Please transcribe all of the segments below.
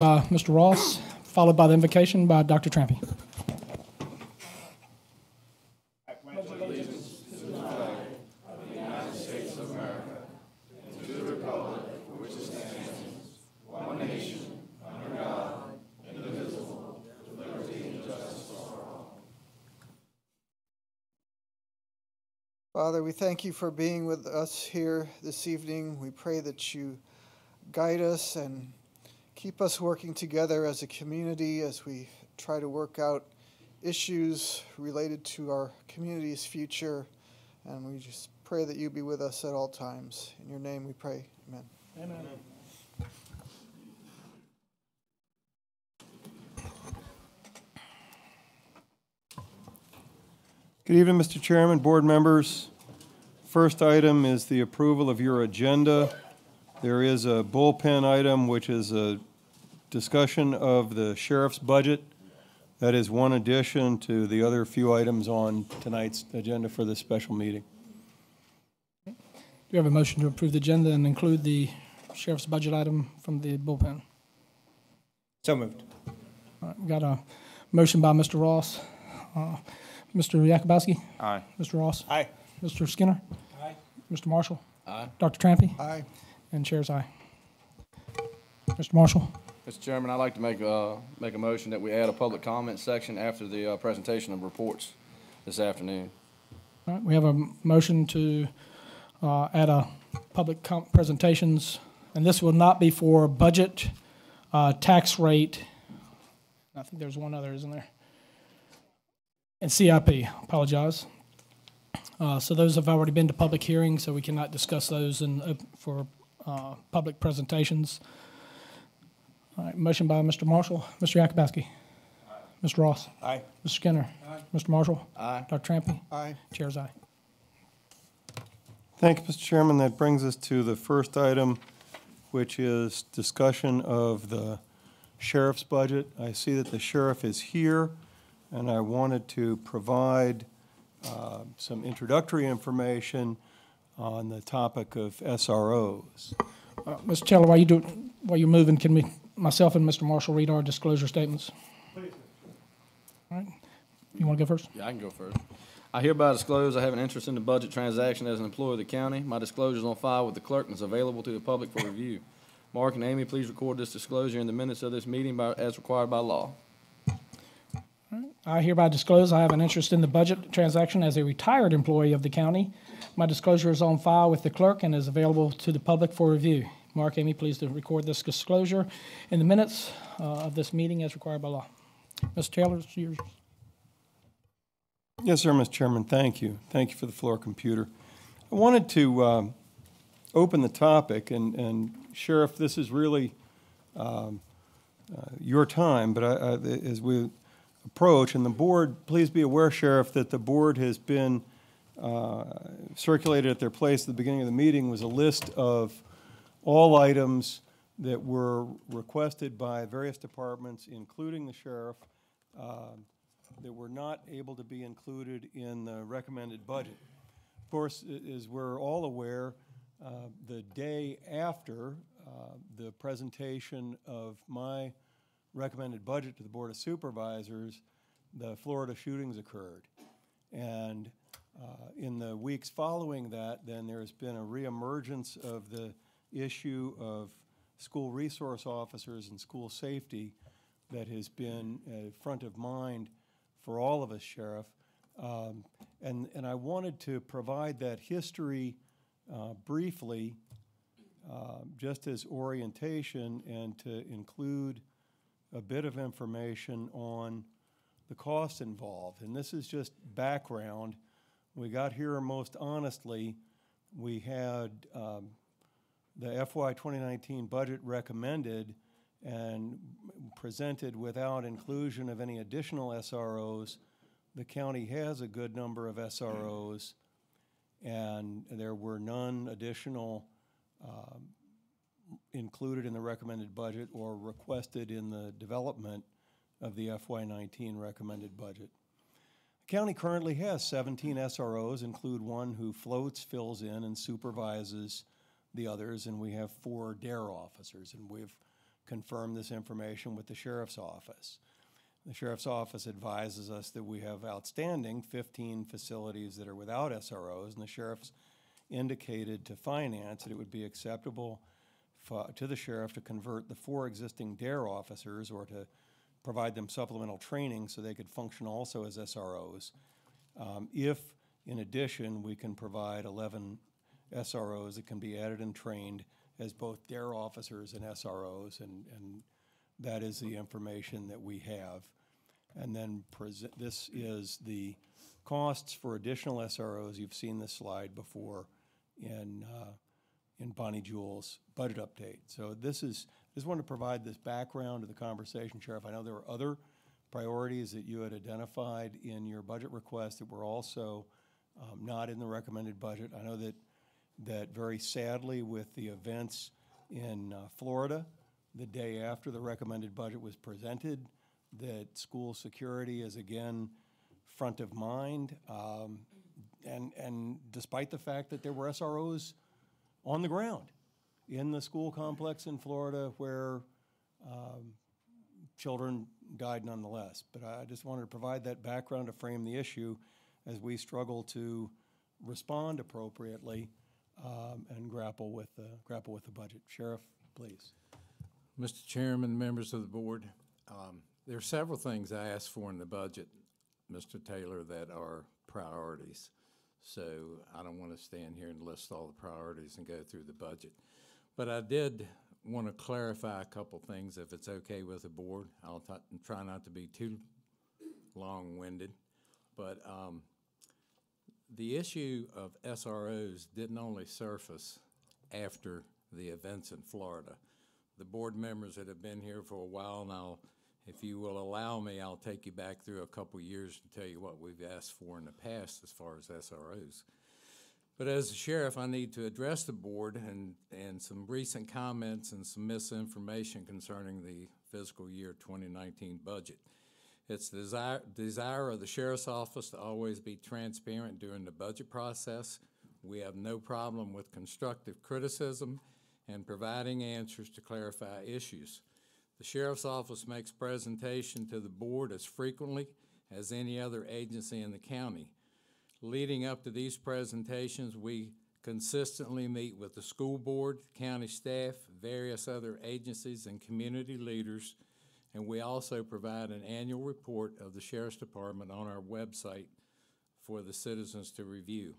Mr. Ross, followed by the invocation by Dr. Trampy. Father, we thank you for being with us here this evening. We pray that you guide us and keep us working together as a community as we try to work out issues related to our community's future. And we just pray that you be with us at all times. In your name we pray. Amen. Amen. Good evening, Mr. Chairman, board members. First item is the approval of your agenda. There is a bullpen item, which is a discussion of the sheriff's budget. That is one addition to the other few items on tonight's agenda for this special meeting. Do you have a motion to approve the agenda and include the sheriff's budget item from the bullpen? So moved. All right, we got a motion by Mr. Ross. Mr. Yakubowski? Aye. Mr. Ross? Aye. Mr. Skinner? Aye. Mr. Marshall? Aye. Dr. Trampy? Aye. And chair's aye. Mr. Marshall? Mr. Chairman, I'd like to make a motion that we add a public comment section after the presentation of reports this afternoon. All right, we have a motion to add a public presentations, and this will not be for budget, tax rate. I think there's one other, isn't there? And CIP, apologize. So those have already been to public hearings, so we cannot discuss those for public presentations. All right, motion by Mr. Marshall. Mr. Yakubowski. Aye. Mr. Ross. Aye. Mr. Skinner. Aye. Mr. Marshall. Aye. Dr. Trampy. Aye. Chair's aye. Thank you, Mr. Chairman. That brings us to the first item, which is discussion of the sheriff's budget. I see that the sheriff is here, and I wanted to provide some introductory information on the topic of SROs. Mr. Taylor, while you're moving, can myself and Mr. Marshall read our disclosure statements? Please. All right. You want to go first? Yeah, I can go first. I hereby disclose I have an interest in the budget transaction as an employee of the county. My disclosure is on file with the clerk and is available to the public for review. Mark and Amy, please record this disclosure in the minutes of this meeting as required by law. I hereby disclose I have an interest in the budget transaction as a retired employee of the county. My disclosure is on file with the clerk and is available to the public for review. Mark, Amy, please to record this disclosure in the minutes of this meeting as required by law. Mr. Taylor, it's yours. Yes, sir, Mr. Chairman. Thank you. Thank you for the floor computer. I wanted to open the topic, and Sheriff, this is really your time, but as we approach, and the board, please be aware, Sheriff, that the board has been circulated at their place at the beginning of the meeting was a list of all items that were requested by various departments, including the sheriff, that were not able to be included in the recommended budget. Of course, as we're all aware, the day after the presentation of my recommended budget to the Board of Supervisors, the Florida shootings occurred. And in the weeks following that, then there's been a reemergence of the issue of school resource officers and school safety that has been front of mind for all of us, Sheriff. And I wanted to provide that history briefly, just as orientation, and to include a bit of information on the costs involved. And this is just background. We got here most honestly. We had the FY 2019 budget recommended and presented without inclusion of any additional SROs. The county has a good number of SROs, and there were none additional included in the recommended budget or requested in the development of the FY19 recommended budget. The county currently has 17 SROs, include one who floats, fills in, and supervises the others, and we have 4 DARE officers, and we've confirm this information with the sheriff's office. The sheriff's office advises us that we have outstanding 15 facilities that are without SROs, and the sheriff's indicated to finance that it would be acceptable to the sheriff to convert the 4 existing DARE officers or to provide them supplemental training so they could function also as SROs. If, in addition, we can provide 11 SROs that can be added and trained as both DARE officers and SROs, and that is the information that we have. And then this is the costs for additional SROs. You've seen this slide before in Bonnie Jewell's budget update. So this is, I just want to provide this background to the conversation, Sheriff. I know there were other priorities that you had identified in your budget request that were also not in the recommended budget. I know that very sadly with the events in Florida, the day after the recommended budget was presented, that school security is again front of mind. And despite the fact that there were SROs on the ground in the school complex in Florida where children died nonetheless. But I just wanted to provide that background to frame the issue as we struggle to respond appropriately and grapple with the budget. Sheriff, please. Mr. Chairman, members of the board, there are several things I asked for in the budget, Mr. Taylor, that are priorities. So I don't want to stand here and list all the priorities and go through the budget. But I did want to clarify a couple things, if it's okay with the board. I'll try not to be too long-winded. But the issue of SROs didn't only surface after the events in Florida. The board members that have been here for a while now, if you will allow me, I'll take you back through a couple years to tell you what we've asked for in the past as far as SROs. But as a sheriff, I need to address the board and some recent comments and some misinformation concerning the fiscal year 2019 budget. It's the desire of the sheriff's office to always be transparent during the budget process. We have no problem with constructive criticism and providing answers to clarify issues. The sheriff's office makes presentation to the board as frequently as any other agency in the county. Leading up to these presentations, we consistently meet with the school board, county staff, various other agencies, and community leaders, and we also provide an annual report of the Sheriff's Department on our website for the citizens to review.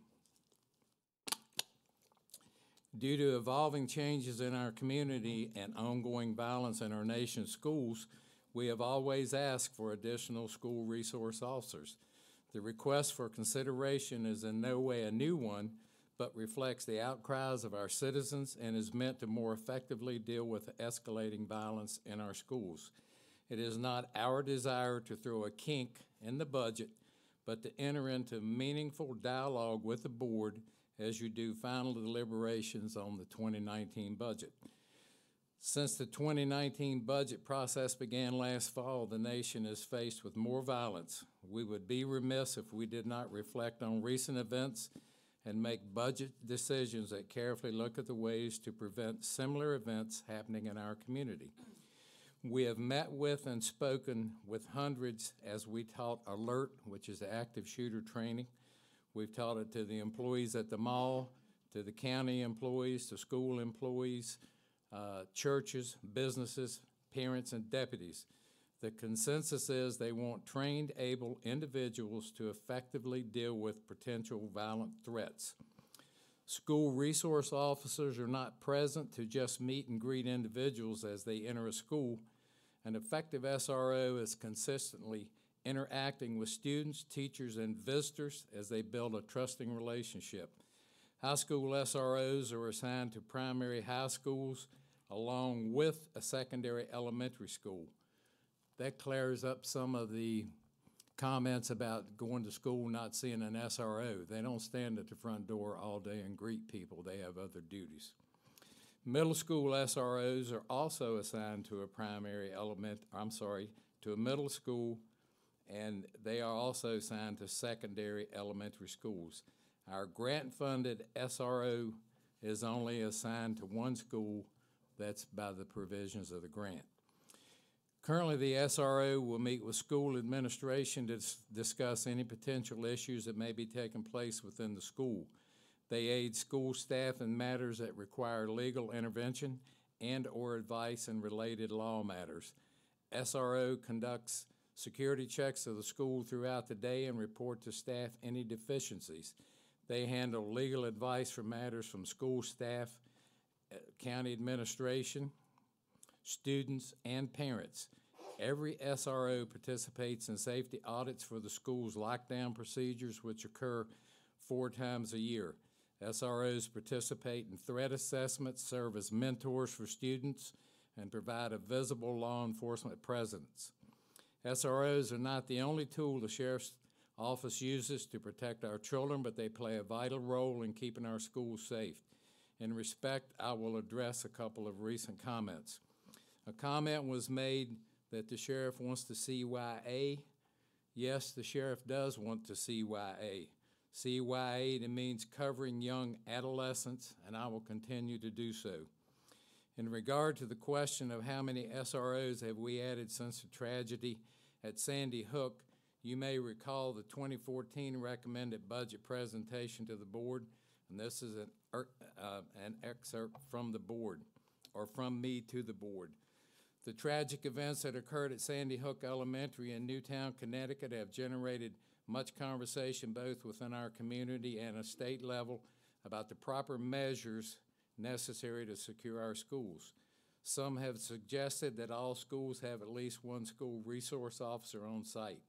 Due to evolving changes in our community and ongoing violence in our nation's schools, we have always asked for additional school resource officers. The request for consideration is in no way a new one, but reflects the outcries of our citizens and is meant to more effectively deal with escalating violence in our schools. It is not our desire to throw a kink in the budget, but to enter into meaningful dialogue with the board as you do final deliberations on the 2019 budget. Since the 2019 budget process began last fall, the nation is faced with more violence. We would be remiss if we did not reflect on recent events and make budget decisions that carefully look at the ways to prevent similar events happening in our community. We have met with and spoken with hundreds as we taught ALERT, which is the active shooter training. We've taught it to the employees at the mall, to the county employees, to school employees, churches, businesses, parents, and deputies. The consensus is they want trained, able individuals to effectively deal with potential violent threats. School resource officers are not present to just meet and greet individuals as they enter a school. An effective SRO is consistently interacting with students, teachers, and visitors as they build a trusting relationship. High school SROs are assigned to primary high schools along with a secondary elementary school. That clears up some of the comments about going to school not seeing an SRO. They don't stand at the front door all day and greet people. They have other duties. Middle school SROs are also assigned to to a middle school, and they are also assigned to secondary elementary schools. Our grant-funded SRO is only assigned to one school, That's by the provisions of the grant. Currently, the SRO will meet with school administration to discuss any potential issues that may be taking place within the school. They aid school staff in matters that require legal intervention and/or advice in related law matters. SRO conducts security checks of the school throughout the day and report to staff any deficiencies. They handle legal advice for matters from school staff, county administration, students, and parents. Every SRO participates in safety audits for the school's lockdown procedures, which occur 4 times a year. SROs participate in threat assessments, serve as mentors for students, and provide a visible law enforcement presence. SROs are not the only tool the Sheriff's Office uses to protect our children, but they play a vital role in keeping our schools safe. In respect, I will address a couple of recent comments. A comment was made that the sheriff wants to CYA. Yes, the sheriff does want to CYA. CYA means covering young adolescents, and I will continue to do so. In regard to the question of how many SROs have we added since the tragedy at Sandy Hook, you may recall the 2014 recommended budget presentation to the board, and this is an excerpt from the board, or from me to the board. The tragic events that occurred at Sandy Hook Elementary in Newtown, Connecticut have generated much conversation both within our community and a state level about the proper measures necessary to secure our schools. Some have suggested that all schools have at least one school resource officer on site.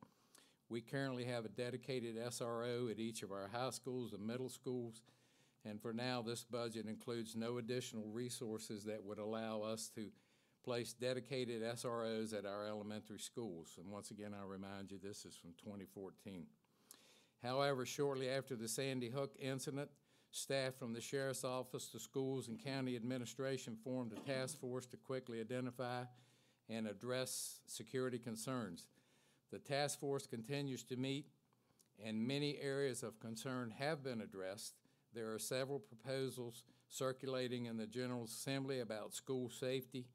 We currently have a dedicated SRO at each of our high schools and middle schools, and for now, this budget includes no additional resources that would allow us to place dedicated SROs at our elementary schools. And once again, I remind you, this is from 2014. However, shortly after the Sandy Hook incident, staff from the Sheriff's Office, the schools, and county administration formed a task force to quickly identify and address security concerns. The task force continues to meet, and many areas of concern have been addressed. There are several proposals circulating in the General Assembly about school safety,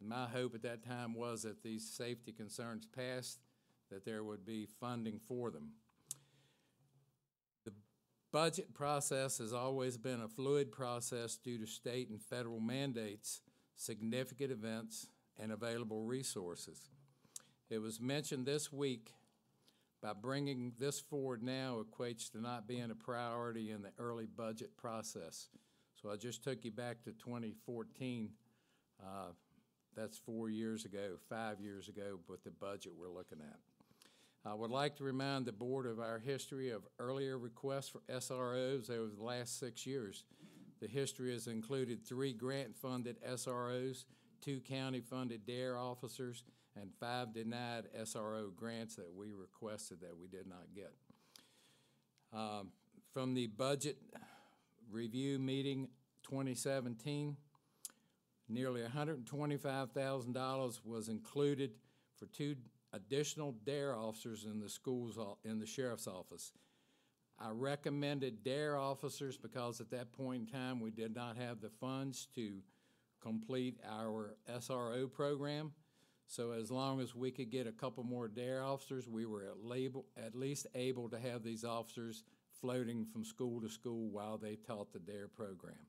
and my hope at that time was that these safety concerns passed, that there would be funding for them. The budget process has always been a fluid process due to state and federal mandates, significant events, and available resources. It was mentioned this week by bringing this forward now equates to not being a priority in the early budget process. So I just took you back to 2014. That's 4 years ago, 5 years ago, with the budget we're looking at. I would like to remind the board of our history of earlier requests for SROs over the last 6 years. The history has included 3 grant-funded SROs, 2 county-funded DARE officers, and 5 denied SRO grants that we requested that we did not get. From the budget review meeting 2017, nearly $125,000 was included for 2 additional DARE officers in the schools, in the Sheriff's Office. I recommended DARE officers because at that point in time we did not have the funds to complete our SRO program. So as long as we could get a couple more DARE officers, we were at least able to have these officers floating from school to school while they taught the DARE program.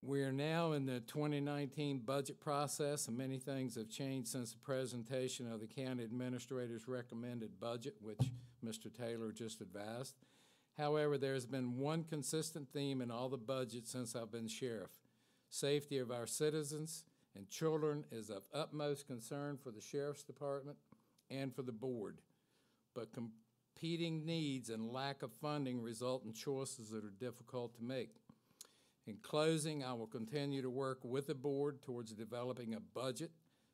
We are now in the 2019 budget process, and many things have changed since the presentation of the county administrator's recommended budget, which Mr. Taylor just advised. However, there's been one consistent theme in all the budgets since I've been sheriff. Safety of our citizens and children is of utmost concern for the Sheriff's Department and for the board. But competing needs and lack of funding result in choices that are difficult to make. In closing, I will continue to work with the board towards developing a budget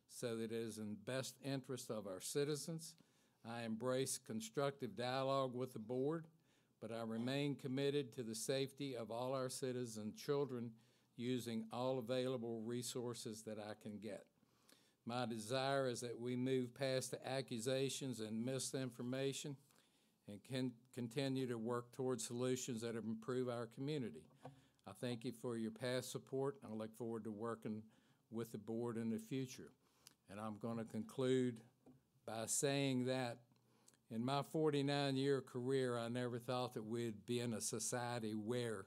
so that it is in the best interest of our citizens. I embrace constructive dialogue with the board, but I remain committed to the safety of all our citizens and children using all available resources that I can get. My desire is that we move past the accusations and misinformation and can continue to work towards solutions that improve our community. I thank you for your past support. I look forward to working with the board in the future. And I'm going to conclude by saying that in my 49-year career, I never thought that we'd be in a society where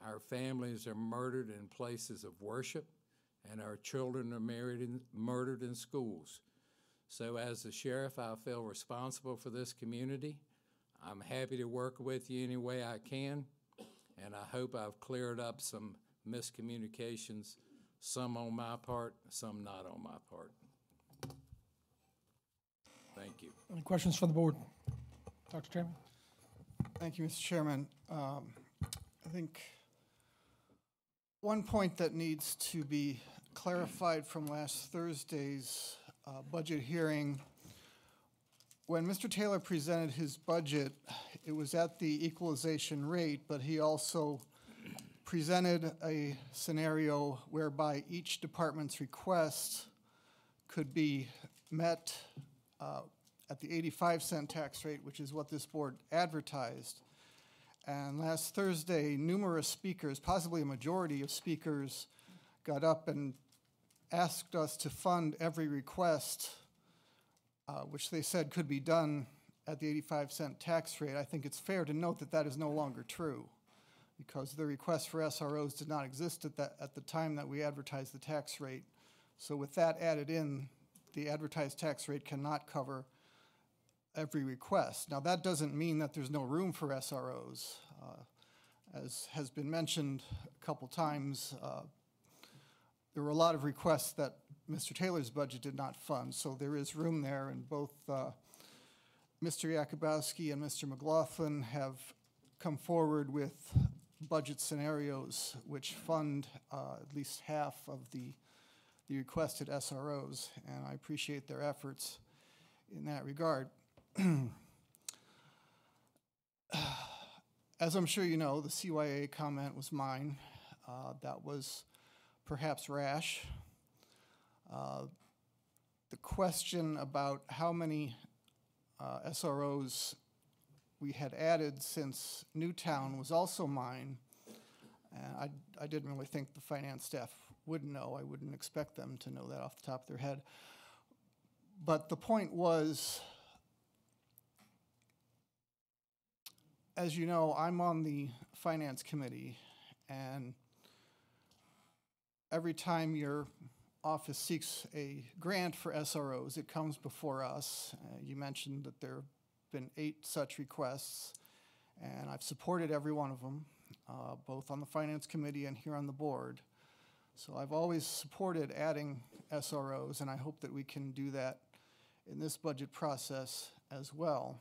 our families are murdered in places of worship and our children are murdered in schools. So as the sheriff, I feel responsible for this community. I'm happy to work with you any way I can, and I hope I've cleared up some miscommunications, some on my part, some not on my part. Thank you. Any questions from the board? Dr. Chairman? Thank you, Mr. Chairman. I think one point that needs to be clarified from last Thursday's budget hearing, when Mr. Taylor presented his budget, it was at the equalization rate, but he also presented a scenario whereby each department's request could be met at the 85-cent tax rate, which is what this board advertised. And last Thursday, numerous speakers, possibly a majority of speakers, got up and asked us to fund every request, which they said could be done at the 85-cent tax rate. I think it's fair to note that that is no longer true, because the request for SROs did not exist at the time that we advertised the tax rate. So with that added in, the advertised tax rate cannot cover every request. Now, that doesn't mean that there's no room for SROs. As has been mentioned a couple times, there were a lot of requests that Mr. Taylor's budget did not fund, so there is room there, and both Mr. Yakubowski and Mr. McLaughlin have come forward with budget scenarios which fund at least half of the requested SROs, and I appreciate their efforts in that regard. As I'm sure you know, the CYA comment was mine. That was perhaps rash. The question about how many SROs we had added since Newtown was also mine. And I didn't really think the finance staff would know. I wouldn't expect them to know that off the top of their head. But the point was, as you know, I'm on the finance committee, and every time your office seeks a grant for SROs, it comes before us. You mentioned that there have been 8 such requests, and I've supported every one of them, both on the finance committee and here on the board. So I've always supported adding SROs, and I hope that we can do that in this budget process as well.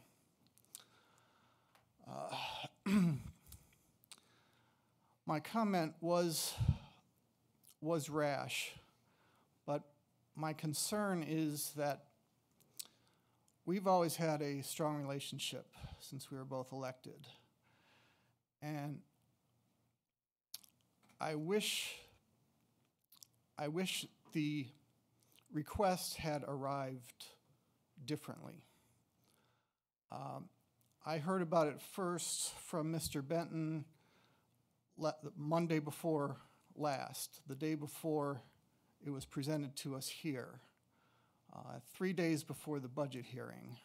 My comment was rash, but my concern is that we've always had a strong relationship since we were both elected. And I wish the request had arrived differently. I heard about it first from Mr. Benton Monday before last, the day before it was presented to us here, 3 days before the budget hearing.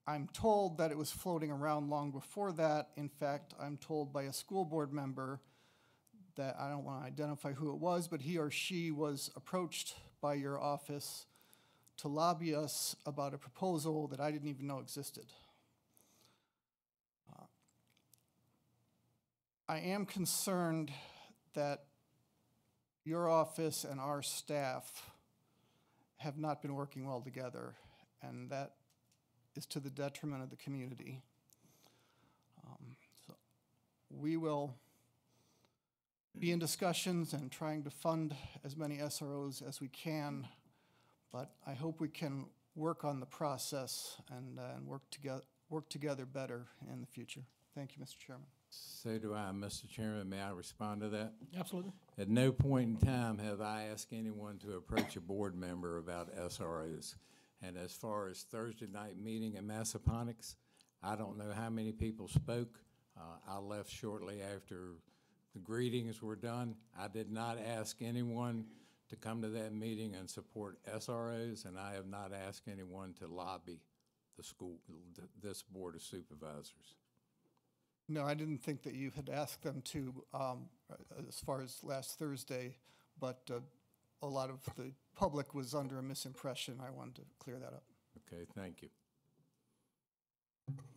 I'm told that it was floating around long before that. In fact, I'm told by a school board member that I don't want to identify who it was, but he or she was approached by your office to lobby us about a proposal that I didn't even know existed. I am concerned that your office and our staff have not been working well together, and that is to the detriment of the community. So we will be in discussions and trying to fund as many SROs as we can, but I hope we can work on the process and work together better in the future. Thank you, Mr. Chairman. So do I, Mr. Chairman. May I respond to that? Absolutely. At no point in time have I asked anyone to approach a board member about SROs. And as far as Thursday night meeting in Massaponax, I don't know how many people spoke. I left shortly after the greetings were done. I did not ask anyone to come to that meeting and support SROs, and I have not asked anyone to lobby the school, this Board of Supervisors. No, I didn't think that you had asked them to, as far as last Thursday, but a lot of the public was under a misimpression. I wanted to clear that up. Okay, thank you.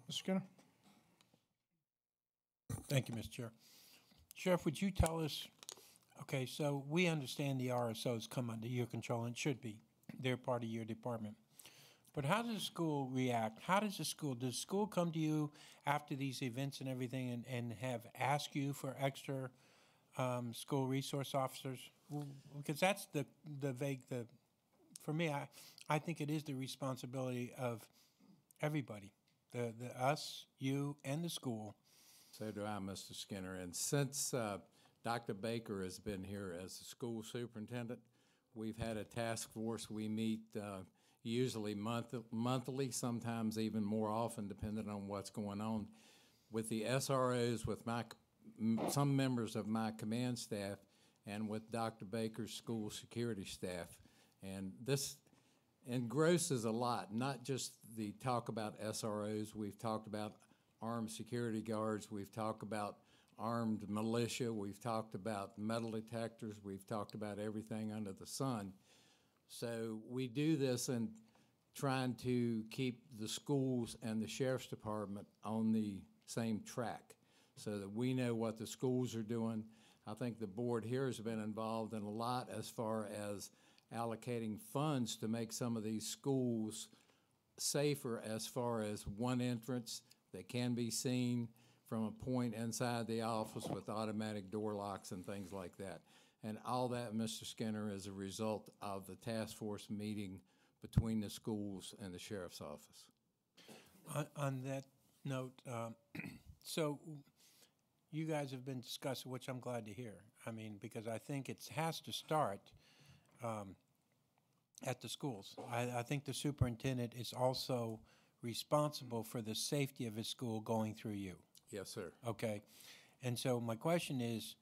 Mr. Skinner? Thank you, Mr. Chair. Sheriff, would you tell us, okay, so we understand the RSOs come under your control, and should be. They're part of your department. But how does the school react? Does the school come to you after these events and everything and have asked you for extra school resource officers? Because that's for me, I think it is the responsibility of everybody, us, you, and the school. So do I, Mr. Skinner. And since Dr. Baker has been here as the school superintendent, we've had a task force. We meet usually monthly, sometimes even more often, depending on what's going on, with the SROs, with some members of my command staff, and with Dr. Baker's school security staff. And this engrosses a lot, not just the talk about SROs. We've talked about armed security guards. We've talked about armed militia. We've talked about metal detectors. We've talked about everything under the sun. So we do this in trying to keep the schools and the sheriff's department on the same track so that we know what the schools are doing. I think the board here has been involved in a lot as far as allocating funds to make some of these schools safer as far as one entrance that can be seen from a point inside the office with automatic door locks and things like that. And all that, Mr. Skinner, is a result of the task force meeting between the schools and the sheriff's office. On that note, so you guys have been discussing, which I'm glad to hear. I mean, because I think it has to start at the schools. I think the superintendent is also responsible for the safety of his school going through you. Yes, sir. Okay. And so my question is,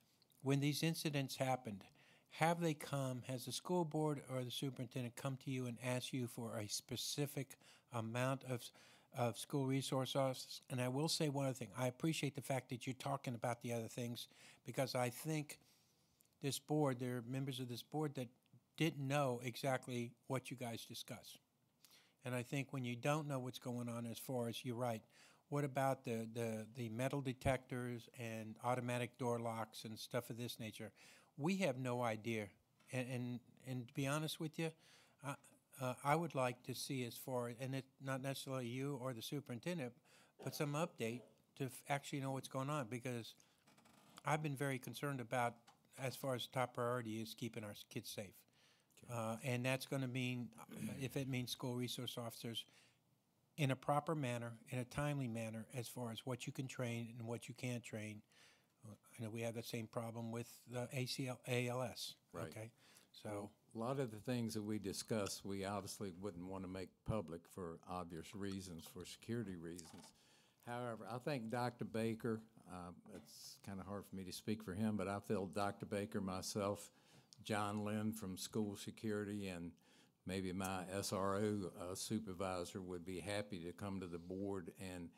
when these incidents happened, has the school board or the superintendent come to you and asked you for a specific amount of school resource officers? And I will say one other thing. I appreciate the fact that you're talking about the other things, because I think this board, there are members of this board that didn't know exactly what you guys discussed. And I think when you don't know what's going on, as far as, you're right, what about the metal detectors and automatic door locks and stuff of this nature? We have no idea. And to be honest with you, I would like to see, as far, and it's not necessarily you or the superintendent, but some update to actually know what's going on, because I've been very concerned about, as far as top priority is keeping our kids safe. And that's going to mean, if it means school resource officers, in a proper manner, in a timely manner, as far as what you can train and what you can't train. I know we have the same problem with the ALS. Right. Okay, so a lot of the things that we discuss, we obviously wouldn't want to make public for obvious reasons, for security reasons. However, I think Dr. Baker, it's kind of hard for me to speak for him, but I feel Dr. Baker, myself, John Lynn from school security, and maybe my SRO supervisor would be happy to come to the board. And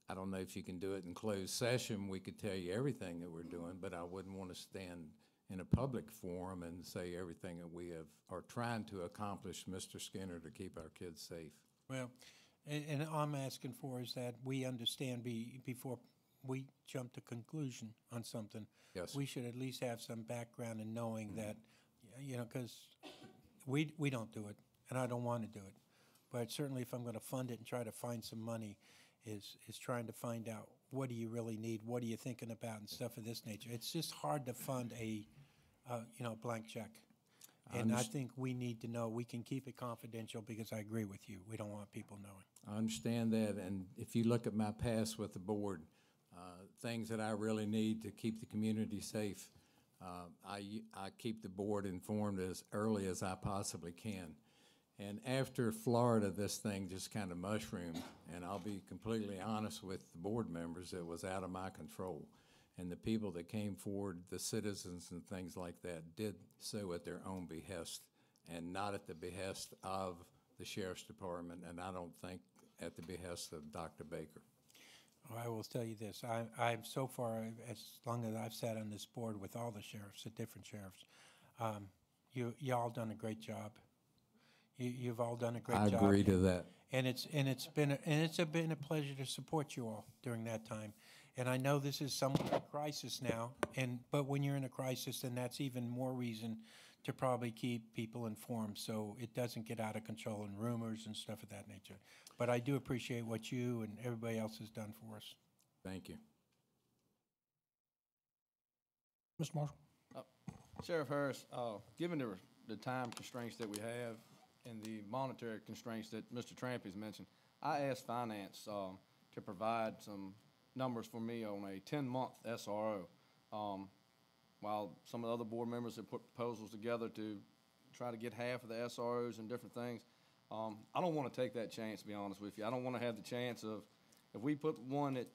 I don't know if you can do it in closed session. We could tell you everything that we're doing, but I wouldn't want to stand in a public forum and say everything that we are trying to accomplish, Mr. Skinner, to keep our kids safe. well, and all I'm asking for is that we understand before we jump to conclusion on something. Yes. We should at least have some background in knowing that, because we don't do it, and I don't want to do it. But certainly, if I'm going to fund it and try to find some money, is trying to find out, what do you really need, what are you thinking about, and stuff of this nature. It's just hard to fund a blank check. And I think we need to know. We can keep it confidential, because I agree with you. We don't want people knowing. I understand that, and if you look at my past with the board, things that I really need to keep the community safe, I keep the board informed as early as I possibly can. And after Florida, this thing just kind of mushroomed, and I'll be completely honest with the board members, it was out of my control. And the people that came forward, the citizens and things like that, did so at their own behest and not at the behest of the Sheriff's Department, and I don't think at the behest of Dr. Baker. I will tell you this, I'm so far, as long as I've sat on this board with all the sheriffs, the different sheriffs, y'all done a great job. You've all done a great job. I agree to that. And it's been a pleasure to support you all during that time. And I know this is somewhat a crisis now, but when you're in a crisis, then that's even more reason to probably keep people informed so it doesn't get out of control and rumors and stuff of that nature. But I do appreciate what you and everybody else has done for us. Thank you. Mr. Marshall? Sheriff Harris, given the time constraints that we have and the monetary constraints that Mr. Trampy's mentioned, I asked Finance to provide some numbers for me on a 10-month SRO. While some of the other board members have put proposals together to try to get half of the SROs and different things, I don't want to take that chance, to be honest with you. I don't want to have the chance of, if we put one at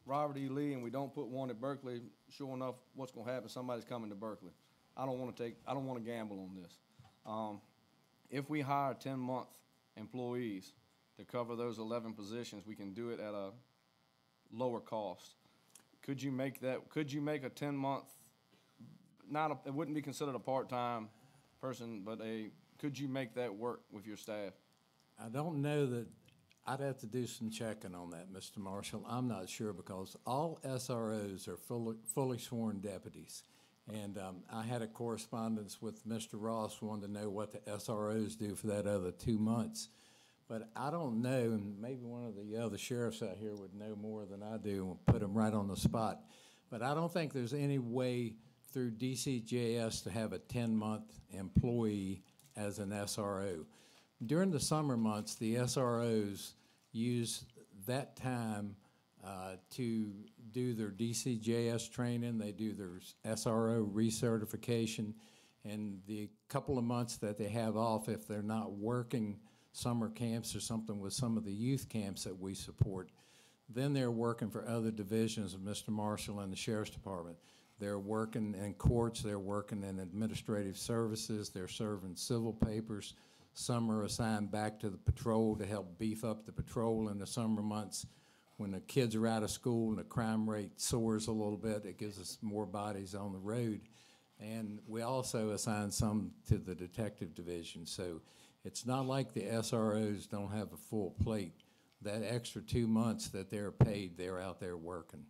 Robert E. Lee and we don't put one at Berkeley, sure enough, what's going to happen? Somebody's coming to Berkeley. I don't want to gamble on this. If we hire 10-month employees to cover those 11 positions, we can do it at a lower cost. Could you make a 10-month, it wouldn't be considered a part-time person, but could you make that work with your staff? I don't know that, I'd have to do some checking on that, Mr. Marshall. I'm not sure because all SROs are fully sworn deputies. And I had a correspondence with Mr. Ross wanting to know what the SROs do for that other 2 months. But I don't know, and maybe one of the other sheriffs out here would know more than I do and put them right on the spot. But I don't think there's any way through DCJS to have a 10-month employee as an SRO. During the summer months, the SROs use that time to do their DCJS training. They do their SRO recertification, and the couple of months that they have off, if they're not working summer camps or something with some of the youth camps that we support, then they're working for other divisions of Mr. Marshall and the Sheriff's Department. They're working in courts, they're working in administrative services, they're serving civil papers. Some are assigned back to the patrol to help beef up the patrol in the summer months. When the kids are out of school and the crime rate soars a little bit, it gives us more bodies on the road. And we also assign some to the detective division. So it's not like the SROs don't have a full plate. That extra 2 months that they're paid, they're out there working.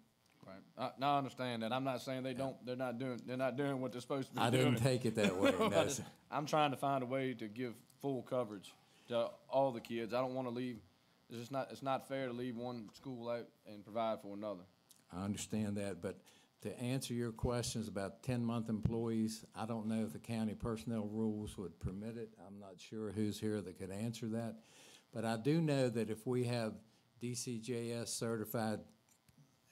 Right. I understand that. I'm not saying they're not doing what they're supposed to be doing. I didn't take it that way. No, sir. I'm trying to find a way to give full coverage to all the kids. I don't want to leave. It's not fair to leave one school out and provide for another. I understand that, but to answer your questions about 10-month employees, I don't know if the county personnel rules would permit it. I'm not sure who's here that could answer that. But I do know that if we have DCJS certified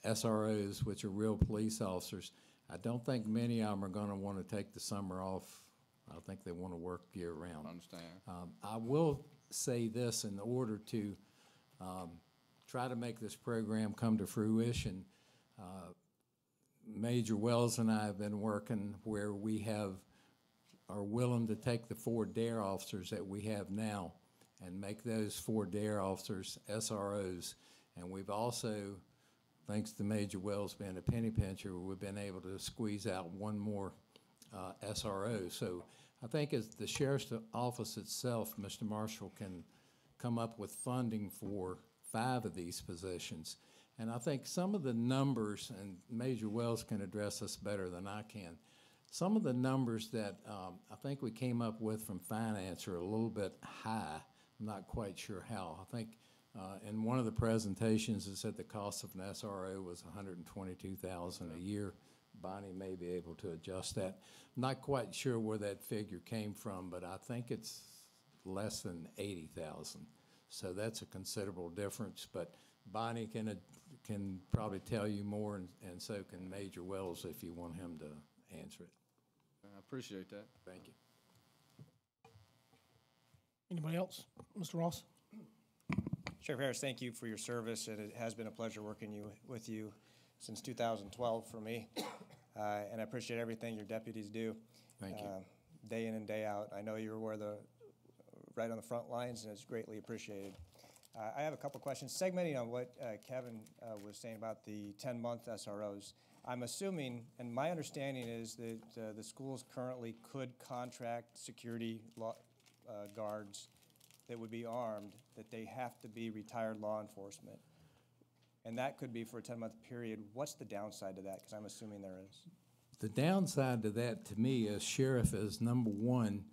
SROs, which are real police officers, I don't think many of them are going to want to take the summer off. I think they want to work year-round. I understand. I will say this in order to try to make this program come to fruition. Major Wells and I have been working where we are willing to take the 4 DARE officers that we have now and make those 4 DARE officers SROs. And we've also, thanks to Major Wells being a penny pincher, we've been able to squeeze out one more SRO. So I think as the Sheriff's Office itself, Mr. Marshall, can come up with funding for 5 of these positions. And I think some of the numbers, and Major Wells can address this better than I can, some of the numbers that I think we came up with from finance are a little bit high. I'm not quite sure how. I think in one of the presentations it said the cost of an SRO was $122,000 a year. Bonnie may be able to adjust that. I'm not quite sure where that figure came from, but I think it's less than 80,000. So that's a considerable difference. But Bonnie can probably tell you more, and so can Major Wells if you want him to answer it. I appreciate that. Thank you. Anybody else? Mr. Ross? Sheriff Harris, thank you for your service, and it has been a pleasure working with you since 2012 for me. And I appreciate everything your deputies do. Thank you. Day in and day out. I know you're right on the front lines, and it's greatly appreciated. I have a couple questions. Segmenting on what Kevin was saying about the 10-month SROs, I'm assuming, and my understanding is that the schools currently could contract security guards that would be armed, that they have to be retired law enforcement. And that could be for a 10-month period. What's the downside to that? Because I'm assuming there is. The downside to that, to me, as sheriff, is number one,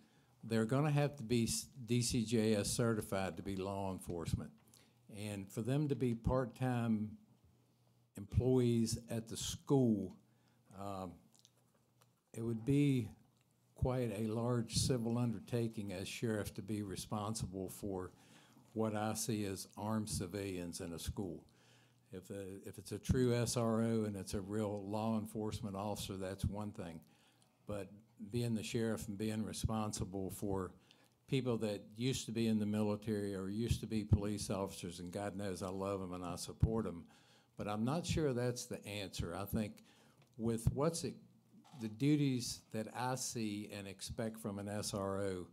they're going to have to be DCJS certified to be law enforcement. And for them to be part-time employees at the school, it would be quite a large civil undertaking as sheriff to be responsible for what I see as armed civilians in a school. If it's a true SRO and it's a real law enforcement officer, that's one thing. But being the sheriff and being responsible for people that used to be in the military or used to be police officers, and God knows I love them and I support them, but I'm not sure that's the answer. I think with the duties that I see and expect from an SRO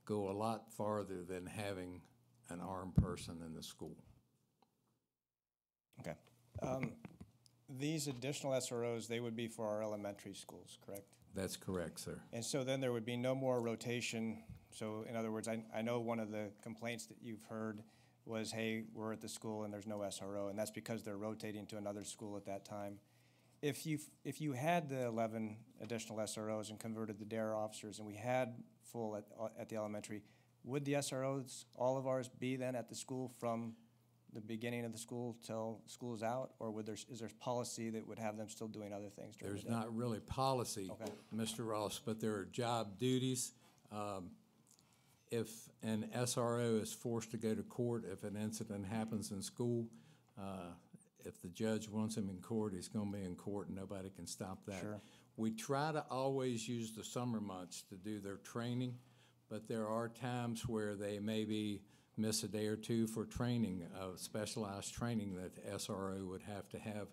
go a lot farther than having an armed person in the school. Okay. These additional SROs, they would be for our elementary schools, correct? That's correct, sir. And so then there would be no more rotation. So in other words, I know one of the complaints that you've heard was, hey, we're at the school and there's no SRO, and that's because they're rotating to another school at that time. If you had the 11 additional SROs and converted the DARE officers and we had full at the elementary, would the SROs, all of ours, be then at the school from the beginning of the school till school is out, or is there policy that would have them still doing other things during the day? There's not really policy, Okay. Mr. Ross, but there are job duties. If an SRO is forced to go to court, if an incident happens in school, if the judge wants him in court, he's going to be in court, and nobody can stop that. Sure. We try to always use the summer months to do their training, but there are times where they maybe miss a day or two for training, specialized training that the SRO would have to have,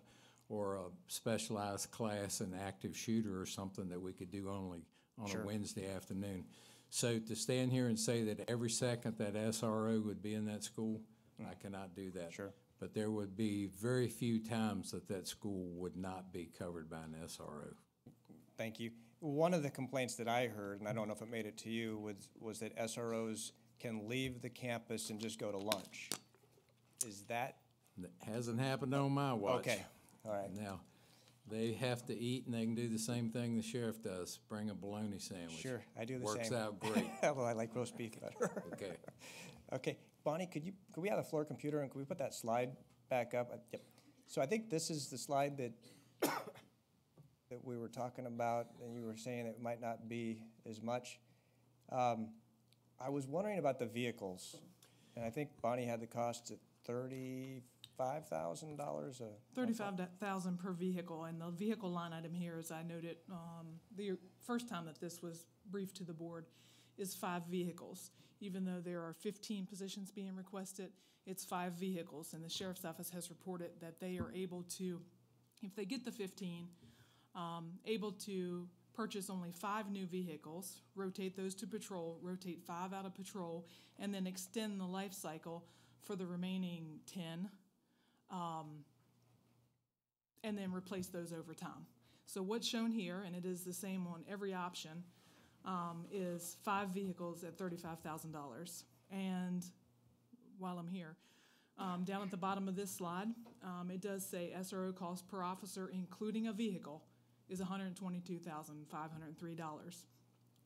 or a specialized class in active shooter or something that we could do only on Sure. a Wednesday afternoon. So to stand here and say that every second that SRO would be in that school, I cannot do that. Sure. But there would be very few times that school would not be covered by an SRO. Thank you. One of the complaints that I heard, and I don't know if it made it to you, was that SROs can leave the campus and just go to lunch. Is that? That hasn't happened on my watch. Okay, all right. Now, they have to eat, and they can do the same thing the sheriff does, bring a bologna sandwich. Sure, I do the Works same. out great. Well, I like roast beef better. Okay. Okay, Bonnie, could we have the floor computer, and could we put that slide back up? Yep. So I think this is the slide that we were talking about, and you were saying it might not be as much. I was wondering about the vehicles, and I think Bonnie had the cost at $35,000. $35,000 per vehicle, and the vehicle line item here, as I noted, the first time that this was briefed to the board, is 5 vehicles. Even though there are 15 positions being requested, it's 5 vehicles, and the sheriff's office has reported that they are able to, if they get the 15, able to purchase only 5 new vehicles, rotate those to patrol, rotate 5 out of patrol, and then extend the life cycle for the remaining 10, and then replace those over time. So what's shown here, and it is the same on every option, is 5 vehicles at $35,000. And while I'm here, down at the bottom of this slide, it does say SRO cost per officer, including a vehicle, is $122,503.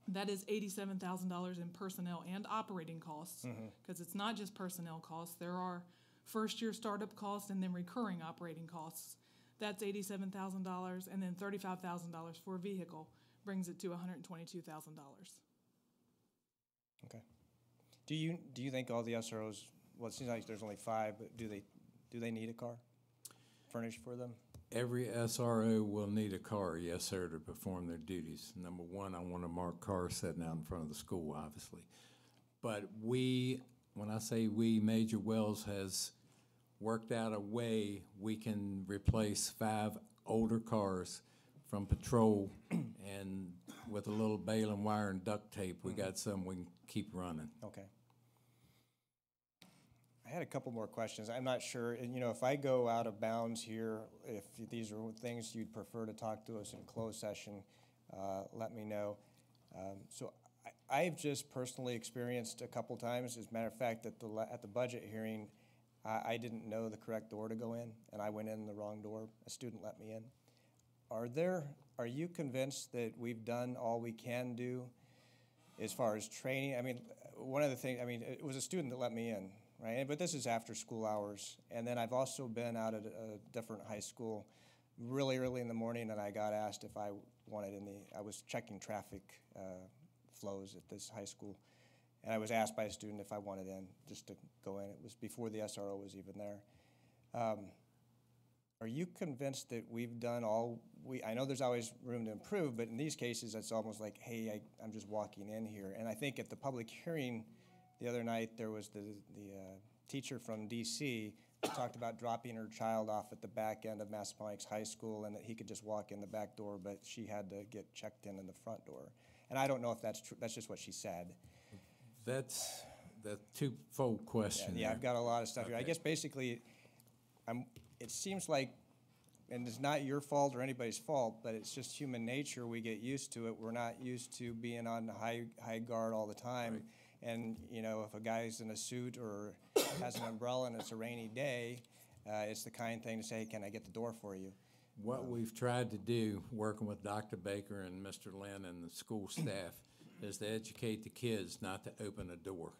That is $87,000 in personnel and operating costs, because it's not just personnel costs. There are first-year startup costs and then recurring operating costs. That's $87,000, and then $35,000 for a vehicle brings it to $122,000. Okay. Do you think all the SROs? Well, it seems like there's only 5, but do they need a car furnished for them? Every SRO will need a car, yes, sir, to perform their duties. Number one, I want a marked car sitting out in front of the school, obviously. But we, when I say we, Major Wells has worked out a way we can replace 5 older cars from patrol, and with a little bale and wire and duct tape, we got some we can keep running. Okay. I had a couple more questions. I'm not sure, and you know, if I go out of bounds here, if these are things you'd prefer to talk to us in closed session, let me know. So I've just personally experienced a couple times, as a matter of fact, at the budget hearing, I didn't know the correct door to go in, and I went in the wrong door. A student let me in. Are you convinced that we've done all we can do as far as training? I mean, one of the things, I mean, it was a student that let me in, right? But this is after school hours. And then I've also been out at a different high school really early in the morning, and I got asked if I wanted I was checking traffic flows at this high school. And I was asked by a student if I wanted in, just to go in. It was before the SRO was even there. Are you convinced that we've done all I know there's always room to improve, but in these cases, it's almost like, hey, I'm just walking in here. And I think at the public hearing the other night, there was the teacher from D.C. who talked about dropping her child off at the back end of Massaponax High School, and that he could just walk in the back door, but she had to get checked in the front door. And I don't know if that's true. That's just what she said. That's the twofold question. Yeah, I've got a lot of stuff here. I guess basically, it seems like, and it's not your fault or anybody's fault, but it's just human nature. We get used to it. We're not used to being on high guard all the time. Right. And, you know, if a guy's in a suit or has an umbrella and it's a rainy day, it's the kind thing to say, can I get the door for you? What we've tried to do, working with Dr. Baker and Mr. Lynn and the school staff, is to educate the kids not to open a door.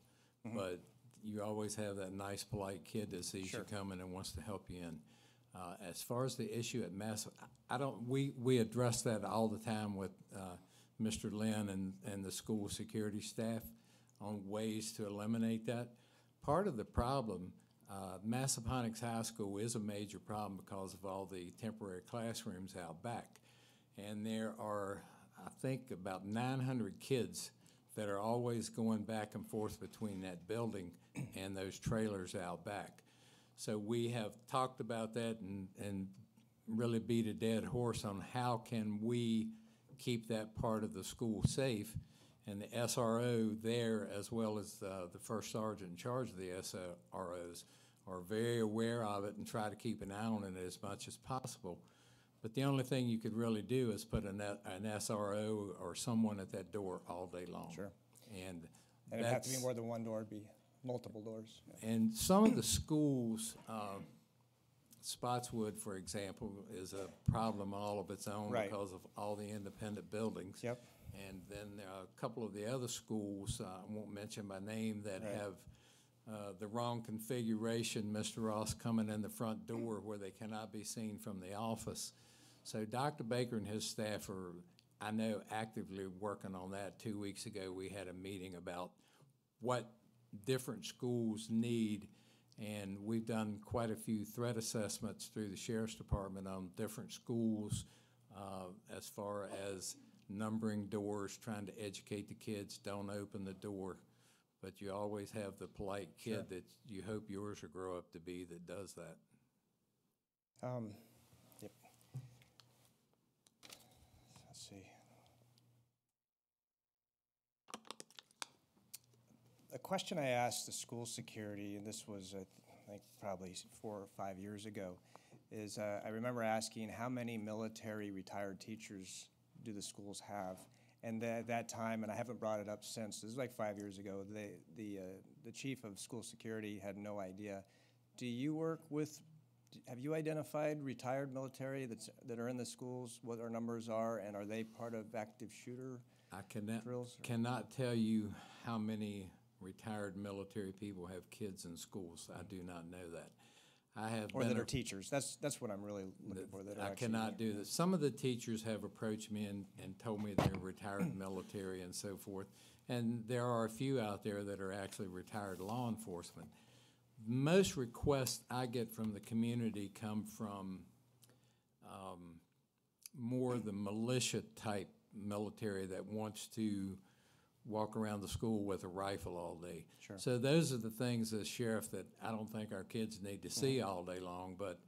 Mm-hmm. But you always have that nice, polite kid that sees you coming and wants to help you in. As far as the issue at Mass, we address that all the time with Mr. Lynn and the school security staff on ways to eliminate that. Part of the problem, Massaponax High School is a major problem because of all the temporary classrooms out back. And there are, I think, about 900 kids that are always going back and forth between that building and those trailers out back. So we have talked about that and really beat a dead horse on how can we keep that part of the school safe. And the SRO there, as well as the first sergeant in charge of the SROs, are very aware of it and try to keep an eye on it as much as possible. But the only thing you could really do is put an SRO or someone at that door all day long. Sure. And it'd have to be more than one door, it'd be multiple doors. Yeah. And some of the schools, Spotswood, for example, is a problem all of its own because of all the independent buildings. Yep. And then there are a couple of the other schools, I won't mention by name, that have the wrong configuration. Mr. Ross coming in the front door where they cannot be seen from the office. So Dr. Baker and his staff are, I know, actively working on that. 2 weeks ago, we had a meeting about what different schools need, and we've done quite a few threat assessments through the Sheriff's Department on different schools as far as numbering doors, trying to educate the kids, don't open the door. But you always have the polite kid that you hope yours will grow up to be that does that. Yep. Let's see. A question I asked the school security, and this was, I think, probably 4 or 5 years ago, is I remember asking how many military retired teachers do the schools have? And at that time, and I haven't brought it up since, this is like 5 years ago, the chief of school security had no idea. Do you work with, have you identified retired military that are in the schools, what our numbers are, and are they part of active shooter drills? I cannot tell you how many retired military people have kids in schools. I do not know that. I have or that are teachers. That's what I'm really looking for. That I cannot do that. Some of the teachers have approached me and told me they're retired military and so forth. And there are a few out there that are actually retired law enforcement. Most requests I get from the community come from more the militia type military that wants to walk around the school with a rifle all day. Sure. So those are the things as sheriff that I don't think our kids need to see all day long, but,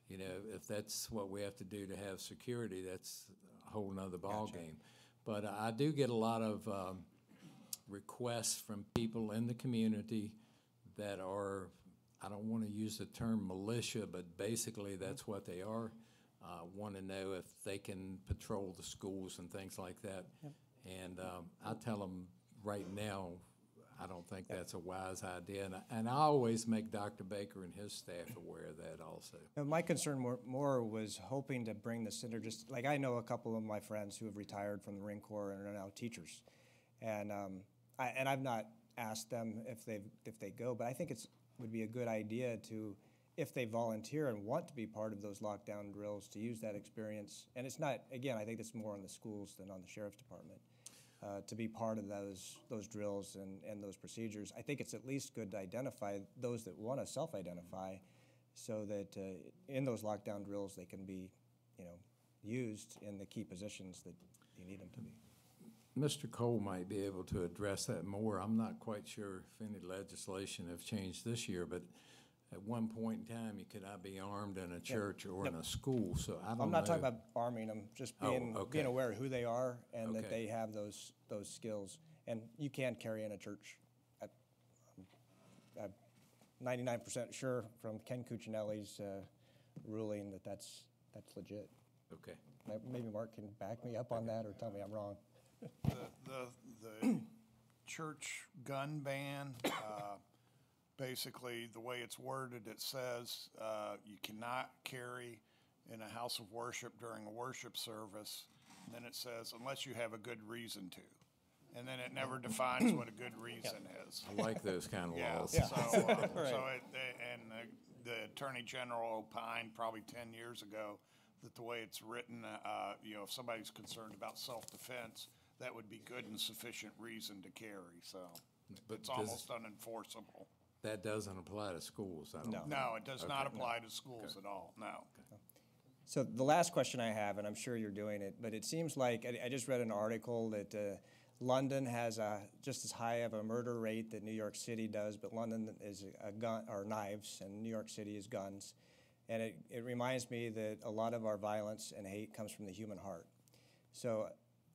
you know, if that's what we have to do to have security, that's a whole nother ballgame. But I do get a lot of requests from people in the community that are, I don't want to use the term militia, but basically that's what they are. Want to know if they can patrol the schools and things like that. And I tell them right now, I don't think that's a wise idea. And I always make Dr. Baker and his staff aware of that also. My concern more was hoping to bring the synergist, like I know a couple of my friends who have retired from the Marine Corps and are now teachers. And I've not asked them if they go, but I think would be a good idea to, if they volunteer and want to be part of those lockdown drills, to use that experience. And it's not, again, I think it's more on the schools than on the sheriff's department, to be part of those drills and those procedures. I think it's at least good to identify those that want to self-identify, so that in those lockdown drills they can be, you know, used in the key positions that you need them to be. Mr. Cole might be able to address that more. I'm not quite sure if any legislation have changed this year, but at one point in time, you could not be armed in a church or in a school, so I don't know. I'm not talking about arming them, just being okay. aware of who they are and that Okay. they have those skills. And you can carry in a church. I'm 99% sure from Ken Cuccinelli's ruling that's legit. Okay. Maybe Mark can back me up on that or tell me I'm wrong. The church gun ban, basically, the way it's worded, it says you cannot carry in a house of worship during a worship service. And then it says, unless you have a good reason to. And then it never defines what a good reason is. I like those kind of laws. So, the Attorney General opined probably 10 years ago that the way it's written, you know, if somebody's concerned about self-defense, that would be good and sufficient reason to carry. So But it's almost unenforceable. That doesn't apply to schools, I don't think. No, it does not apply to schools at all, no. So the last question I have, and I'm sure you're doing it, but it seems like, I just read an article that London has just as high of a murder rate that New York City does, but London is a gun, or knives, and New York City is guns. And it reminds me that a lot of our violence and hate comes from the human heart. So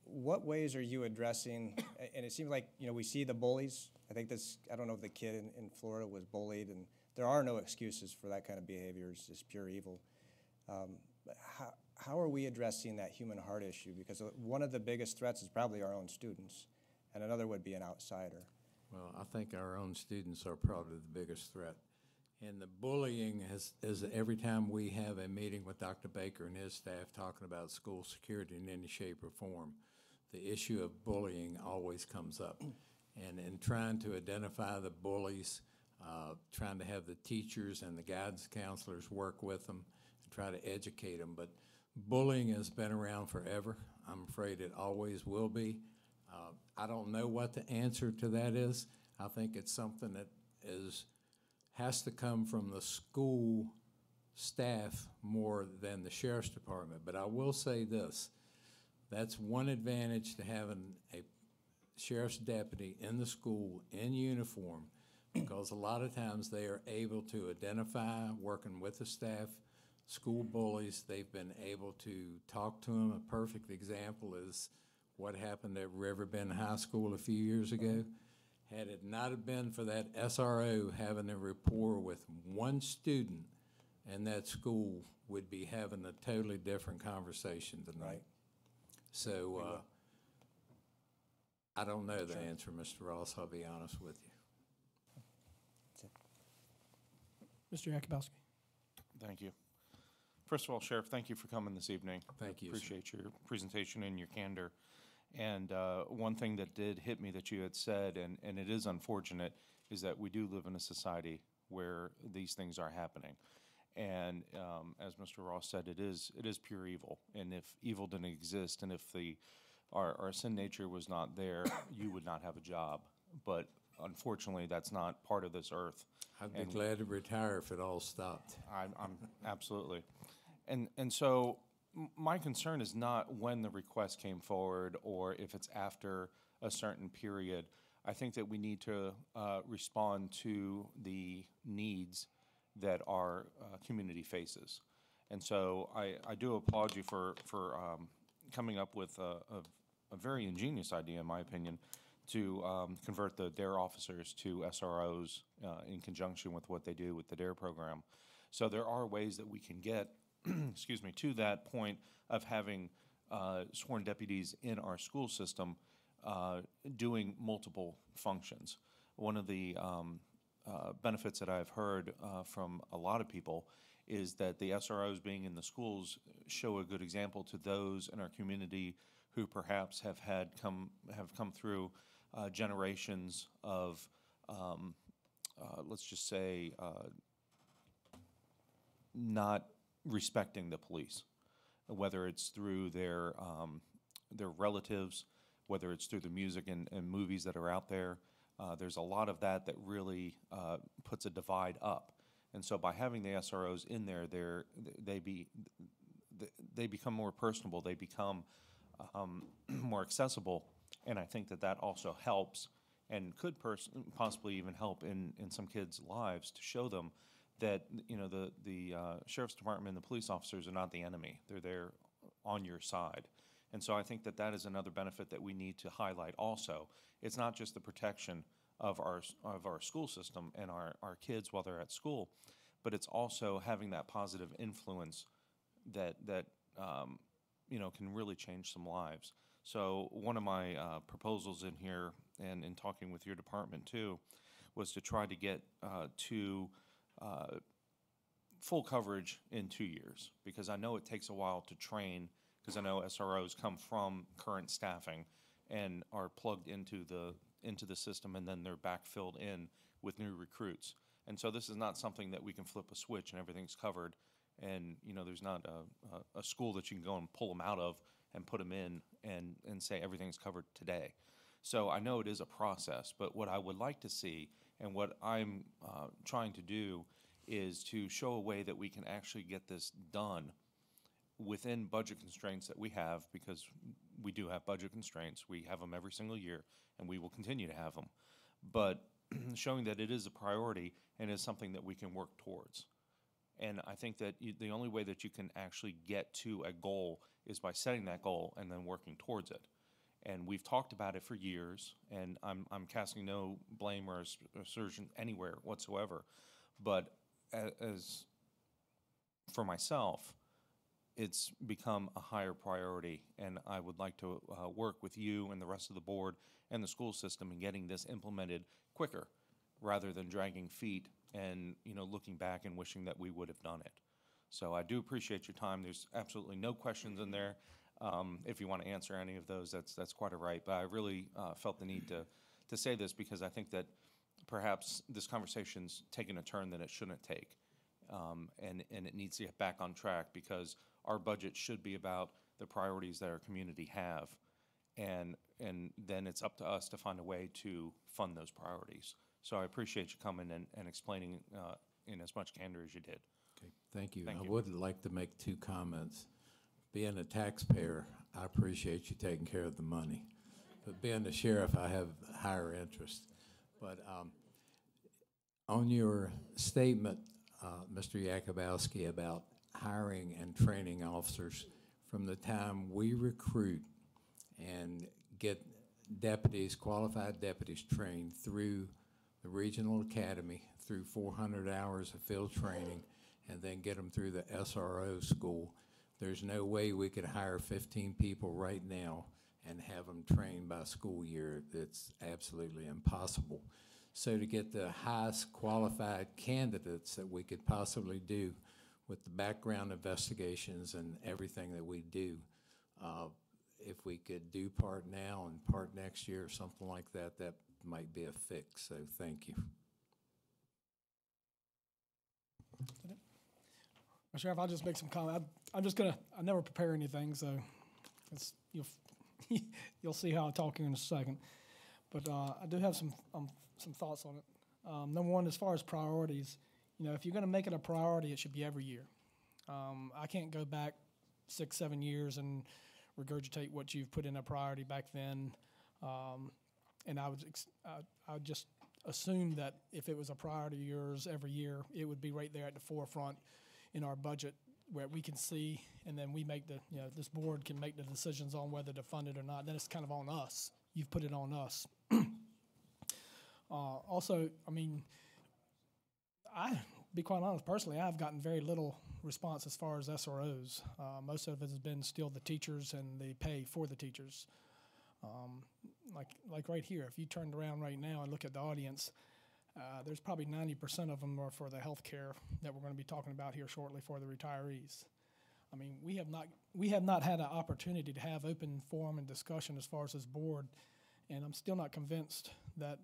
what ways are you addressing, and it seems like, you know, we see the bullies. I think I don't know if the kid in Florida was bullied, and there are no excuses for that kind of behavior. It's just pure evil. But how are we addressing that human heart issue? Because one of the biggest threats is probably our own students, and another would be an outsider. Well, I think our own students are probably the biggest threat. And the bullying is every time we have a meeting with Dr. Baker and his staff talking about school security in any shape or form, the issue of bullying always comes up. And in trying to identify the bullies, trying to have the teachers and the guidance counselors work with them and try to educate them. But bullying has been around forever. I'm afraid it always will be. I don't know what the answer to that is. I think it's something that has to come from the school staff more than the sheriff's department. But I will say this, that's one advantage to having a sheriff's deputy in the school in uniform, because a lot of times they are able to identify, working with the staff, school bullies. They've been able to talk to them. A perfect example is what happened at Riverbend High School a few years ago. Had it not have been for that SRO having a rapport with one student in that school, would be having a totally different conversation tonight. Right. So I don't know the answer, Mr. Ross, I'll be honest with you. Mr. Yakubowski. Thank you. First of all, Sheriff, thank you for coming this evening. Thank you, sir. Appreciate your presentation and your candor. And one thing that did hit me that you had said, and it is unfortunate, is that we do live in a society where these things are happening. And as Mr. Ross said, it is pure evil. And if evil didn't exist, and if our sin nature was not there, you would not have a job. But unfortunately, that's not part of this earth. I'd be glad to retire if it all stopped. I'm absolutely. And so my concern is not when the request came forward or if it's after a certain period. I think that we need to respond to the needs that our community faces. And so I do applaud you for coming up with a very ingenious idea, in my opinion, to convert the DARE officers to SROs in conjunction with what they do with the DARE program. So there are ways that we can get, excuse me, to that point of having sworn deputies in our school system doing multiple functions. One of the benefits that I've heard from a lot of people is that the SROs being in the schools show a good example to those in our community who perhaps have come through generations of, let's just say, not respecting the police, whether it's through their relatives, whether it's through the music and movies that are out there. There's a lot of that really puts a divide up. And so by having the SROs in there, they become more personable, they become more accessible, and I think that also helps and could possibly even help in some kids' lives to show them that, you know, the sheriff's department and the police officers are not the enemy. They're there on your side. And so I think that is another benefit that we need to highlight also. It's not just the protection of our school system and our kids while they're at school, but it's also having that positive influence that you know, can really change some lives. So one of my proposals in here, and in talking with your department too, was to try to get to full coverage in 2 years, because I know it takes a while to train, because I know SROs come from current staffing and are plugged into the system, and then they're backfilled in with new recruits. And so this is not something that we can flip a switch and everything's covered. And, you know, there's not a school that you can go and pull them out of and put them in and say everything's covered today. So I know it is a process, but what I would like to see and what I'm trying to do is to show a way that we can actually get this done within budget constraints that we have, because we do have budget constraints. We have them every single year, and we will continue to have them. But showing that it is a priority and is something that we can work towards. And I think that the only way that you can actually get to a goal is by setting that goal and then working towards it. And we've talked about it for years, and I'm casting no blame or assertion anywhere whatsoever. But as for myself, it's become a higher priority, and I would like to work with you and the rest of the board and the school system in getting this implemented quicker, rather than dragging feet and, you know, looking back and wishing that we would have done it. So I do appreciate your time. There's absolutely no questions in there. If you want to answer any of those, that's quite all right. But I really felt the need to say this, because I think that perhaps this conversation's taken a turn that it shouldn't take. And it needs to get back on track, because our budget should be about the priorities that our community have. And then it's up to us to find a way to fund those priorities. So I appreciate you coming and explaining in as much candor as you did. Okay, thank you. Thank I you. would like to make 2 comments. Being a taxpayer, I appreciate you taking care of the money. But being the sheriff, I have higher interest. But on your statement, Mr. Yakubowski, about hiring and training officers, from the time we recruit and get deputies, qualified deputies trained through the regional academy, through 400 hours of field training, and then get them through the SRO school, there's no way we could hire 15 people right now and have them trained by school year. It's absolutely impossible. So to get the highest qualified candidates that we could possibly do with the background investigations and everything that we do, if we could do part now and part next year or something like that, that might be a fix. So thank you. Sheriff, I'll just make some comment. I never prepare anything, so you'll see how I talk here in a second. But I do have some thoughts on it. Number one, as far as priorities, you know, if you're going to make it a priority, it should be every year. I can't go back 6-7 years and regurgitate what you've put in a priority back then. And I would just assume that if it was a priority of yours every year, it would be right there at the forefront in our budget where we can see, and then we make this board can make the decisions on whether to fund it or not. Then it's kind of on us. You've put it on us. Also, I mean, be quite honest, personally, I've gotten very little response as far as SROs. Most of it has been still the teachers and the pay for the teachers. Like right here, if you turned around right now and look at the audience, there's probably 90% of them are for the health care that we're going to be talking about here shortly for the retirees. I mean, we have not had an opportunity to have open forum and discussion as far as this board, and I'm still not convinced that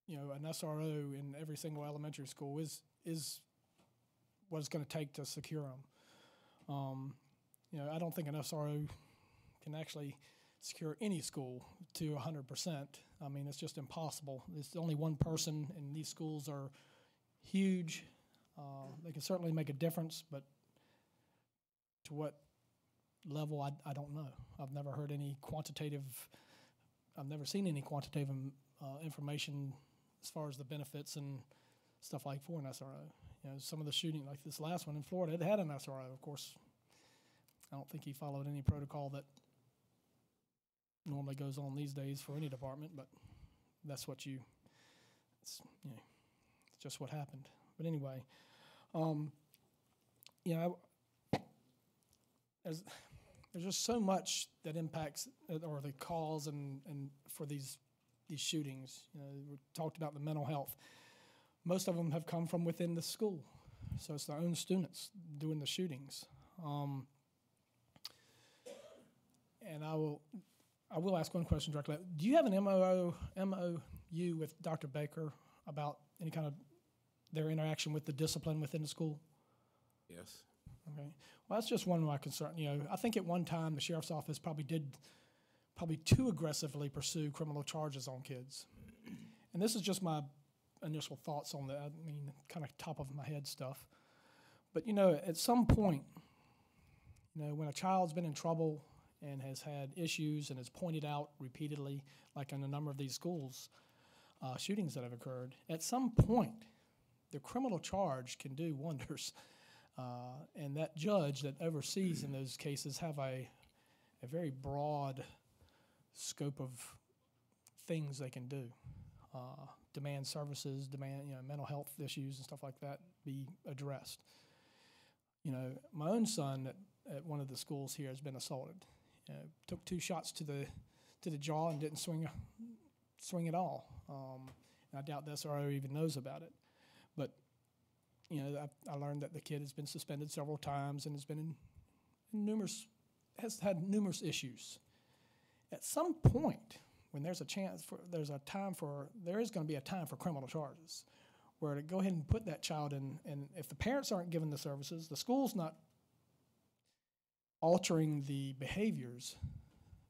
an SRO in every single elementary school is what it's going to take to secure them. I don't think an SRO can actually secure any school to 100%. I mean, it's just impossible. It's only one person, and these schools are huge. They can certainly make a difference, but to what level, I don't know. I've never heard any quantitative, I've never seen any quantitative information as far as the benefits and stuff like for an SRO. Some of the shooting, like this last one in Florida, it had an SRO. Of course, I don't think he followed any protocol that normally goes on these days for any department, but that's what it's just what happened. But anyway, there's just so much that impacts or the cause and for these shootings. We talked about the mental health. Most of them have come from within the school, so it's their own students doing the shootings. And I will ask one question directly. Do you have an MOU with Dr. Baker about any kind of their interaction with the discipline within the school? Yes. Okay. Well, that's just one of my concerns. I think at one time the sheriff's office probably too aggressively pursue criminal charges on kids. And this is just my initial thoughts on that. I mean, kind of top of my head stuff. But, at some point, when a child's been in trouble and has had issues and is pointed out repeatedly, like in a number of these schools, shootings that have occurred, at some point, the criminal charge can do wonders. And that judge that oversees in those cases have a very broad scope of things they can do. Demand services, mental health issues and stuff like that be addressed. My own son at one of the schools here has been assaulted. Took 2 shots to the jaw and didn't swing at all. And I doubt the SRO even knows about it. But I learned that the kid has been suspended several times and has been has had numerous issues. At some point, when there is going to be a time for criminal charges, where to go ahead and put that child in, and if the parents aren't given the services, the school's not altering the behaviors,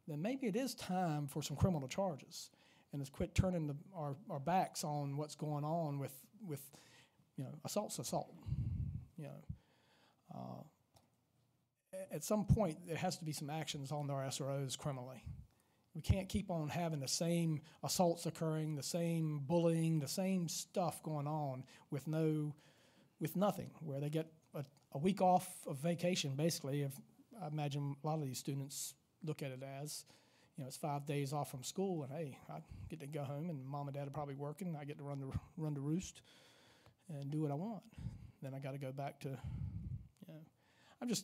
then maybe it is time for some criminal charges, and let's quit turning our backs on what's going on with assault's assault. At some point, there has to be some actions on our SROs criminally. We can't keep on having the same assaults occurring, the same bullying, the same stuff going on with nothing, where they get a week off of vacation, basically. I imagine a lot of these students look at it as, it's 5 days off from school, and hey, I get to go home, and mom and dad are probably working. I get to run the roost and do what I want. Then I got to go back to,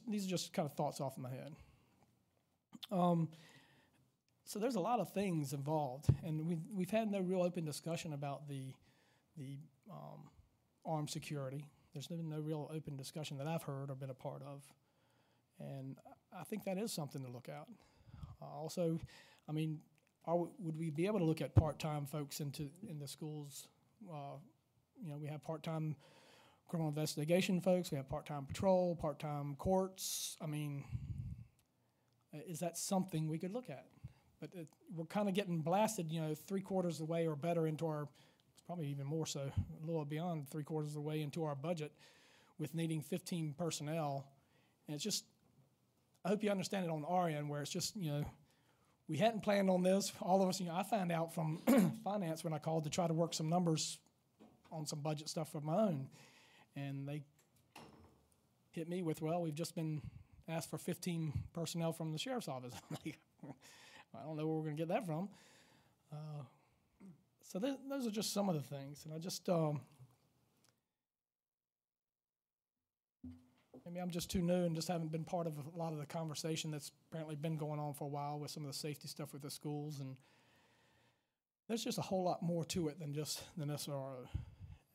these are just kind of thoughts off in my head. So there's a lot of things involved, and we've had no real open discussion about the armed security. There's been no real open discussion that I've heard or been a part of, and I think that is something to look at. Also, I mean, would we be able to look at part-time folks in the schools? We have part-time criminal investigation folks. We have part-time patrol, part-time courts. I mean, is that something we could look at? But we're kind of getting blasted, 3/4 of the way or better into it's probably even more so, a little beyond 3/4 of the way into our budget with needing 15 personnel. And it's just, I hope you understand it on our end, where it's just, we hadn't planned on this. All of us, I found out from finance when I called to try to work some numbers on some budget stuff of my own. And they hit me with, well, we've just been asked for 15 personnel from the sheriff's office. I don't know where we're going to get that from. So those are just some of the things. And I just, maybe I'm just too new and just haven't been part of a lot of the conversation that's apparently been going on for a while with some of the safety stuff with the schools. And there's just a whole lot more to it than just an SRO.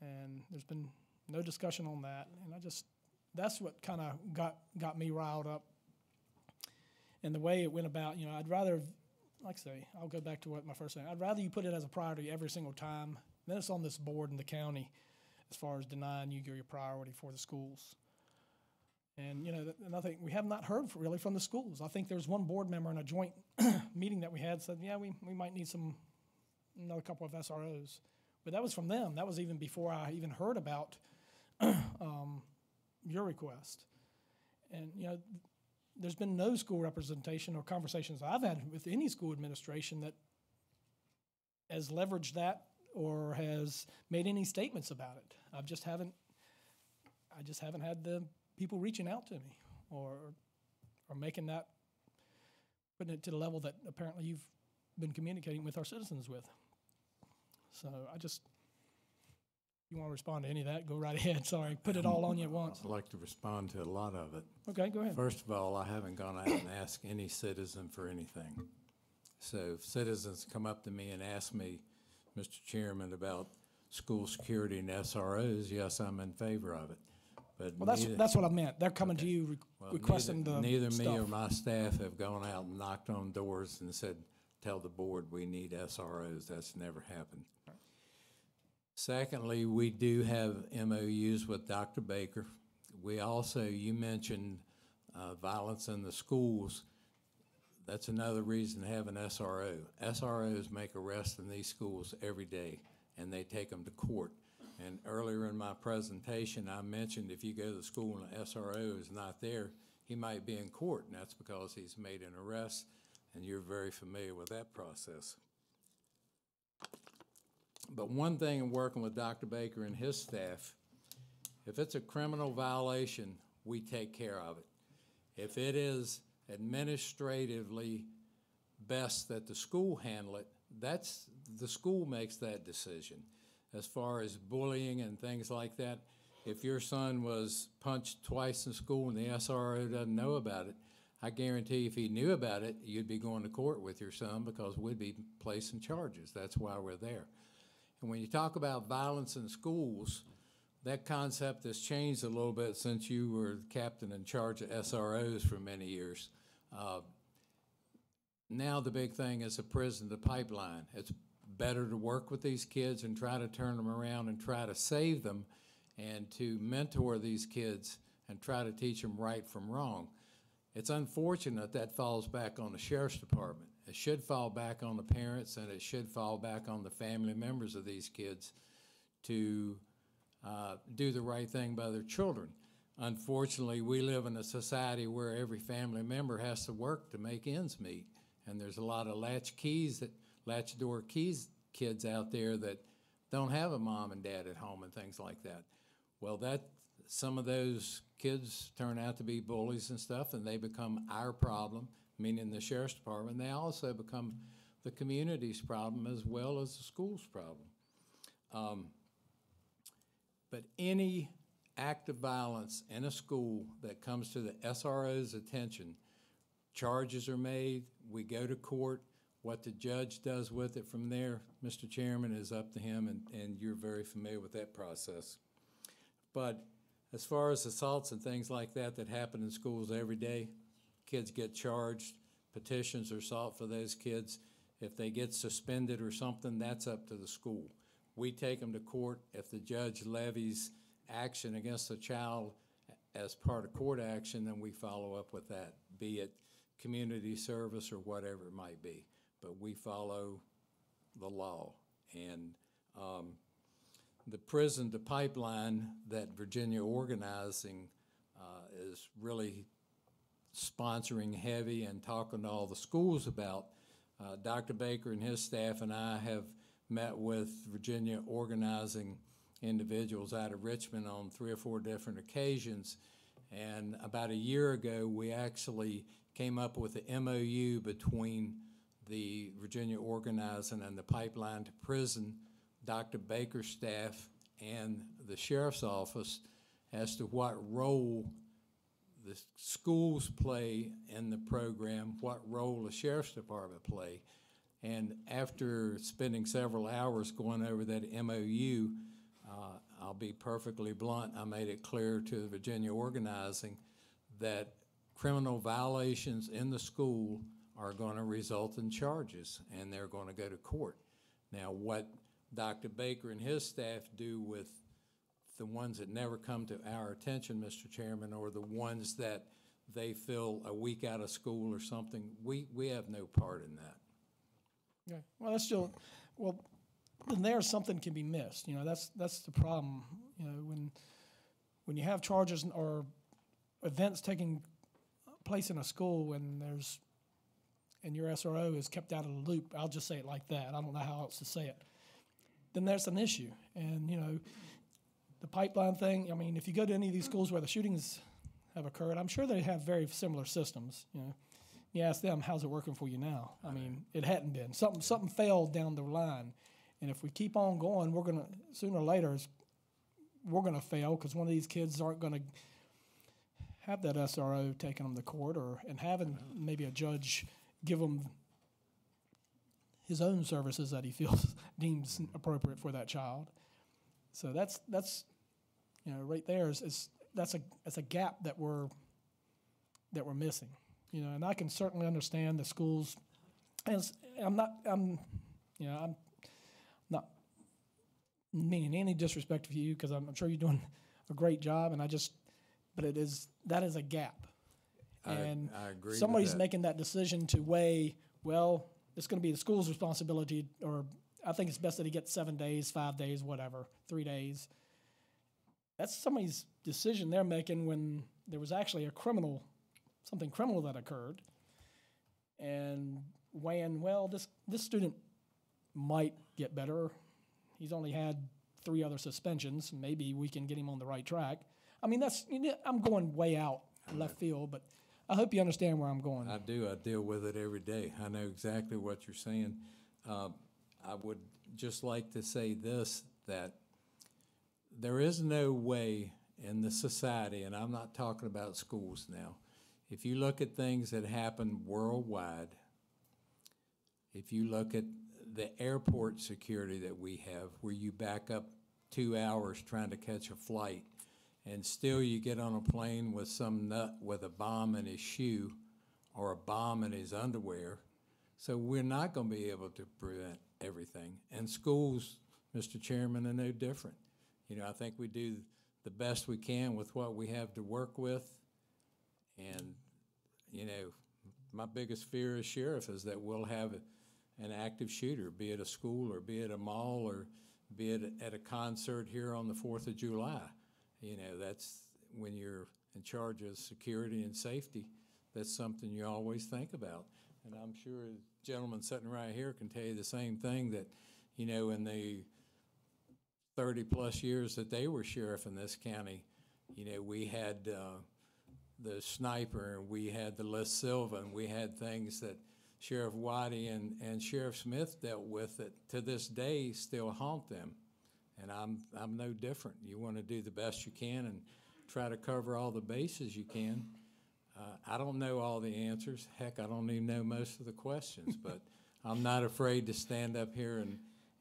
And there's been no discussion on that. And that's what kind of got me riled up. And the way it went about, I'd rather, like I say, I'll go back to what my first thing, I'd rather you put it as a priority every single time. Then it's on this board in the county as far as denying you your priority for the schools. And, and I think we have not heard really from the schools. I think there's one board member in a joint meeting that we had said, yeah, we might need another couple of SROs. But that was from them. That was even before I even heard about your request. And, there's been no school representation or conversations I've had with any school administration that has leveraged that or has made any statements about it. I just haven't had the people reaching out to me or making that, putting it to the level that apparently you've been communicating with our citizens with. So you want to respond to any of that, go right ahead. Sorry, put it all on you at once. I'd like to respond to a lot of it. Okay, go ahead. First of all, I haven't gone out and asked any citizen for anything. So if citizens come up to me and ask me, Mr. Chairman, about school security and SROs, yes, I'm in favor of it. But well, that's what I meant. They're coming to you requesting neither stuff. me or my staff have gone out and knocked on doors and said, tell the board we need SROs. That's never happened. Secondly, we do have MOUs with Dr. Baker. We also, you mentioned violence in the schools. That's another reason to have an SRO. SROs make arrests in these schools every day, and they take them to court. And earlier in my presentation, I mentioned if you go to the school and an SRO is not there, he might be in court, and that's because he's made an arrest, and you're very familiar with that process. But one thing in working with Dr. Baker and his staff, if it's a criminal violation, we take care of it. If it is administratively best that the school handle it, that's the school makes that decision. As far as bullying and things like that, if your son was punched twice in school and the SRO doesn't know about it, I guarantee if he knew about it, you'd be going to court with your son because we'd be placing charges. That's why we're there. And when you talk about violence in schools, that concept has changed a little bit since you were captain in charge of SROs for many years. Now the big thing is a prison to pipeline. It's better to work with these kids and try to turn them around and try to save them and to mentor these kids and try to teach them right from wrong. It's unfortunate that falls back on the sheriff's department. It should fall back on the parents, and it should fall back on the family members of these kids to do the right thing by their children. Unfortunately, we live in a society where every family member has to work to make ends meet, and there's a lot of latch-door keys kids out there that don't have a mom and dad at home and things like that. Well, some of those kids turn out to be bullies and stuff, and they become our problem, meaning the sheriff's department. They also become the community's problem as well as the school's problem. But any act of violence in a school that comes to the SRO's attention, charges are made, we go to court. What the judge does with it from there, Mr. Chairman, is up to him, and you're very familiar with that process. But as far as assaults and things like that happen in schools every day, kids get charged, petitions are sought for those kids. If they get suspended or something, that's up to the school. We take them to court. If the judge levies action against a child as part of court action, then we follow up with that, be it community service or whatever it might be. But we follow the law. And the prison to pipeline that Virginia Organizing is really sponsoring heavy and talking to all the schools about, Dr. Baker and his staff and I have met with Virginia organizing individuals out of Richmond on 3 or 4 different occasions. And about a year ago, we actually came up with an MOU between the Virginia Organizing and the Pipeline to Prison, Dr. Baker's staff, and the Sheriff's Office as to what role the schools play in the program, what role the Sheriff's Department play. And after spending several hours going over that MOU, I'll be perfectly blunt, I made it clear to the Virginia Organizing that criminal violations in the school are going to result in charges, and they're going to go to court. Now, what Dr. Baker and his staff do with the ones that never come to our attention, Mr. Chairman, or the ones that they feel a week out of school or something, we have no part in that. Okay. Well, that's still, well, then there something can be missed. You know, that's the problem. You know, when you have charges or events taking place in a school and your SRO is kept out of the loop, I'll just say it like that. I don't know how else to say it. Then there's an issue. And, you know, the pipeline thing, I mean, if you go to any of these schools where the shootings have occurred, I'm sure they have very similar systems, you know. You ask them, how's it working for you now? I mean, it hadn't been. Something failed down the line. And if we keep on going, we're going to, sooner or later, we're going to fail because one of these kids aren't going to have that SRO taking them to court and having maybe a judge give them his own services that he feels deems appropriate for that child. So that's you know, right there that's a gap that we're missing. You know, and I can certainly understand the schools, and I'm not meaning any disrespect for you because I'm sure you're doing a great job, and but that is a gap. And I agree. Somebody's making that decision to weigh, well, it's going to be the school's responsibility, or I think it's best that he gets 7 days, 5 days, whatever, 3 days. That's somebody's decision they're making when there was actually something criminal that occurred, and weighing, well, this student might get better. He's only had 3 other suspensions. Maybe we can get him on the right track. I mean, I'm going way out left field, but I hope you understand where I'm going. I do. I deal with it every day. I know exactly what you're saying. I would just like to say this, that there is no way in the society, and I'm not talking about schools now, if you look at things that happen worldwide, if you look at the airport security that we have, where you back up 2 hours trying to catch a flight, and still you get on a plane with some nut with a bomb in his shoe or a bomb in his underwear. So we're not going to be able to prevent everything. And schools, Mr. Chairman, are no different. You know, I think we do the best we can with what we have to work with. And, you know, my biggest fear as sheriff is that we'll have an active shooter, be it a school or be it a mall or be it at a concert here on the 4th of July. You know, that's when you're in charge of security and safety, that's something you always think about. And I'm sure the gentleman sitting right here can tell you the same thing, that, you know, in the 30-plus years that they were sheriff in this county, you know, we had the sniper, and we had the Les Silva, and we had things that Sheriff Waddy and Sheriff Smith dealt with that to this day still haunt them. And I'm no different. You want to do the best you can and try to cover all the bases you can. I don't know all the answers. Heck, I don't even know most of the questions, but I'm not afraid to stand up here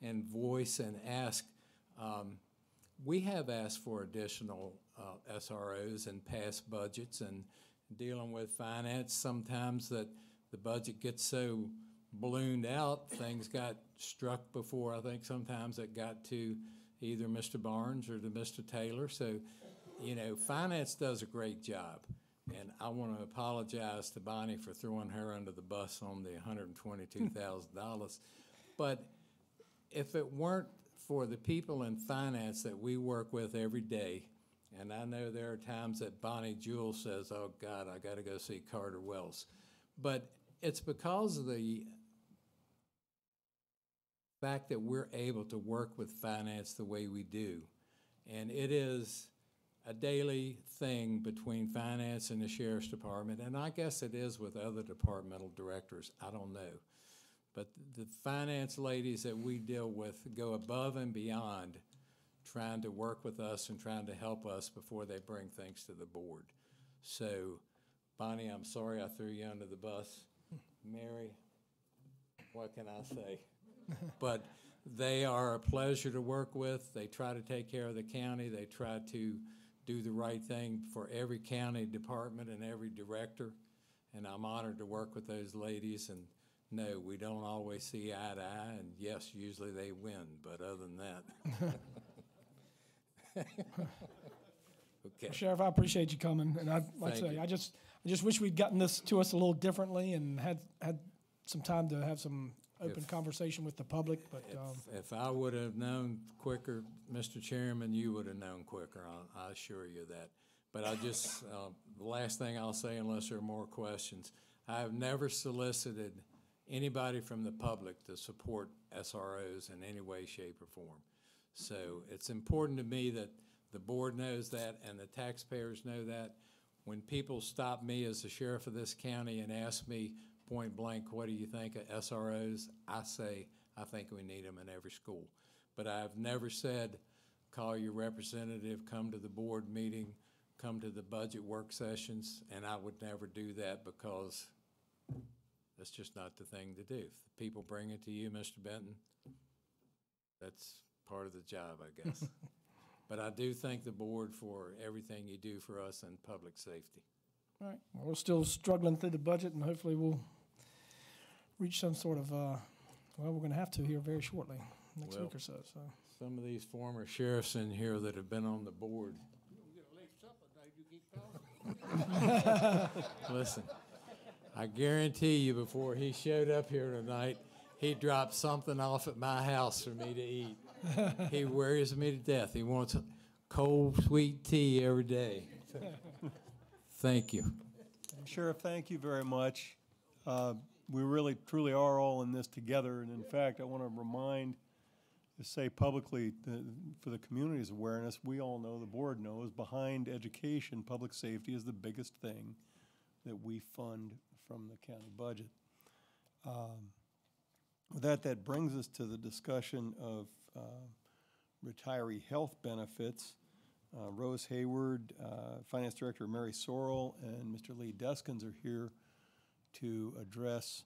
and voice and ask. We have asked for additional SROs in past budgets, and dealing with finance, sometimes that the budget gets so ballooned out, things got struck before I think sometimes it got to either Mr. Barnes or to Mr. Taylor. So, you know, finance does a great job. And I want to apologize to Bonnie for throwing her under the bus on the $122,000. But if it weren't for the people in finance that we work with every day, and I know there are times that Bonnie Jewell says, oh, God, I got to go see Carter Wells. But it's because of the fact that we're able to work with finance the way we do. And it is a daily thing between finance and the sheriff's department, and I guess it is with other departmental directors, I don't know. But the finance ladies that we deal with go above and beyond trying to work with us and trying to help us before they bring things to the board. So, Bonnie, I'm sorry I threw you under the bus. Mary, what can I say? But they are a pleasure to work with. They try to take care of the county. They try to do the right thing for every county department and every director. And I'm honored to work with those ladies. And no, we don't always see eye to eye. And yes, usually they win. But other than that. Okay. Sheriff, I appreciate you coming, and I just wish we'd gotten this to us a little differently and had some time to have some open conversation with the public, but. If I would have known quicker, Mr. Chairman, you would have known quicker, I assure you that. But I just, the last thing I'll say, unless there are more questions, I have never solicited anybody from the public to support SROs in any way, shape, or form. So it's important to me that the board knows that and the taxpayers know that. When people stop me as the sheriff of this county and ask me point blank, what do you think of SROs? I say, I think we need them in every school. But I've never said, call your representative, come to the board meeting, come to the budget work sessions, and I would never do that because that's just not the thing to do. If people bring it to you, Mr. Benton, that's part of the job, I guess. But I do thank the board for everything you do for us in public safety. All right, well, we're still struggling through the budget, and hopefully we'll reach some sort of, well, we're going to have to here very shortly, next week or so. Some of these former sheriffs in here that have been on the board. Listen, I guarantee you before he showed up here tonight, he dropped something off at my house for me to eat. He worries me to death. He wants cold, sweet tea every day. Thank you. Sheriff, thank you very much. We really, truly are all in this together. And in fact, I want to say publicly for the community's awareness, we all know, the board knows, behind education, public safety is the biggest thing that we fund from the county budget. With that brings us to the discussion of retiree health benefits. Rose Hayward, Finance Director Mary Sorrell, and Mr. Lee Deskins are here to address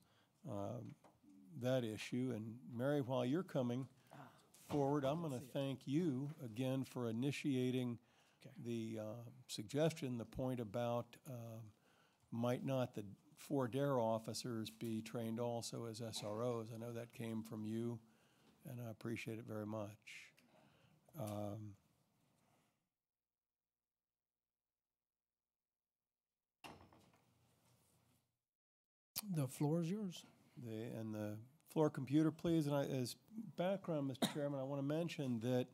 that issue. And Mary, while you're coming forward, I'm going to thank you again for initiating the suggestion, the point about might not the 4 DARE officers be trained also as SROs. I know that came from you, and I appreciate it very much. The floor is yours. And the floor computer, please. And as background, Mr. Chairman, I want to mention that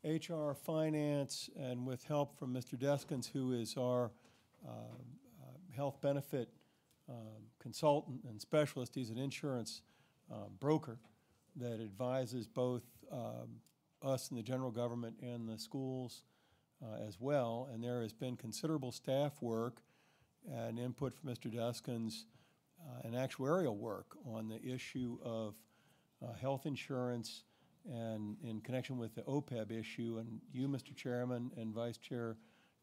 HR, Finance, and with help from Mr. Deskins, who is our health benefit consultant and specialist, he's an insurance broker that advises both us in the general government and the schools as well. And there has been considerable staff work and input from Mr. Deskins and actuarial work on the issue of health insurance and in connection with the OPEB issue. And you, Mr. Chairman, and Vice Chair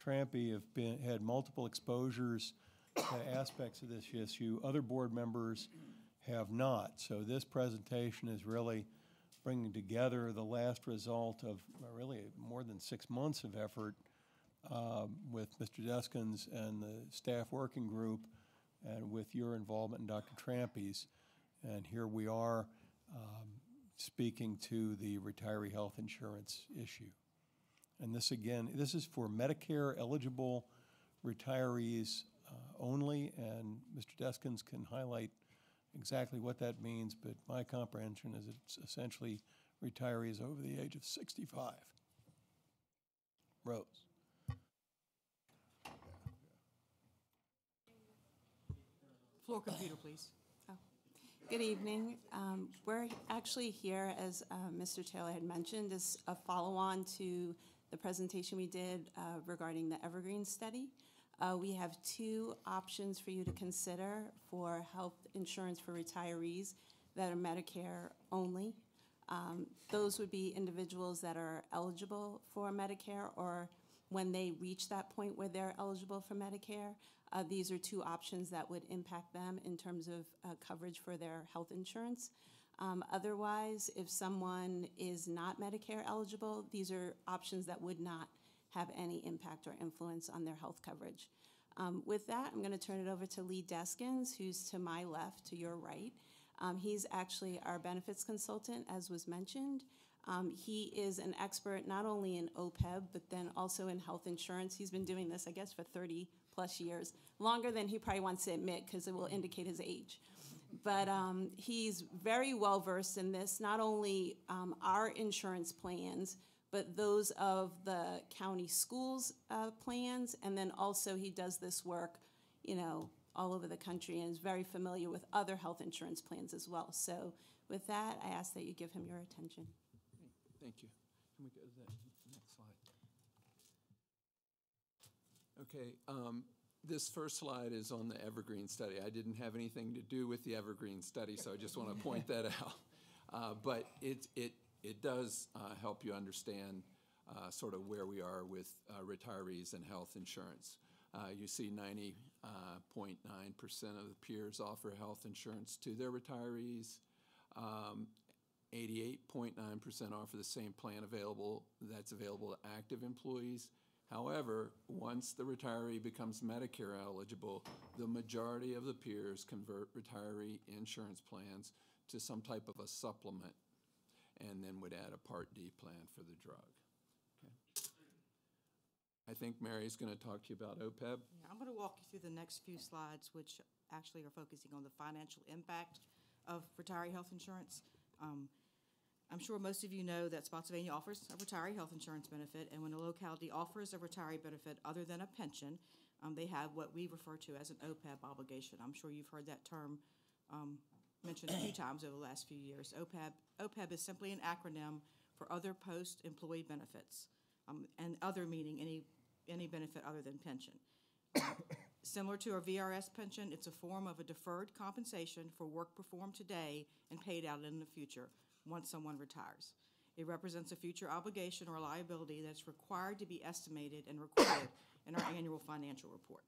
Trampy have had multiple exposures to aspects of this issue. Other board members have not. So this presentation is really bringing together the last result of really more than 6 months of effort with Mr. Deskins and the staff working group and with your involvement in Dr. Trampy's. And here we are speaking to the retiree health insurance issue. And this, again, this is for Medicare eligible retirees only, and Mr. Deskins can highlight exactly what that means, but my comprehension is it's essentially retirees over the age of 65. Rose. Floor computer, please. Oh. Good evening. We're actually here, as Mr. Taylor had mentioned, as a follow-on to the presentation we did regarding the Evergreen study. We have two options for you to consider for health insurance for retirees that are Medicare only. Those would be individuals that are eligible for Medicare, or when they reach that point where they're eligible for Medicare. These are two options that would impact them in terms of coverage for their health insurance. Otherwise, if someone is not Medicare eligible, these are options that would not have any impact or influence on their health coverage. With that, I'm going to turn it over to Lee Deskins, who's to my left, to your right. He's actually our benefits consultant, as was mentioned. He is an expert not only in OPEB, but then also in health insurance. He's been doing this, I guess, for 30 plus years, longer than he probably wants to admit because it will indicate his age. But he's very well versed in this, not only our insurance plans, but those of the county schools plans, and then also he does this work, all over the country, and is very familiar with other health insurance plans as well. So with that, I ask that you give him your attention. Thank you. Can we go to that next slide? Okay, this first slide is on the Evergreen study. I didn't have anything to do with the Evergreen study, so I just want to point that out. But it does help you understand sort of where we are with retirees and health insurance. You see 90.9% of the peers offer health insurance to their retirees. 88.9% offer the same plan that's available to active employees. However, once the retiree becomes Medicare eligible, the majority of the peers convert retiree insurance plans to some type of a supplement, and then would add a Part D plan for the drug. Okay. I think Mary's going to talk to you about OPEB. Yeah, I'm going to walk you through the next few slides, which actually are focusing on the financial impact of retiree health insurance. I'm sure most of you know that Spotsylvania offers a retiree health insurance benefit, and when a locality offers a retiree benefit other than a pension, they have what we refer to as an OPEB obligation. I'm sure you've heard that term mentioned a few times over the last few years. OPEB is simply an acronym for other post-employee benefits, and other meaning any benefit other than pension. Similar to a VRS pension, it's a form of a deferred compensation for work performed today and paid out in the future once someone retires. It represents a future obligation or liability that's required to be estimated and recorded in our annual financial report.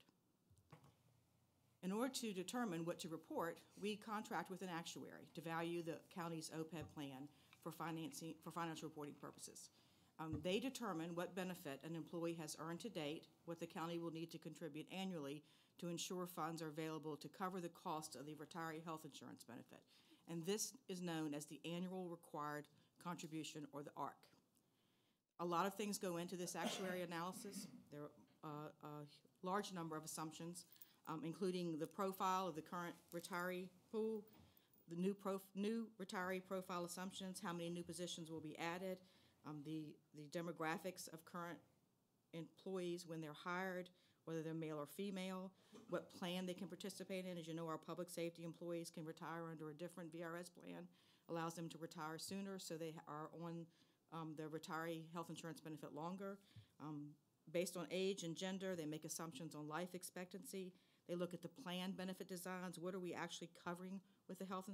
In order to determine what to report, we contract with an actuary to value the county's OPEB plan for financial reporting purposes. They determine what benefit an employee has earned to date, what the county will need to contribute annually to ensure funds are available to cover the cost of the retiree health insurance benefit. And this is known as the annual required contribution, or the ARC. A lot of things go into this actuary analysis. There are a large number of assumptions, including the profile of the current retiree pool, the new retiree profile assumptions, how many new positions will be added, the demographics of current employees when they're hired, whether they're male or female, what plan they can participate in. As you know, our public safety employees can retire under a different VRS plan, allows them to retire sooner, so they are on the retiree health insurance benefit longer. Based on age and gender, they make assumptions on life expectancy. They look at the plan benefit designs. What are we actually covering with the health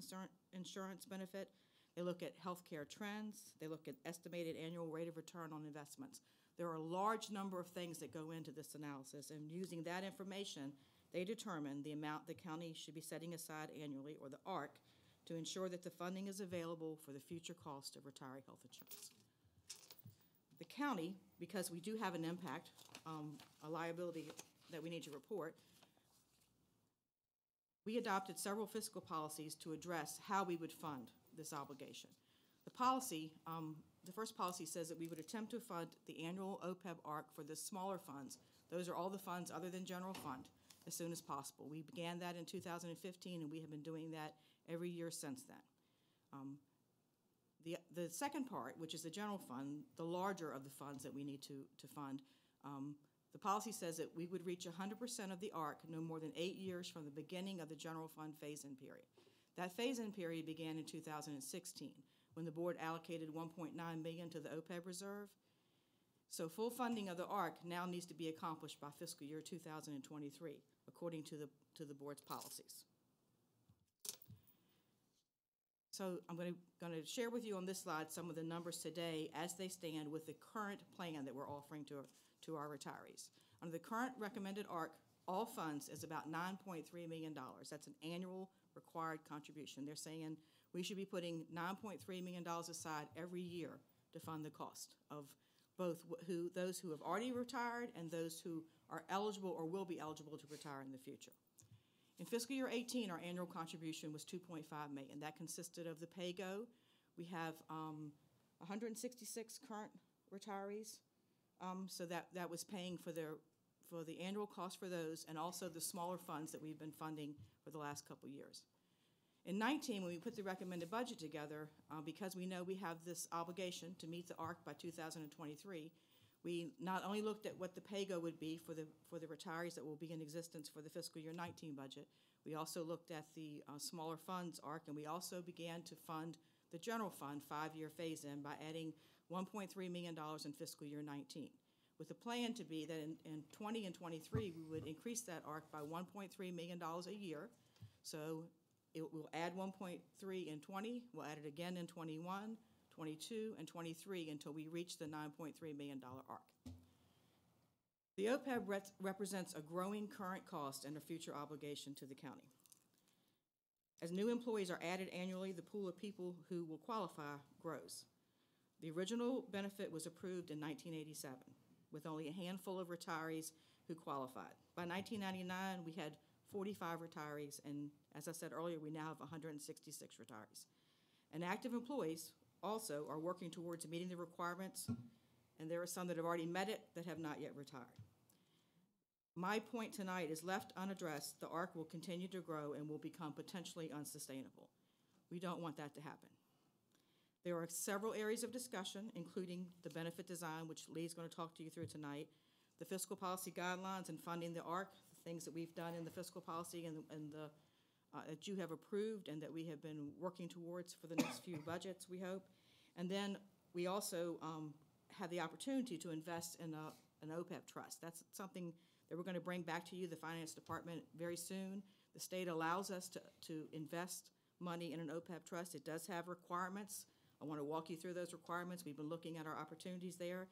insurance benefit? They look at healthcare trends. They look at estimated annual rate of return on investments. There are a large number of things that go into this analysis, and using that information, they determine the amount the county should be setting aside annually, or the ARC, to ensure that the funding is available for the future cost of retiree health insurance. The county, because we do have an impact, a liability that we need to report, we adopted several fiscal policies to address how we would fund this obligation. The policy, the first policy says that we would attempt to fund the annual OPEB ARC for the smaller funds. Those are all the funds other than general fund, as soon as possible. We began that in 2015, and we have been doing that every year since then. The second part, which is the general fund, the larger of the funds that we need to fund, the policy says that we would reach 100% of the ARC no more than 8 years from the beginning of the general fund phase-in period. That phase-in period began in 2016, when the board allocated $1.9 million to the OPEB reserve. So full funding of the ARC now needs to be accomplished by fiscal year 2023, according to the board's policies. So I'm going to share with you on this slide some of the numbers today as they stand with the current plan that we're offering to our retirees. Under the current recommended ARC, all funds is about $9.3 million. That's an annual required contribution. They're saying we should be putting $9.3 million aside every year to fund the cost of both those who have already retired and those who are eligible or will be eligible to retire in the future. In fiscal year 18, our annual contribution was $2.5 million. That consisted of the pay-go. We have 166 current retirees, so that was paying for the annual cost for those, and also the smaller funds that we've been funding for the last couple years. In 19, when we put the recommended budget together, because we know we have this obligation to meet the ARC by 2023, we not only looked at what the pay-go would be for the retirees that will be in existence for the fiscal year 19 budget, we also looked at the smaller funds ARC, and we also began to fund the general fund 5-year phase-in by adding $1.3 million in fiscal year 19, with the plan to be that in 20 and 23 we would increase that ARC by $1.3 million a year. So it will add 1.3 in 20, we'll add it again in 21, 22, and 23 until we reach the $9.3 million ARC. The OPEB represents a growing current cost and a future obligation to the county. As new employees are added annually, the pool of people who will qualify grows. The original benefit was approved in 1987, with only a handful of retirees who qualified. By 1999, we had 45 retirees, and as I said earlier, we now have 166 retirees. And active employees also are working towards meeting the requirements, and there are some that have already met it that have not yet retired. My point tonight is, left unaddressed, the ARC will continue to grow and will become potentially unsustainable. We don't want that to happen. There are several areas of discussion, including the benefit design, which Lee's going to talk to you through tonight, the fiscal policy guidelines and funding the ARC, the things that we've done in the fiscal policy and that you have approved and that we have been working towards for the next few budgets, we hope. And then we also have the opportunity to invest in an OPEB trust. That's something that we're going to bring back to you, the Finance Department, very soon. The state allows us to invest money in an OPEB trust. It does have requirements. I want to walk you through those requirements. We've been looking at our opportunities there.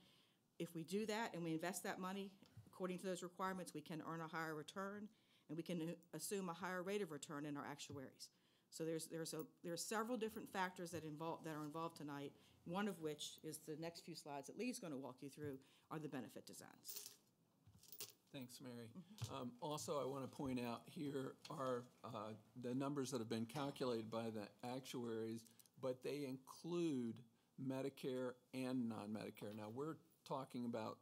If we do that and we invest that money according to those requirements, we can earn a higher return, and we can assume a higher rate of return in our actuaries. So there are several different factors that are involved tonight, one of which is the next few slides that Lee's going to walk you through are the benefit designs. Thanks, Mary. Also, I want to point out here are the numbers that have been calculated by the actuaries, but they include Medicare and non-Medicare. Now, we're talking about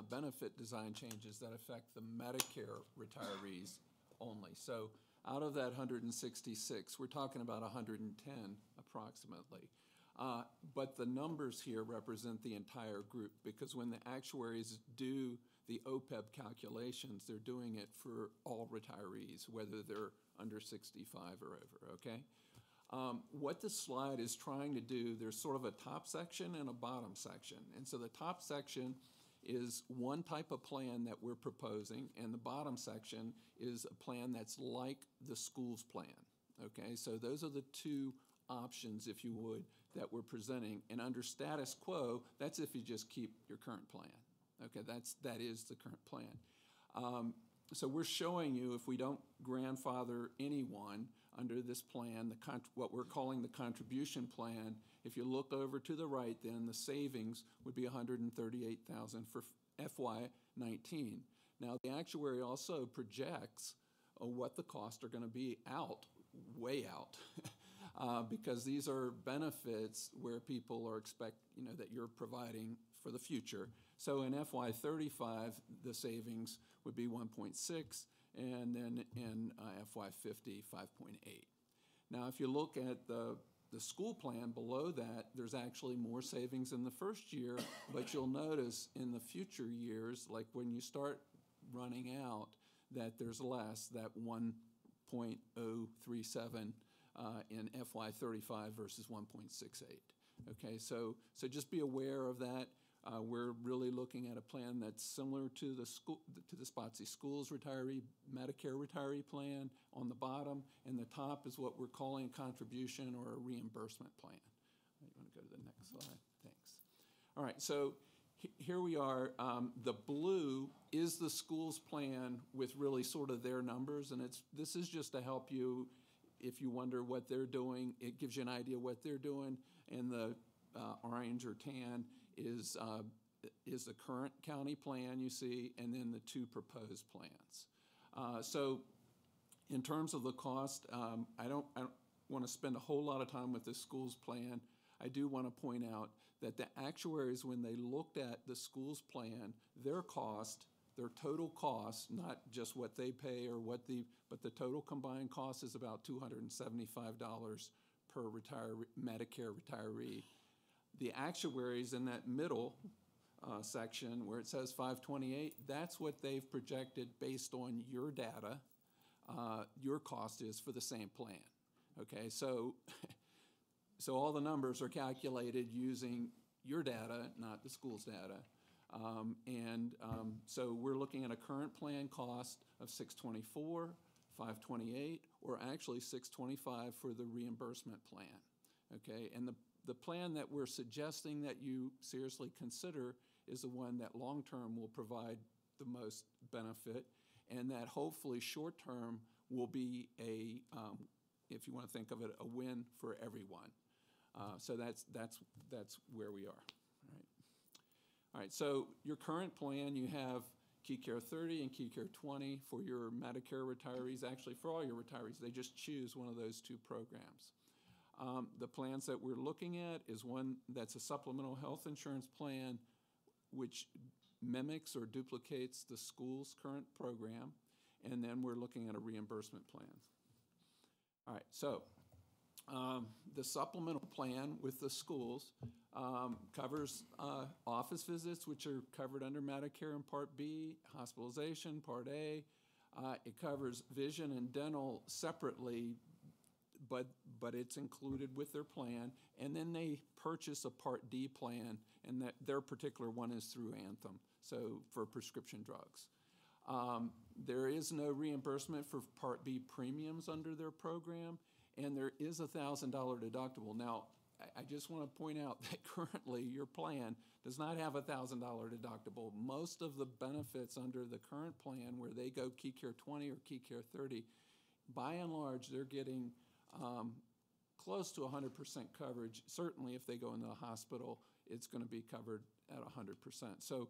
benefit design changes that affect the Medicare retirees only. So out of that 166, we're talking about 110 approximately. But the numbers here represent the entire group, because when the actuaries do the OPEB calculations, they're doing it for all retirees, whether they're under 65 or over, okay? What this slide is trying to do, there's sort of a top section and a bottom section. And so the top section is one type of plan that we're proposing, and the bottom section is a plan that's like the school's plan, okay? So those are the two options, if you would, that we're presenting. And under status quo, that's if you just keep your current plan, okay? That is the current plan. So we're showing you, if we don't grandfather anyone under this plan, what we're calling the contribution plan, if you look over to the right, then the savings would be $138,000 for FY19. Now, the actuary also projects what the costs are going to be out, way out, because these are benefits where people are that you're providing for the future. So in FY35, the savings would be 1.6, and then in FY50, 5.8. Now, if you look at the school plan below that, there's actually more savings in the first year, but you'll notice in the future years, like when you start running out, that there's less, that 1.037 in FY '35 versus 1.68. Okay, so just be aware of that. We're really looking at a plan that's similar to the Spotsy Schools retiree, Medicare retiree plan on the bottom, and the top is what we're calling a contribution or a reimbursement plan. You want to go to the next slide? Thanks. All right, so here we are. The blue is the school's plan with really sort of their numbers, and this is just to help you if you wonder what they're doing. It gives you an idea what they're doing, and the orange or tan is the current county plan you see, and then the two proposed plans. So in terms of the cost, I don't want to spend a whole lot of time with the school's plan. I do want to point out that the actuaries, when they looked at the school's plan, their total cost, not just what they pay but the total combined cost is about $275 per Medicare retiree. The actuaries in that middle section where it says 528, that's what they've projected based on your data. Your cost is for the same plan. Okay, so all the numbers are calculated using your data, not the school's data. So we're looking at a current plan cost of $624, $528, or actually $625 for the reimbursement plan. Okay, and the plan that we're suggesting that you seriously consider is the one that long-term will provide the most benefit, and that hopefully short-term will be if you want to think of it, a win for everyone. So that's where we are. All right, so your current plan, you have Key Care 30 and Key Care 20 for your Medicare retirees. Actually, for all your retirees, they just choose one of those two programs. The plans that we're looking at is one that's a supplemental health insurance plan, which mimics or duplicates the school's current program, and then we're looking at a reimbursement plan. All right, so the supplemental plan with the schools covers office visits, which are covered under Medicare in Part B, hospitalization, Part A. It covers vision and dental separately, but it's included with their plan. And then they purchase a Part D plan, and their particular one is through Anthem, so for prescription drugs. There is no reimbursement for Part B premiums under their program, and there is a $1,000 deductible. Now, I just want to point out that currently your plan does not have a $1,000 deductible. Most of the benefits under the current plan, where they go Key Care 20 or Key Care 30, by and large, they're getting close to 100% coverage. Certainly, if they go in the hospital, it's going to be covered at 100%. So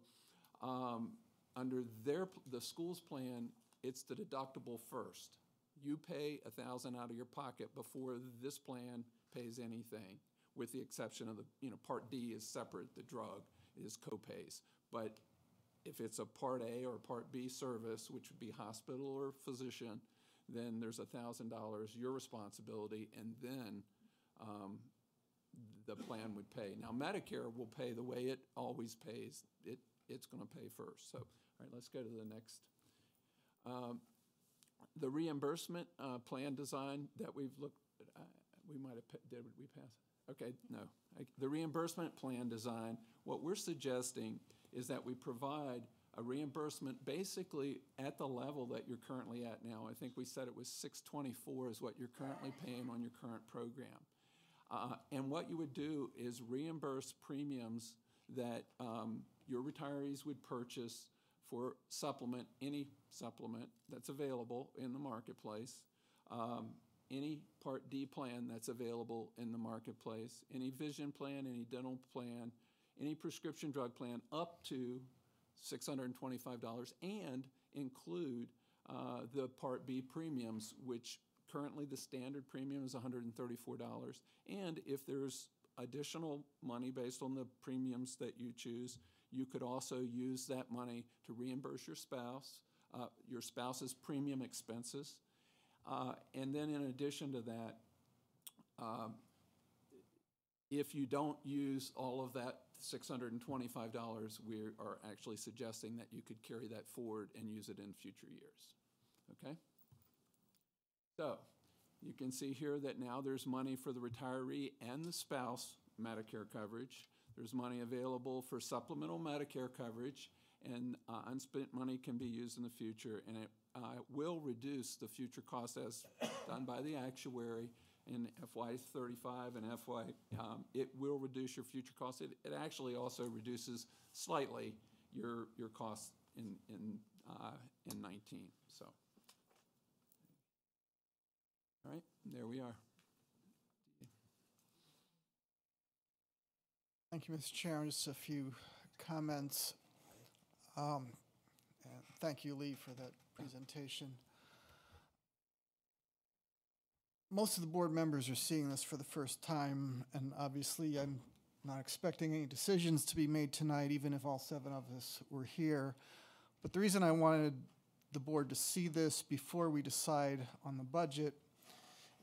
under the school's plan, it's the deductible first. You pay $1,000 out of your pocket before this plan pays anything, with the exception of Part D is separate. The drug is copays. But if it's a Part A or Part B service, which would be hospital or physician, then there's $1,000, your responsibility, and then the plan would pay. Now, Medicare will pay the way it always pays. It's going to pay first. So, all right, let's go to the next. The reimbursement plan design that we've looked at, we might have, did we pass? Okay, no. The reimbursement plan design, what we're suggesting is that we provide a reimbursement basically at the level that you're currently at now. I think we said it was $624 is what you're currently paying on your current program. And what you would do is reimburse premiums that your retirees would purchase for any supplement that's available in the marketplace, any Part D plan that's available in the marketplace, any vision plan, any dental plan, any prescription drug plan up to $625, and include the Part B premiums, which currently the standard premium is $134. And if there's additional money based on the premiums that you choose, you could also use that money to reimburse your spouse's premium expenses. And then in addition to that, if you don't use all of that $625, we are actually suggesting that you could carry that forward and use it in future years. Okay? So You can see here that now there's money for the retiree and the spouse Medicare coverage. There's money available for supplemental Medicare coverage, and unspent money can be used in the future, and it will reduce the future cost as done by the actuary in FY35 and it will reduce your future costs. It actually also reduces slightly your costs in 19. So, all right, there we are. Thank you, Mr. Chairman. Just a few comments. And thank you, Lee, for that presentation. Most of the board members are seeing this for the first time, and obviously I'm not expecting any decisions to be made tonight, even if all 7 of us were here. But the reason I wanted the board to see this before we decide on the budget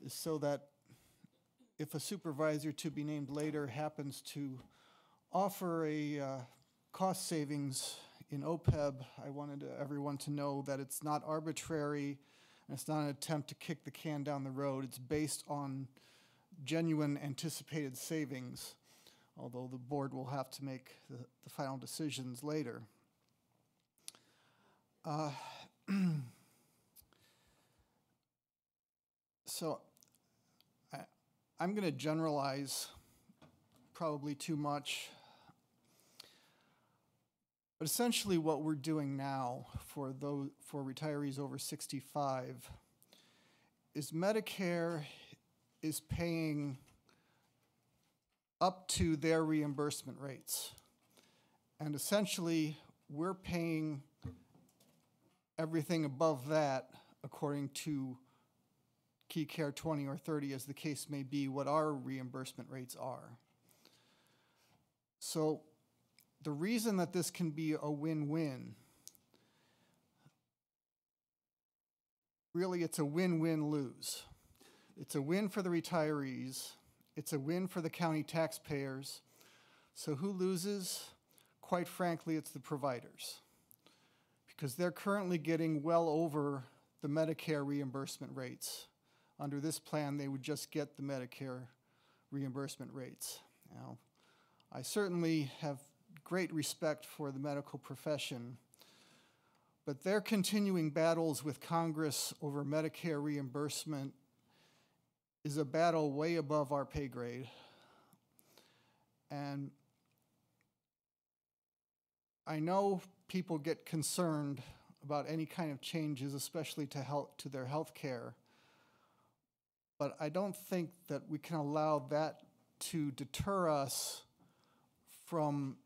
is so that if a supervisor to be named later happens to offer a cost savings in OPEB, I wanted everyone to know that it's not arbitrary and it's not an attempt to kick the can down the road. It's based on genuine anticipated savings, although the board will have to make the final decisions later. So I'm going to generalize probably too much. But essentially what we're doing now for retirees over 65 is Medicare is paying up to their reimbursement rates. And essentially we're paying everything above that according to Key Care 20 or 30, as the case may be, what our reimbursement rates are. So the reason that this can be a win-win, really it's a win-win-lose. It's a win for the retirees, it's a win for the county taxpayers. So who loses? Quite frankly, it's the providers, because they're currently getting well over the Medicare reimbursement rates. Under this plan, they would just get the Medicare reimbursement rates. Now, I certainly have great respect for the medical profession, but their continuing battles with Congress over Medicare reimbursement is a battle way above our pay grade. And I know people get concerned about any kind of changes, especially to their health care, but I don't think that we can allow that to deter us from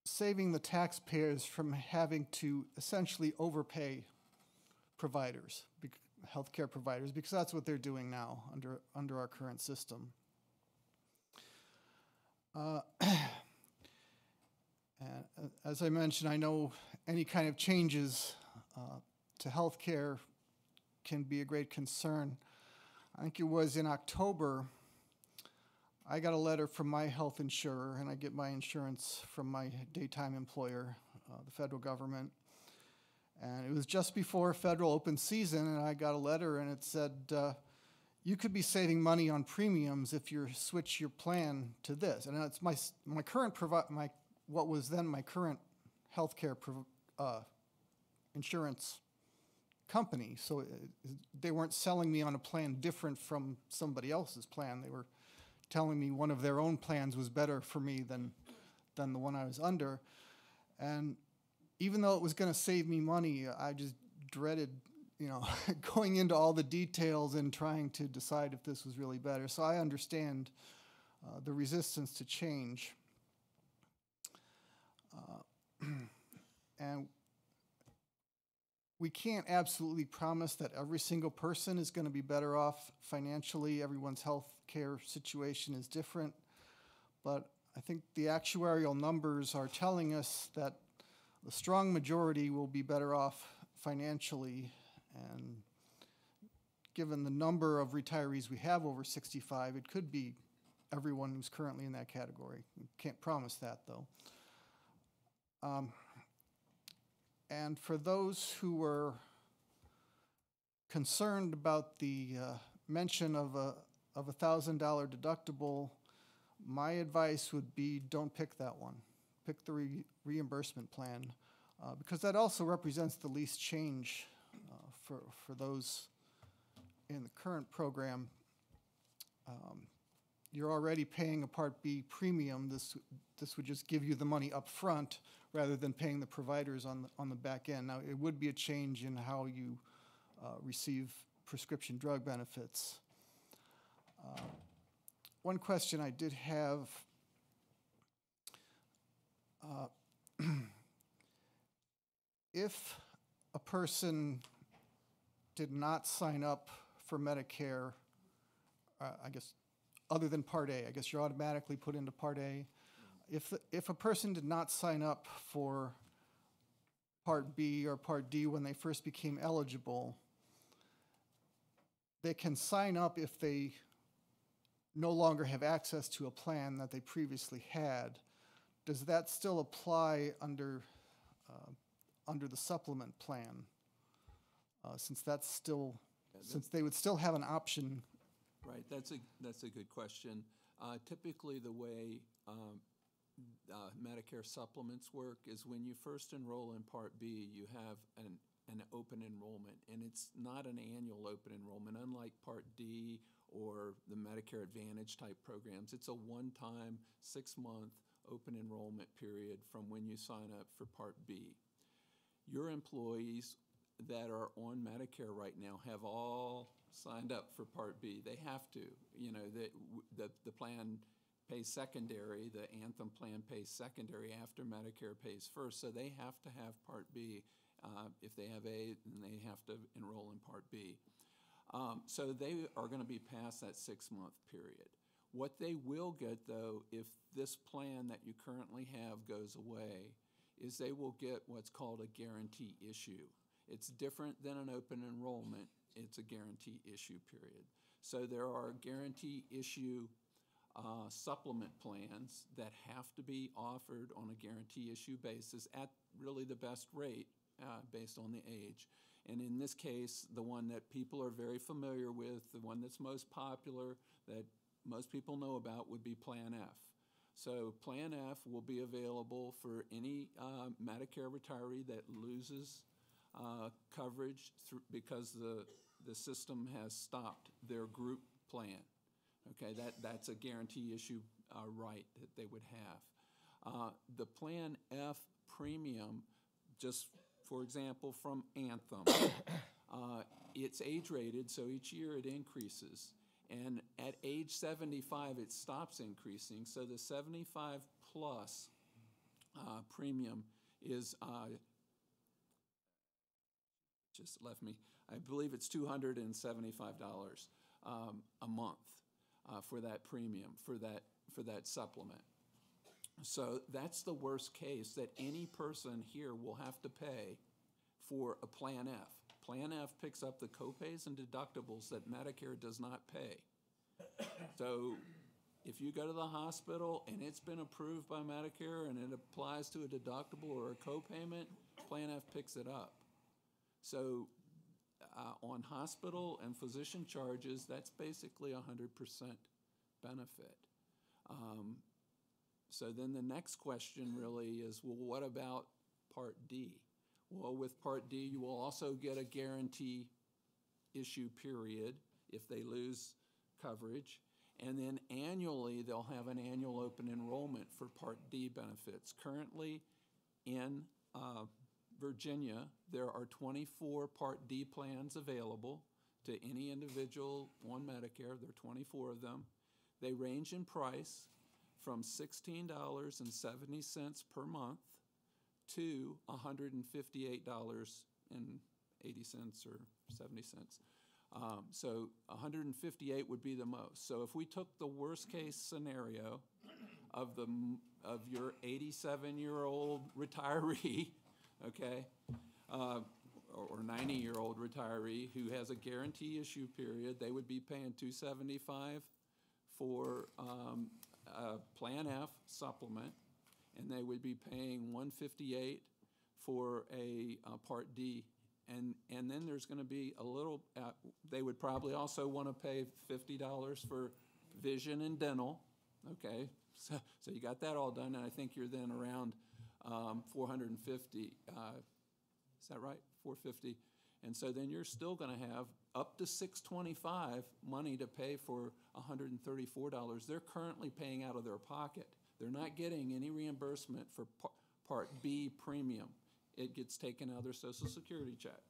saving the taxpayers from having to essentially overpay providers, healthcare providers, because that's what they're doing now under our current system. And as I mentioned, I know any kind of changes to healthcare can be a great concern. I think it was in October, I got a letter from my health insurer, and I get my insurance from my daytime employer, the federal government. And it was just before federal open season, and I got a letter, and it said, you could be saving money on premiums if you switch your plan to this. And it's my current what was then my current healthcare insurance company. So they weren't selling me on a plan different from somebody else's plan. They were telling me one of their own plans was better for me than the one I was under. And even though it was going to save me money, I just dreaded, going into all the details and trying to decide if this was really better. So I understand the resistance to change. And we can't absolutely promise that every single person is going to be better off financially. Everyone's health care situation is different. But I think the actuarial numbers are telling us that the strong majority will be better off financially. And given the number of retirees we have over 65, it could be everyone who's currently in that category. We can't promise that, though. And for those who were concerned about the mention of a $1,000 deductible. My advice would be don't pick that one. Pick the reimbursement plan, because that also represents the least change for those in the current program. You're already paying a Part B premium. This would just give you the money up front rather than paying the providers on the back end. Now, it would be a change in how you receive prescription drug benefits. One question I did have, if a person did not sign up for Medicare, I guess, other than Part A, I guess you're automatically put into Part A. If a person did not sign up for Part B or Part D when they first became eligible, they can sign up if they no longer have access to a plan that they previously had. Does that still apply under the supplement plan? Since they would still have an option. Right, that's a good question. Typically, the way Medicare supplements work is when you first enroll in Part B, you have an open enrollment, and it's not an annual open enrollment, unlike Part D or the Medicare Advantage type programs. It's a one-time 6-month open enrollment period from when you sign up for Part B. Your employees that are on Medicare right now have all signed up for Part B. They have to. You know, the plan pays secondary, the Anthem plan pays secondary after Medicare pays first, so they have to have Part B. If they have A, then they have to enroll in Part B. So they are going to be past that 6-month period. What they will get, though, if this plan that you currently have goes away, is they will get what's called a guarantee issue. It's different than an open enrollment. It's a guarantee issue period. So there are guarantee issue supplement plans that have to be offered on a guarantee issue basis at really the best rate based on the age. And in this case, the one that people are very familiar with, the one that's most popular, that most people know about, would be Plan F. So Plan F will be available for any Medicare retiree that loses coverage because the system has stopped their group plan. Okay, that's a guarantee issue right that they would have. The Plan F premium, just for example, from Anthem, it's age rated, so each year it increases. And at age 75, it stops increasing. So the 75 plus premium is just left me. I believe it's $275 a month for that premium, for that supplement. So that's the worst case that any person here will have to pay for a Plan F. Plan F picks up the copays and deductibles that Medicare does not pay. So if you go to the hospital and it's been approved by Medicare and it applies to a deductible or a copayment, Plan F picks it up. So on hospital and physician charges, that's basically 100% benefit. So then the next question really is, well, what about Part D? Well, with Part D, you will also get a guarantee issue period if they lose coverage. And then annually, they'll have an annual open enrollment for Part D benefits. Currently in Virginia, there are 24 Part D plans available to any individual on Medicare. There are 24 of them. They range in price from $16.70 per month to $158.80 or 70 cents. So 158 would be the most. So if we took the worst case scenario of your 87-year-old retiree, okay, or 90-year-old retiree who has a guarantee issue period, they would be paying $275 for Plan F supplement, and they would be paying $158 for a Part D And then there's going to be a little, they would probably also want to pay $50 for vision and dental, okay? So you got that all done, and I think you're then around 450. Is that right? 450. And so then you're still going to have up to $625 money to pay for $134. They're currently paying out of their pocket. They're not getting any reimbursement for Part B premium. It gets taken out of their Social Security check.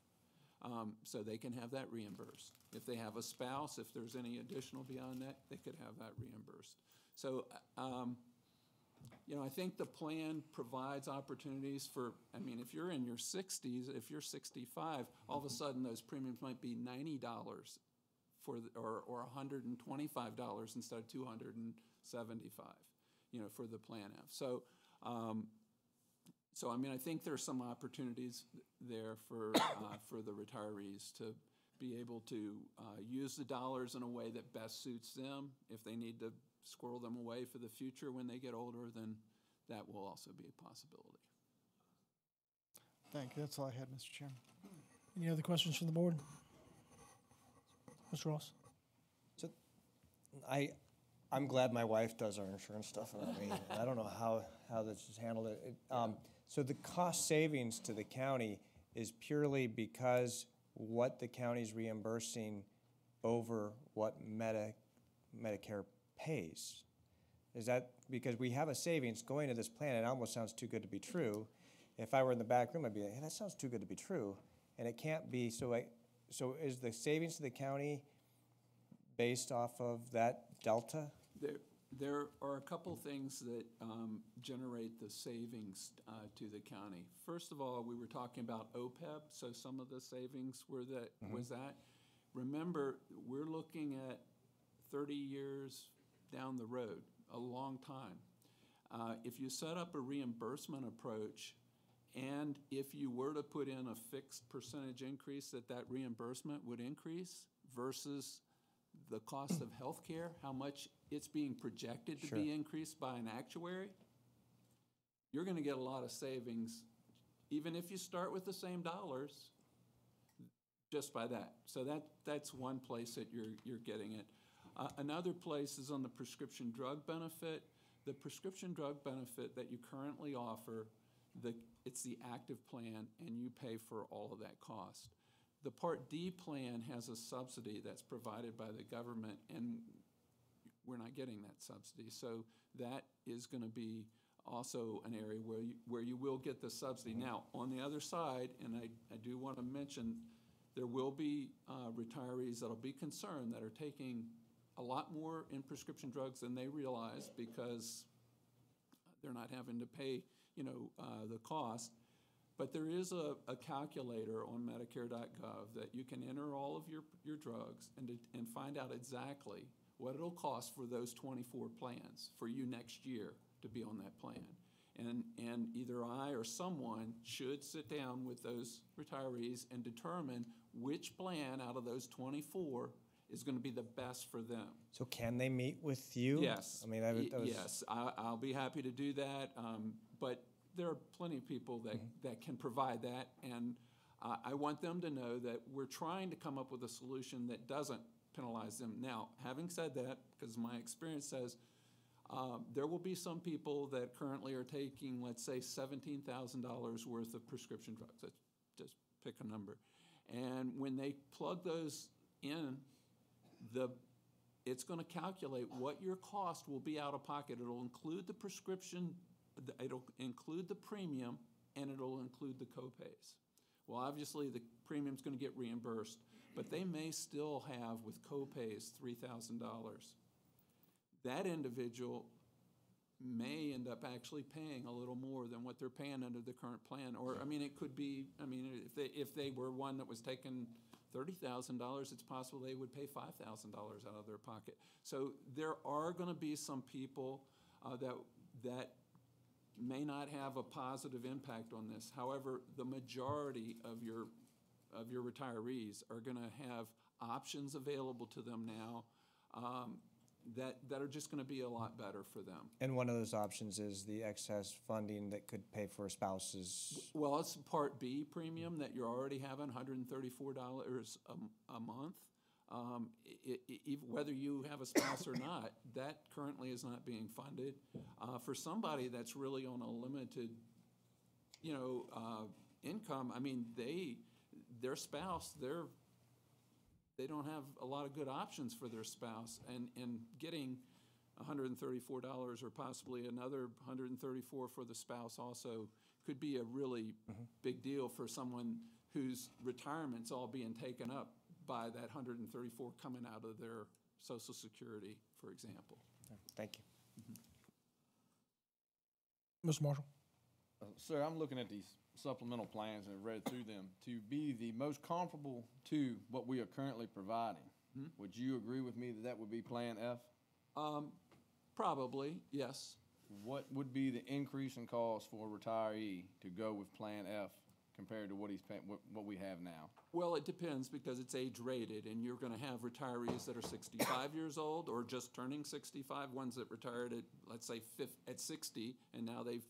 So they can have that reimbursed. If they have a spouse, if there's any additional beyond that, they could have that reimbursed. So, you know, I think the plan provides opportunities for, I mean, if you're in your 60s, if you're 65, all of a sudden those premiums might be $90 for or $125 instead of $275, you know, for the Plan F. So, I mean, I think there's some opportunities there for the retirees to be able to use the dollars in a way that best suits them. If they need to squirrel them away for the future when they get older, then that will also be a possibility. Thank you. That's all I had, Mr. Chairman. Any other questions from the board? Mr. Ross? So I'm glad my wife does our insurance stuff, and I don't know how this is handled. So the cost savings to the county is purely because what the county's reimbursing over what Medicare pays. Is that because we have a savings going to this plan? It almost sounds too good to be true. If I were in the back room, I'd be like, hey, that sounds too good to be true, and it can't be. So is the savings to the county based off of that delta? There are a couple things that generate the savings to the county. First of all, we were talking about OPEB, so some of the savings were that was that. Remember, we're looking at 30 years down the road, a long time. If you set up a reimbursement approach, and if you were to put in a fixed percentage increase, that reimbursement would increase versus the cost of health care, how much it's being projected to be increased by an actuary, you're going to get a lot of savings, even if you start with the same dollars, just by that. So that's one place that you're getting it. Another place is on the prescription drug benefit. The prescription drug benefit that you currently offer, it's the active plan, and you pay for all of that cost. The Part D plan has a subsidy that's provided by the government, and we're not getting that subsidy. So that is going to be also an area where you will get the subsidy. Now, on the other side, and I do want to mention, there will be retirees that will be concerned that are taking a lot more in prescription drugs than they realize because they're not having to pay, you know, the cost. But there is a calculator on Medicare.gov that you can enter all of your drugs and find out exactly what it'll cost for those 24 plans for you next year to be on that plan. And either I or someone should sit down with those retirees and determine which plan out of those 24 is going to be the best for them. So can they meet with you? Yes. I mean, that was... Yes, I'll be happy to do that, but there are plenty of people that can provide that, and I want them to know that we're trying to come up with a solution that doesn't penalize them. Now, having said that, because my experience says there will be some people that currently are taking, let's say, $17,000 worth of prescription drugs. Let's just pick a number. And when they plug those in, it's going to calculate what your cost will be out of pocket. It'll include the prescription, it'll include the premium, and it'll include the copays. Well, obviously, the premium's going to get reimbursed, but they may still have, with copays, $3,000. That individual may end up actually paying a little more than what they're paying under the current plan. Or, I mean, it could be, I mean, if they were one that was taking $30,000, it's possible they would pay $5,000 out of their pocket. So there are going to be some people that may not have a positive impact on this. However, the majority of your retirees are going to have options available to them now. that are just gonna be a lot better for them. And one of those options is the excess funding that could pay for spouses. Well, it's Part B premium that you're already having, $134 a month. Whether you have a spouse or not, that currently is not being funded. For somebody that's really on a limited, income, I mean, their spouse, they don't have a lot of good options for their spouse, and getting $134 or possibly another $134 for the spouse also could be a really big deal for someone whose retirement's all being taken up by that $134 coming out of their Social Security, for example. Thank you. Mr. Marshall? Sir, I'm looking at these supplemental plans and read through them. To be the most comparable to what we are currently providing, would you agree with me that that would be Plan F? Probably, yes. What would be the increase in cost for a retiree to go with Plan F compared to what he's paying, what we have now? Well, it depends because it's age-rated, and you're gonna have retirees that are 65 years old or just turning 65, ones that retired at, let's say, at 60, and now they've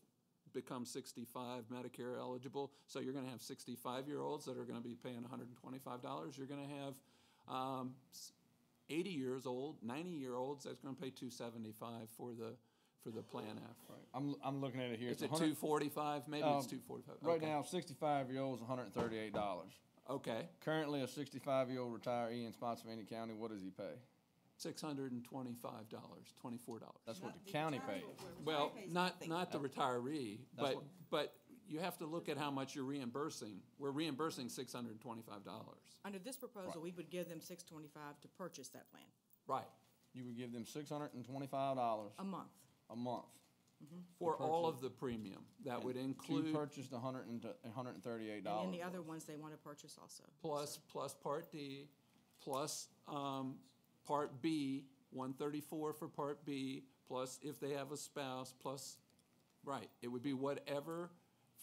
become 65 Medicare eligible. So you're gonna have 65-year-olds that are gonna be paying $125. You're gonna have 80 years old, 90-year-olds that's gonna pay $275 for the Plan F. Right. I'm looking at it here. Is it $245? Maybe it's $245. Right Okay. now, 65-year-olds, $138. Okay. Currently, a 65-year-old retiree in Spotsylvania County, what does he pay? $625, $24. That's what the county pays. Well, not the retiree, That's but you have to look at how much you're reimbursing. We're reimbursing $625. Under this proposal, we would give them $625 to purchase that plan. Right. You would give them $625 A month. a month. For all of the premium. That would include. To purchase the $138. And any other ones they want to purchase also. Plus Part D, plus Part B, $134 for Part B, plus if they have a spouse, plus, right. It would be whatever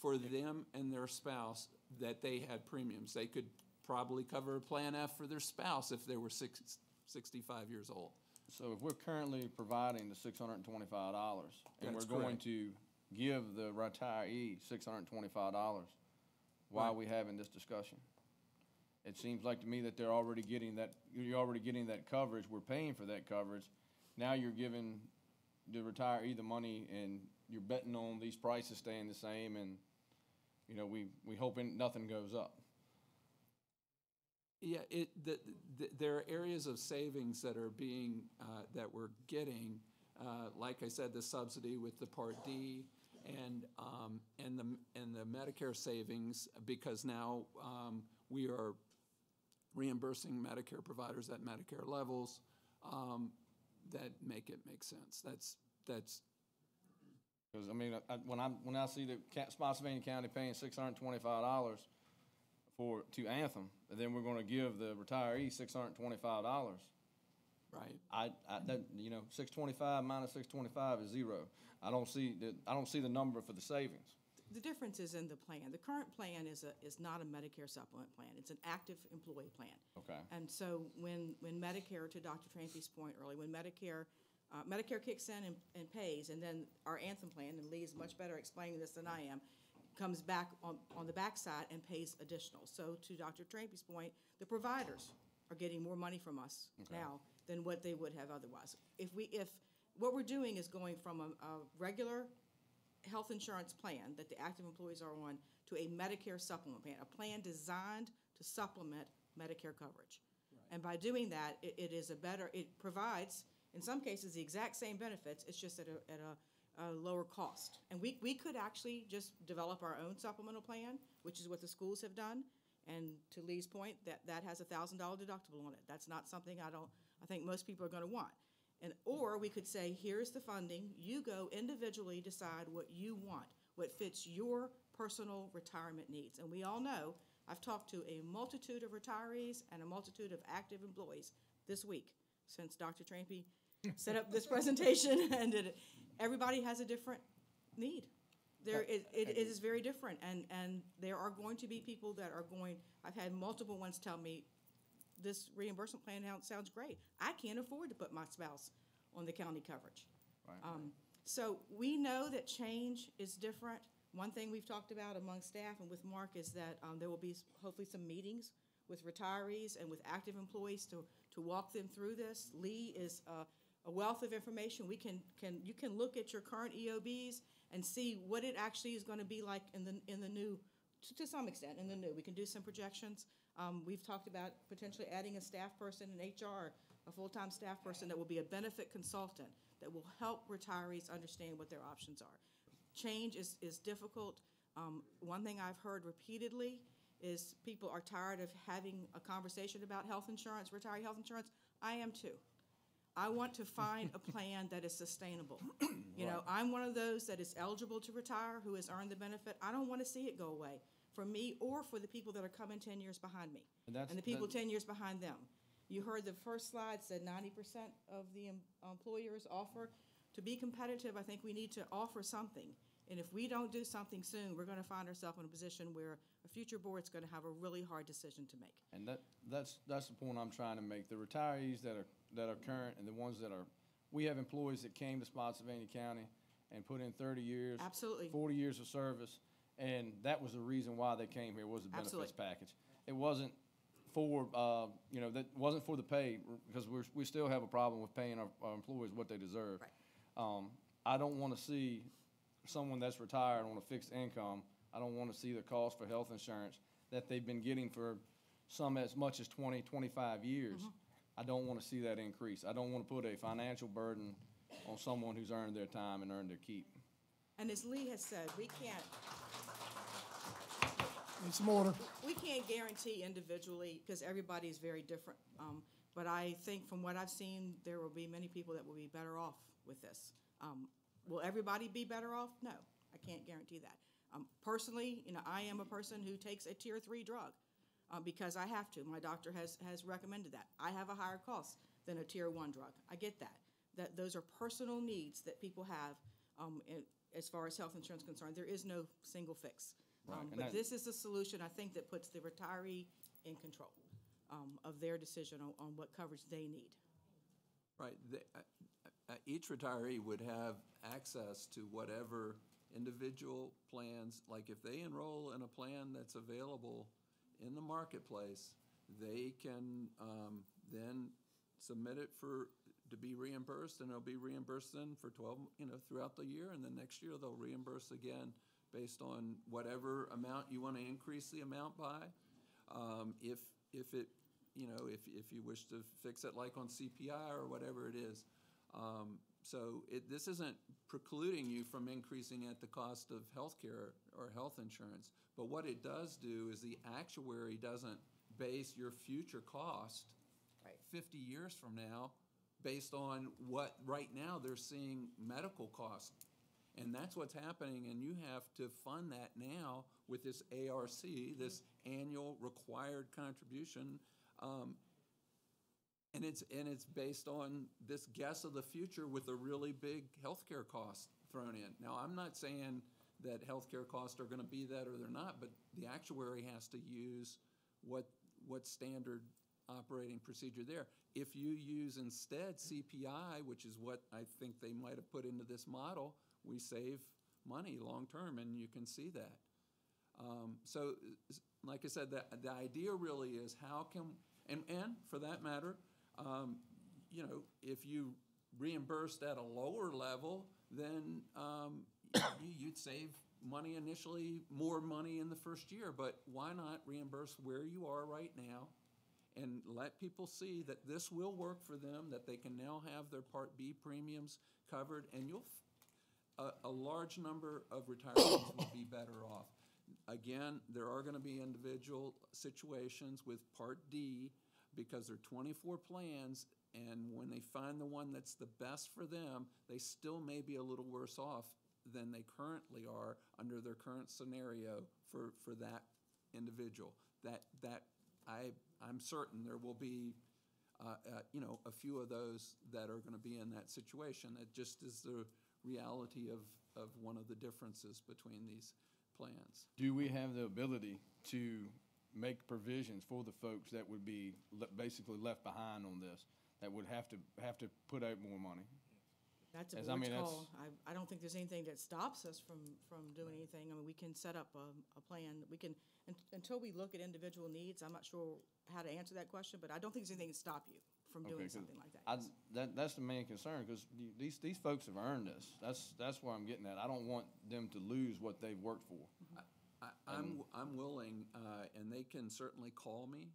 for them and their spouse that they had premiums. They could probably cover a Plan F for their spouse if they were 65 years old. So if we're currently providing the $625, and That's we're going correct. to give the retiree $625, why are we having this discussion? It seems like to me that they're already getting that, you're already getting that coverage, we're paying for that coverage. Now you're giving the retiree the money and you're betting on these prices staying the same, and, we hoping nothing goes up. Yeah, there are areas of savings that are being, that we're getting, like I said, the subsidy with the Part D and the Medicare savings, because now we are reimbursing Medicare providers at Medicare levels that make it make sense. That's. Because, when I see the Spotsylvania County paying $625 to Anthem, and then we're gonna give the retiree $625. Right. $625 minus $625 is zero. I don't see the number for the savings. The difference is in the plan. The current plan is not a Medicare supplement plan. It's an active employee plan. Okay. And so when Medicare, to Dr. Trampy's point earlier, when Medicare kicks in and pays, and then our Anthem plan, and Lee is much better explaining this than I am, comes back on the backside and pays additional. So to Dr. Trampy's point, the providers are getting more money from us now than what they would have otherwise. If what we're doing is going from a regular health insurance plan that the active employees are on to a Medicare supplement plan, a plan designed to supplement Medicare coverage. Right. And by doing that, it provides, in some cases, the exact same benefits, it's just at a lower cost. And we could actually just develop our own supplemental plan, which is what the schools have done. And to Lee's point, that has a $1,000 deductible on it. That's not something I think most people are going to want. Or we could say, here's the funding, you go individually decide what you want, what fits your personal retirement needs. And we all know, I've talked to a multitude of retirees and a multitude of active employees this week since Dr. Trampy set up this presentation and did it. Everybody has a different need. It is very different, and there are going to be people that are going, I've had multiple ones tell me, this reimbursement plan sounds great. I can't afford to put my spouse on the county coverage. Right. So we know that change is different. One thing we've talked about among staff and with Mark is that there will be hopefully some meetings with retirees and with active employees to walk them through this. Lee is a wealth of information. You can look at your current EOBs and see what it actually is going to be like in the new, to some extent, in the new. We can do some projections. We've talked about potentially adding a staff person in HR, a full-time staff person that will be a benefit consultant that will help retirees understand what their options are. Change is difficult. One thing I've heard repeatedly is people are tired of having a conversation about health insurance, retiree health insurance. I am too. I want to find a plan that is sustainable. You know, I'm one of those that is eligible to retire, who has earned the benefit. I don't want to see it go away for me or for the people that are coming 10 years behind me and the people 10 years behind them. You heard the first slide said 90% of the employers offer. To be competitive, I think we need to offer something. And if we don't do something soon, we're going to find ourselves in a position where a future board's going to have a really hard decision to make. And that's the point I'm trying to make. The retirees that are current and the ones that are, we have employees that came to Spotsylvania County and put in 30 years, absolutely, 40 years of service, and that was the reason why they came here, was the benefits absolutely package. It wasn't for that wasn't for the pay, because we still have a problem with paying our employees what they deserve. Right. I don't want to see someone that's retired on a fixed income. I don't want to see the cost for health insurance that they've been getting for some as much as 20, 25 years. Mm-hmm. I don't want to see that increase. I don't want to put a financial burden on someone who's earned their time and earned their keep. And as Lee has said, we can't. Need some order. We can't guarantee individually because everybody is very different. But I think from what I've seen, there will be many people that will be better off with this. Will everybody be better off? No, I can't guarantee that. Personally, you know, I am a person who takes a tier 3 drug because I have to. My doctor has recommended that. I have a higher cost than a tier 1 drug. I get that. Those are personal needs that people have as far as health insurance is concerned. There is no single fix. But this is a solution, I think, that puts the retiree in control of their decision on what coverage they need. Right. Each retiree would have access to whatever individual plans, like if they enroll in a plan that's available in the marketplace, they can then submit it to be reimbursed, and it'll be reimbursed then for 12, throughout the year, and then next year they'll reimburse again based on whatever amount you want to increase the amount by. If you wish to fix it like on CPI or whatever it is. So this isn't precluding you from increasing at the cost of health care or health insurance. But what it does do is the actuary doesn't base your future cost 50 years from now based on what right now they're seeing medical costs. And that's what's happening, and you have to fund that now with this ARC, this annual required contribution. And it's based on this guess of the future with a really big healthcare cost thrown in. Now, I'm not saying that healthcare costs are going to be that or they're not, but the actuary has to use what standard operating procedure there. If you use instead CPI, which is what I think they might have put into this model, we save money long term, and you can see that. So, like I said, the idea really is how can, and for that matter, if you reimbursed at a lower level, then you'd save money initially, more money in the first year. But why not reimburse where you are right now and let people see that this will work for them, that they can now have their Part B premiums covered, and a large number of retirees will be better off. Again, there are going to be individual situations with Part D because there are 24 plans, and when they find the one that's the best for them, they still may be a little worse off than they currently are under their current scenario for that individual. I'm certain there will be a few of those that are going to be in that situation. It just is the reality of one of the differences between these plans. Do we have the ability to make provisions for the folks that would be basically left behind on this, that would have to put out more money? That's a As- board's that's- call. I don't think there's anything that stops us from doing anything. I mean, we can set up a plan. We can, until we look at individual needs, I'm not sure how to answer that question, but I don't think there's anything to stop you from Okay, doing 'cause something like that. That's the main concern, because these folks have earned this. That's where I'm getting at. I don't want them to lose what they've worked for. I'm willing, and they can certainly call me,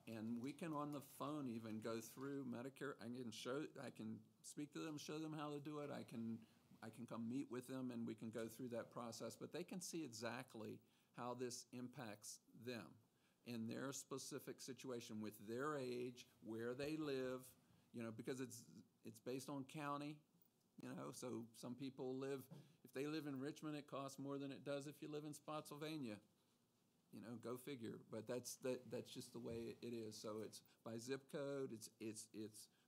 and we can on the phone even go through Medicare. I can speak to them, show them how to do it. I can come meet with them, and we can go through that process. But they can see exactly how this impacts them in their specific situation with their age, where they live, because it's based on county, so some people if they live in Richmond, it costs more than it does if you live in Spotsylvania. Go figure. But that's just the way it is. So it's by zip code. It's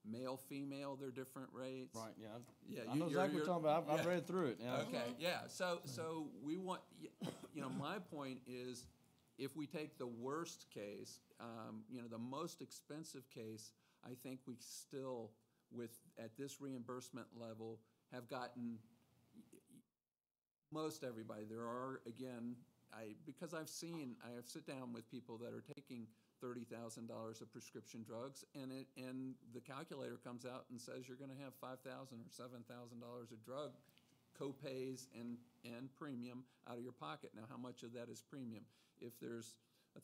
male, female. They're different rates. Right. Yeah. Yeah. I know exactly what you're talking about. I've read through it. Yeah. Okay. Yeah. So we want. My point is, if we take the worst case, the most expensive case, I think we still, at this reimbursement level, have gotten most everybody. There are, again, because I have sit down with people that are taking $30,000 of prescription drugs, and the calculator comes out and says you're going to have $5,000 or $7,000 of drug co-pays and premium out of your pocket. Now, how much of that is premium? If there's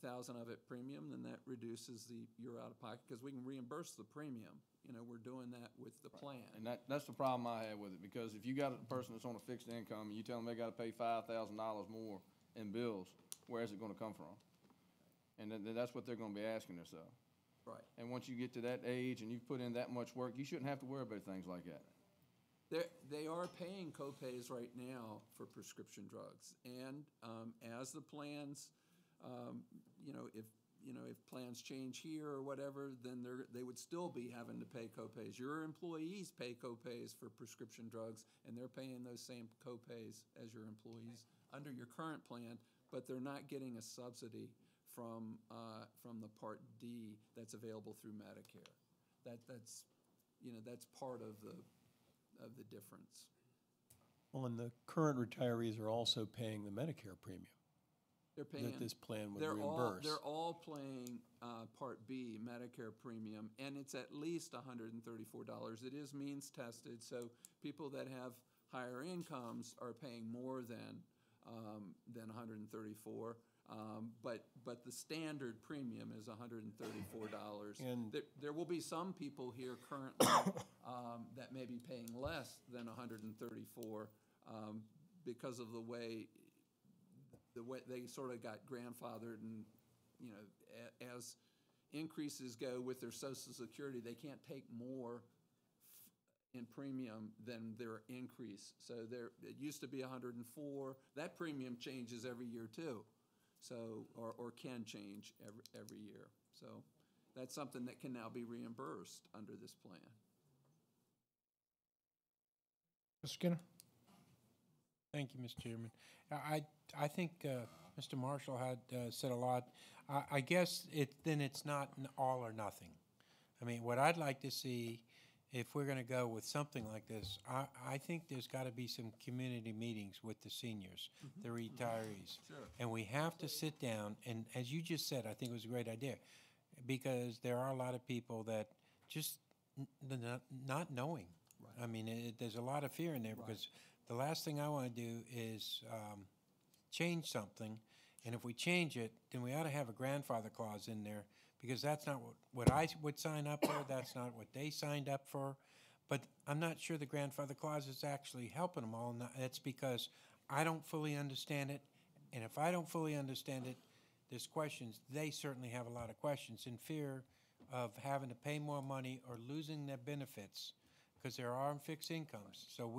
1,000 of it premium, then that reduces your out-of-pocket, because we can reimburse the premium. We're doing that with the plan. And that's the problem I have with it, because if you got a person that's on a fixed income and you tell them they got to pay $5,000 more in bills, where is it going to come from? And then that's what they're going to be asking themselves. Right. And once you get to that age and you've put in that much work, you shouldn't have to worry about things like that. They are paying co-pays right now for prescription drugs, and as the plans, if plans change here or whatever, then they would still be having to pay co-pays. Your employees pay co-pays for prescription drugs, and they're paying those same co-pays as your employees under your current plan, but they're not getting a subsidy from the Part D that's available through Medicare. That's part of the difference. Well, and the current retirees are also paying the Medicare premium They're paying. that this plan would reimburse. They're all paying Part B Medicare premium, and it's at least $134. It is means tested, so people that have higher incomes are paying more than $134. But the standard premium is $134. And there will be some people here currently that may be paying less than $134 because of the way they sort of got grandfathered, and as increases go with their Social Security, they can't take more in premium than their increase. So it used to be $104. That premium changes every year too. So, or can change every year. So that's something that can now be reimbursed under this plan. Mr. Skinner? Thank you, Mr. Chairman. I think Mr. Marshall had said a lot. I guess it's not an all or nothing. I mean, what I'd like to see, if we're going to go with something like this, I think there's got to be some community meetings with the seniors, the retirees. Sure. And we have to sit down, and as you just said, I think it was a great idea, because there are a lot of people that just not knowing. Right. I mean, there's a lot of fear in there, right, because the last thing I want to do is change something, and if we change it, then we ought to have a grandfather clause in there, because that's not what I would sign up for, that's not what they signed up for. But I'm not sure the grandfather clause is actually helping them all. That's because I don't fully understand it, and if I don't fully understand it, there's questions. They certainly have a lot of questions in fear of having to pay more money or losing their benefits, because there are fixed incomes. So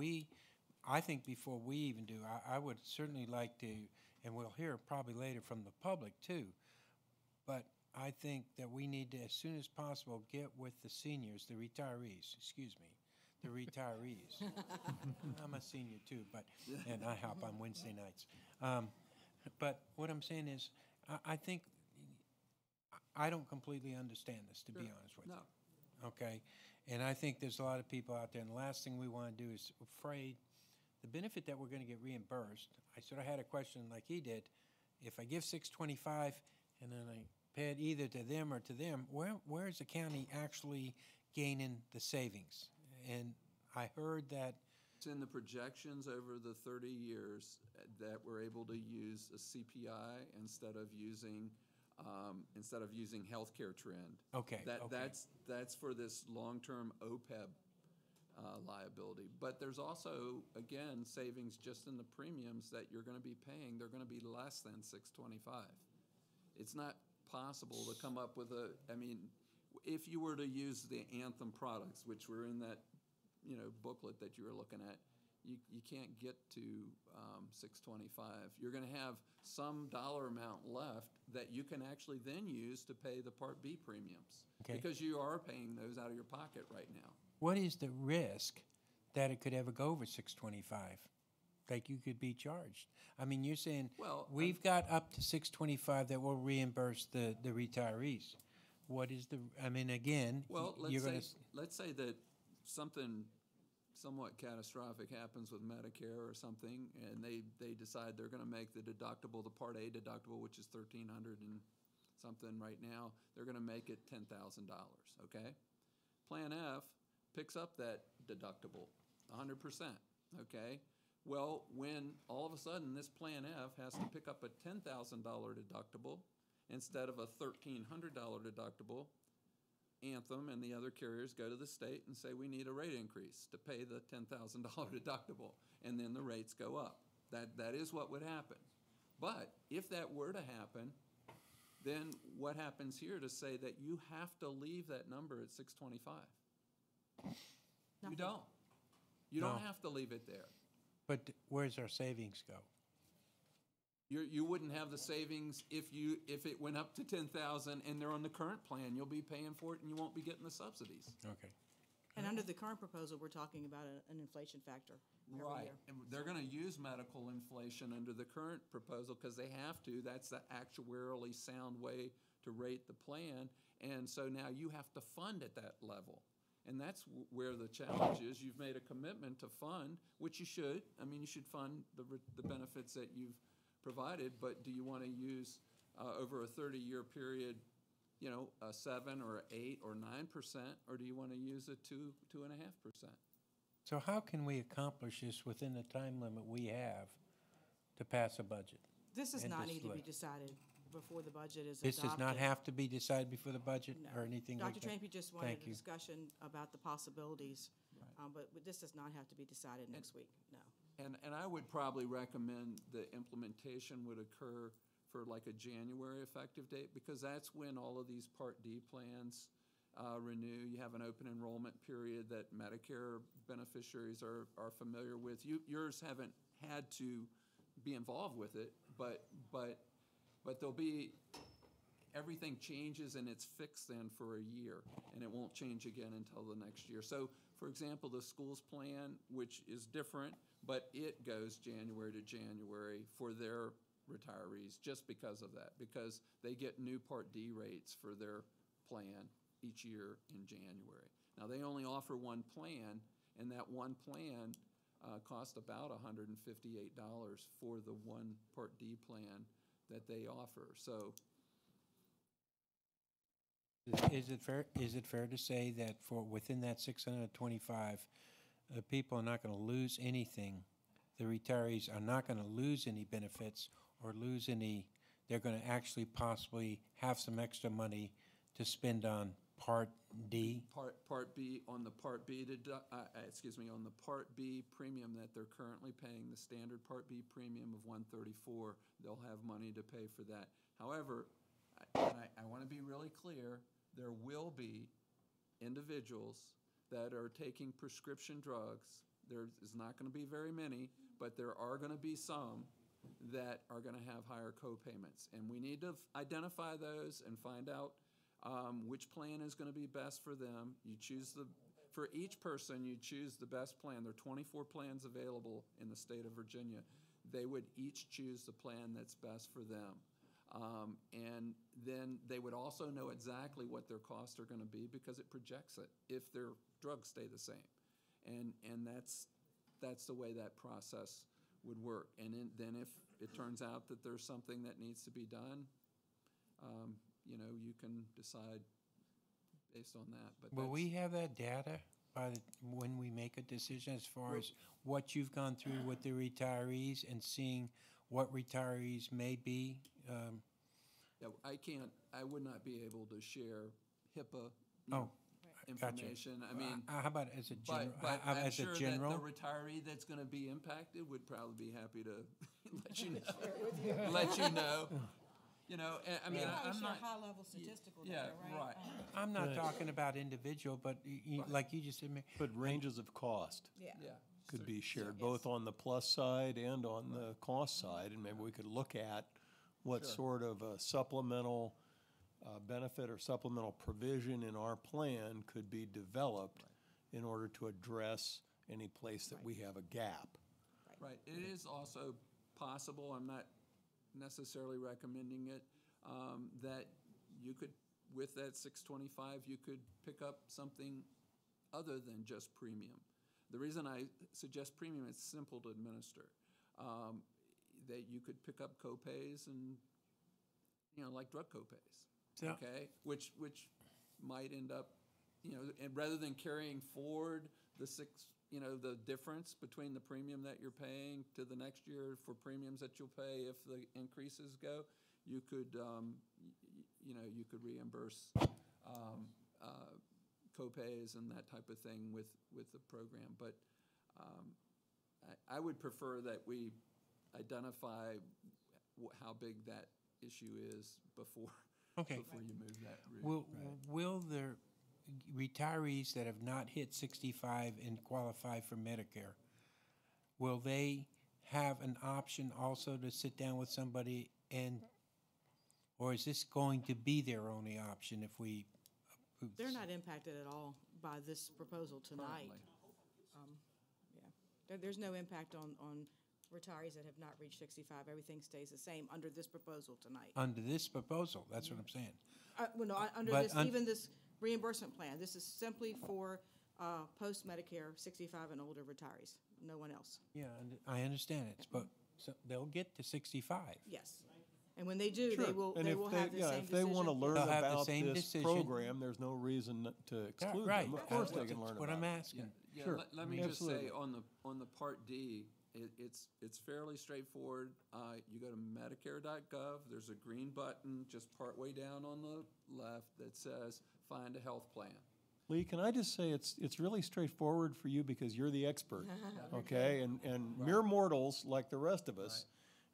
I think before we even do, I would certainly like to, and we'll hear probably later from the public too, but I think that we need to, as soon as possible, get with the seniors, the retirees, the retirees. I'm a senior too, and I help on Wednesday nights. But what I'm saying is, I think, I don't completely understand this, to be honest with you. Okay? And I think there's a lot of people out there, and the last thing we want to do is afraid the benefit that we're going to get reimbursed. I sort of had a question like he did. If I give 625 and then I pay it either to them or to them, where is the county actually gaining the savings? And I heard that It's in the projections over the 30 years that we're able to use a CPI instead of using healthcare trend. Okay, okay. That's for this long-term OPEB liability. But there's also, again, savings just in the premiums that you're going to be paying. They're going to be less than 625. It's not possible to come up with if you were to use the Anthem products, which were in that booklet that you were looking at, you can't get to 625. You're going to have some dollar amount left that you can actually then use to pay the Part B premiums. Okay. Because you are paying those out of your pocket right now. what is the risk that it could ever go over 625? Like you could be charged. I mean, you're saying we've got up to 625 that will reimburse the retirees. What is the? I mean, again, well, let's say that something somewhat catastrophic happens with Medicare or something, and they decide they're going to make the deductible, the Part A deductible, which is $1,300 and something right now, they're going to make it $10,000. Okay, Plan F picks up that deductible, 100%. Okay. Well, when all of a sudden this Plan F has to pick up a $10,000 deductible instead of a $1,300 deductible, Anthem and the other carriers go to the state and say, we need a rate increase to pay the $10,000 deductible, and then the rates go up. That is what would happen. But if that were to happen, then what happens here to say that you have to leave that number at 625? You don't. You don't have to leave it there. But where's our savings go? You wouldn't have the savings if it went up to 10,000 and they're on the current plan. You'll be paying for it and you won't be getting the subsidies. Okay. And under the current proposal, we're talking about an inflation factor every Right. year. And they're going to use medical inflation under the current proposal because they have to. That's the actuarially sound way to rate the plan. And so now you have to fund at that level. And that's where the challenge is. You've made a commitment to fund, which you should. I mean, you should fund the benefits that you've provided, but do you want to use over a 30-year period, a 7 or 8 or 9%, or do you want to use a 2.5%? So how can we accomplish this within the time limit we have to pass a budget? This does not need to be decided before the budget is adopted. This does not have to be decided before the budget No. or anything like that? Dr. Trampy just wanted Thank a you. discussion about the possibilities, but this does not have to be decided next week, no. And I would probably recommend the implementation would occur for like a January effective date, because that's when all of these Part D plans renew. You have an open enrollment period that Medicare beneficiaries are familiar with. Yours haven't had to be involved with it, but there'll be, everything changes and it's fixed then for a year, and it won't change again until the next year. So, for example, the schools plan, which is different, but it goes January to January for their retirees just because of that, because they get new Part D rates for their plan each year in January. Now, they only offer one plan, and that one plan costs about $158 for the one Part D plan that they offer. So, Is it fair to say that for within that 625, people are not going to lose anything? The retirees are not going to lose any benefits or lose any. They're going to actually possibly have some extra money to spend on Part D. Part B on the Part B on the Part B premium that they're currently paying, the standard Part B premium of $134. They'll have money to pay for that. However, I want to be really clear. There will be individuals that are taking prescription drugs. There is not going to be very many, but there are going to be some that are going to have higher co-payments. And we need to identify those and find out which plan is going to be best for them. For each person, you choose the best plan. There are 24 plans available in the state of Virginia. They would each choose the plan that's best for them. And then they would also know exactly what their costs are going to be because it projects it. If they're drugs stay the same. And that's the way that process would work. And then if it turns out that there's something that needs to be done, you can decide based on that. But Will we have that data when we make a decision as far as what you've gone through with the retirees and seeing what retirees may be? Yeah, I would not be able to share HIPAA Gotcha. information. I mean, how about as a general? But I'm as sure a general? that the retiree that's going to be impacted would probably be happy to let you know. Let you know. I mean, I'm not high-level statistical data, right? I'm not talking about individual, but like you just said. But ranges of cost Yeah. could be shared, both on the plus side and on the cost side, and maybe we could look at what sort of a supplemental benefit or supplemental provision in our plan could be developed in order to address any place that we have a gap. Right. It is also possible, I'm not necessarily recommending it, that you could, with that 625, you could pick up something other than just premium. The reason I suggest premium, it's simple to administer. That you could pick up copays and, like drug copays, okay? Which might end up, and rather than carrying forward the difference between the premium that you're paying to the next year for premiums that you'll pay if the increases go, you could, you could reimburse copays and that type of thing with the program. But I would prefer that we identify how big that issue is before you move that route. Will the retirees that have not hit 65 and qualify for Medicare, will they have an option also to sit down with somebody or is this going to be their only option if we approve this? They're not impacted at all by this proposal tonight. There's no impact on retirees that have not reached 65. Everything stays the same under this proposal tonight. Under this proposal, that's what I'm saying. Under even this reimbursement plan. This is simply for post-Medicare 65 and older retirees, no one else. Yeah, I understand it, but they'll get to 65. Yes. And when they do, they will have the same decision. If they want to learn about this decision. program, there's no reason to exclude them. Of course they can learn about it. What I'm asking. Yeah, Sure. Let me just say on the Part D, it's fairly straightforward. You go to Medicare.gov. There's a green button just partway down on the left that says "Find a Health Plan." Lee, can I just say it's really straightforward for you because you're the expert, okay? And mere mortals like the rest of us,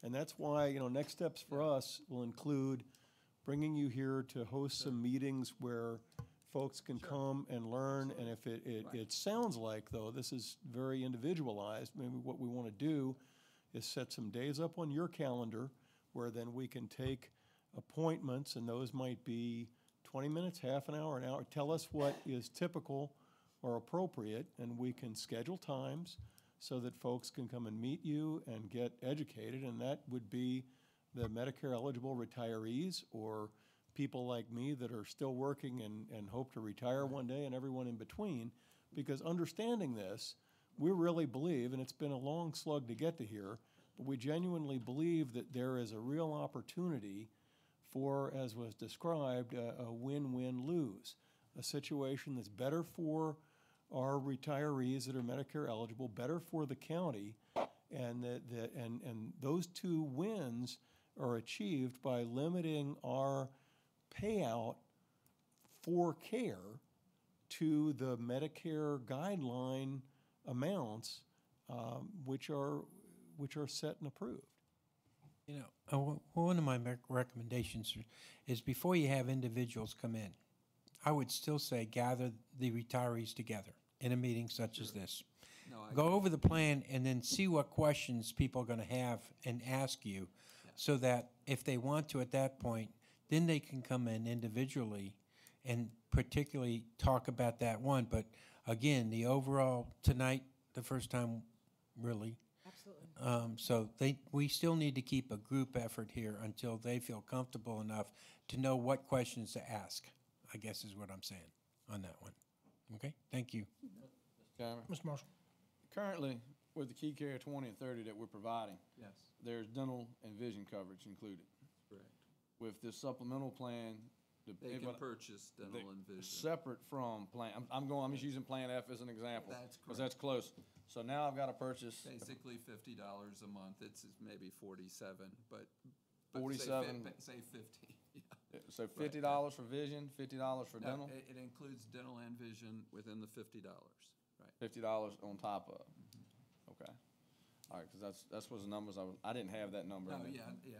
and that's why next steps for us will include bringing you here to host some meetings where folks can come and learn. And if it sounds like, though, this is very individualized, maybe what we want to do is set some days up on your calendar where then we can take appointments, and those might be 20 minutes, half an hour. Tell us what is typical or appropriate, and we can schedule times so that folks can come and meet you and get educated, and that would be the Medicare-eligible retirees or people like me that are still working and hope to retire one day, and everyone in between, because understanding this, we really believe, and it's been a long slug to get to here, but we genuinely believe that there is a real opportunity for, as was described, a win-win-lose, a situation that's better for our retirees that are Medicare eligible, better for the county, and those two wins are achieved by limiting our payout for care to the Medicare guideline amounts, which are set and approved. One of my recommendations is before you have individuals come in, I would still say gather the retirees together in a meeting such as this. Go over the plan and then see what questions people are going to have and ask you so that if they want to at that point, then they can come in individually and particularly talk about that one. But again, the overall tonight, the first time really. Absolutely. So we still need to keep a group effort here until they feel comfortable enough to know what questions to ask, I guess is what I'm saying on that one. Okay, thank you. Chairman, Mr. Marshall. currently, with the Key Care 20 and 30 that we're providing, Yes, there's dental and vision coverage included. correct. With this supplemental plan, They can purchase dental and vision. separate from plan, I'm just using Plan F as an example. That's Because that's close. So now I've got to purchase Basically $50 a month. It's maybe 47, but. 47. Say 50, yeah. So $50 for vision, $50 for No, dental, it includes dental and vision within the $50, right? $50 on top of. Okay. All right, because that's what the numbers I didn't have that number. No, in there. yeah.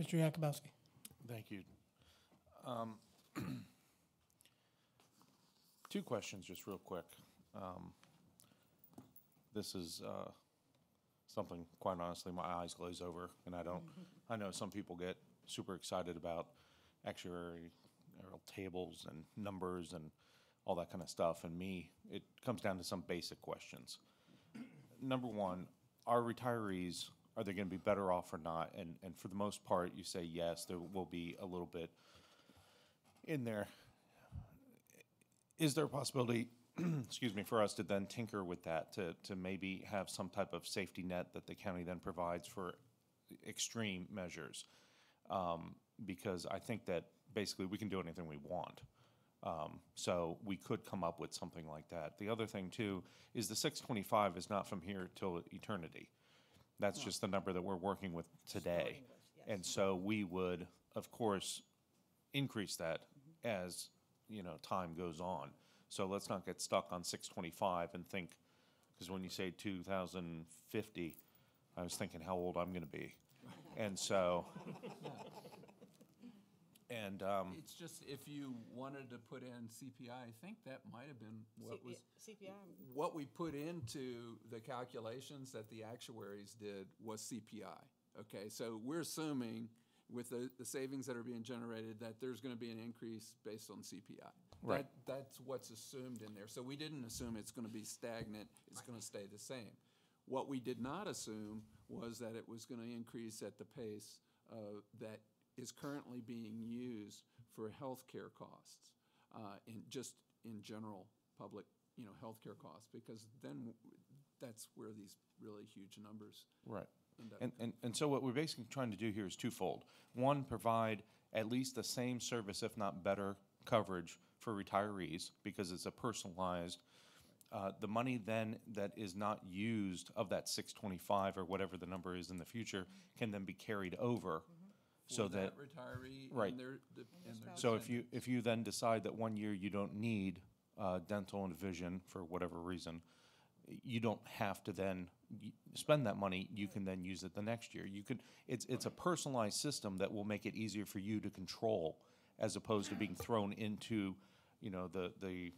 Mr. Yakubowski. Thank you. Two questions, just real quick. This is something, quite honestly, my eyes glaze over, and I know some people get super excited about actuarial tables and numbers and all that kind of stuff, and it comes down to some basic questions. Number one, are retirees, are they going to be better off or not? And for the most part, you say yes, there will be a little bit in there. Is there a possibility, excuse me, for us to then tinker with that, to maybe have some type of safety net that the county then provides for extreme measures? Because I think that basically we can do anything we want. So we could come up with something like that. The other thing too is the 625 is not from here till eternity. That's just the number that we're working with today. And so we would, of course, increase that as, time goes on. So let's not get stuck on 625 and think, because when you say 2050, I was thinking how old I'm going to be. And so, and It's just, if you wanted to put in CPI, I think that might have been CPI. what we put into the calculations that the actuaries did was CPI. Okay, so we're assuming with the savings that are being generated that there's going to be an increase based on CPI. Right. That's what's assumed in there. So we didn't assume it's going to be stagnant, it's going to stay the same. What we did not assume was that it was going to increase at the pace that is currently being used for healthcare costs, in general public, healthcare costs, because then that's where these really huge numbers. right. end up. And so what we're basically trying to do here is twofold. One, provide at least the same service, if not better, coverage for retirees, because it's a personalized. The money then that is not used of that 625 or whatever the number is in the future can then be carried over, so For that. retiree Right. and their So if descendants. you then decide that one year you don't need dental and vision for whatever reason, you don't have to then spend that money. You can then use it the next year. It's a personalized system that will make it easier for you to control, as opposed to being thrown into, the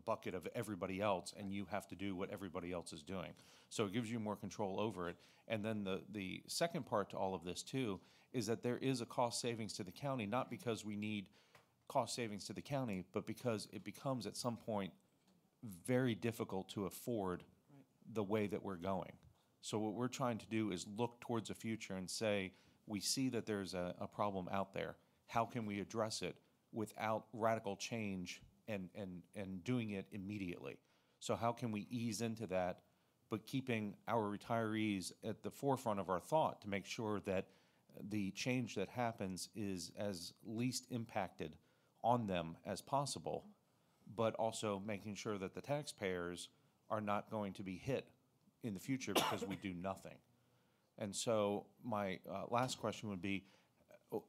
bucket of everybody else, and you have to do what everybody else is doing. So it gives you more control over it. And then the second part to all of this too is that there is a cost savings to the county, not because we need cost savings to the county, but because it becomes at some point very difficult to afford the way that we're going. So what we're trying to do is look towards the future and say, we see that there's a problem out there. How can we address it without radical change and doing it immediately? So how can we ease into that, but keeping our retirees at the forefront of our thought to make sure that the change that happens is as least impacted on them as possible, but also making sure that the taxpayers are not going to be hit in the future because we do nothing. And so my last question would be,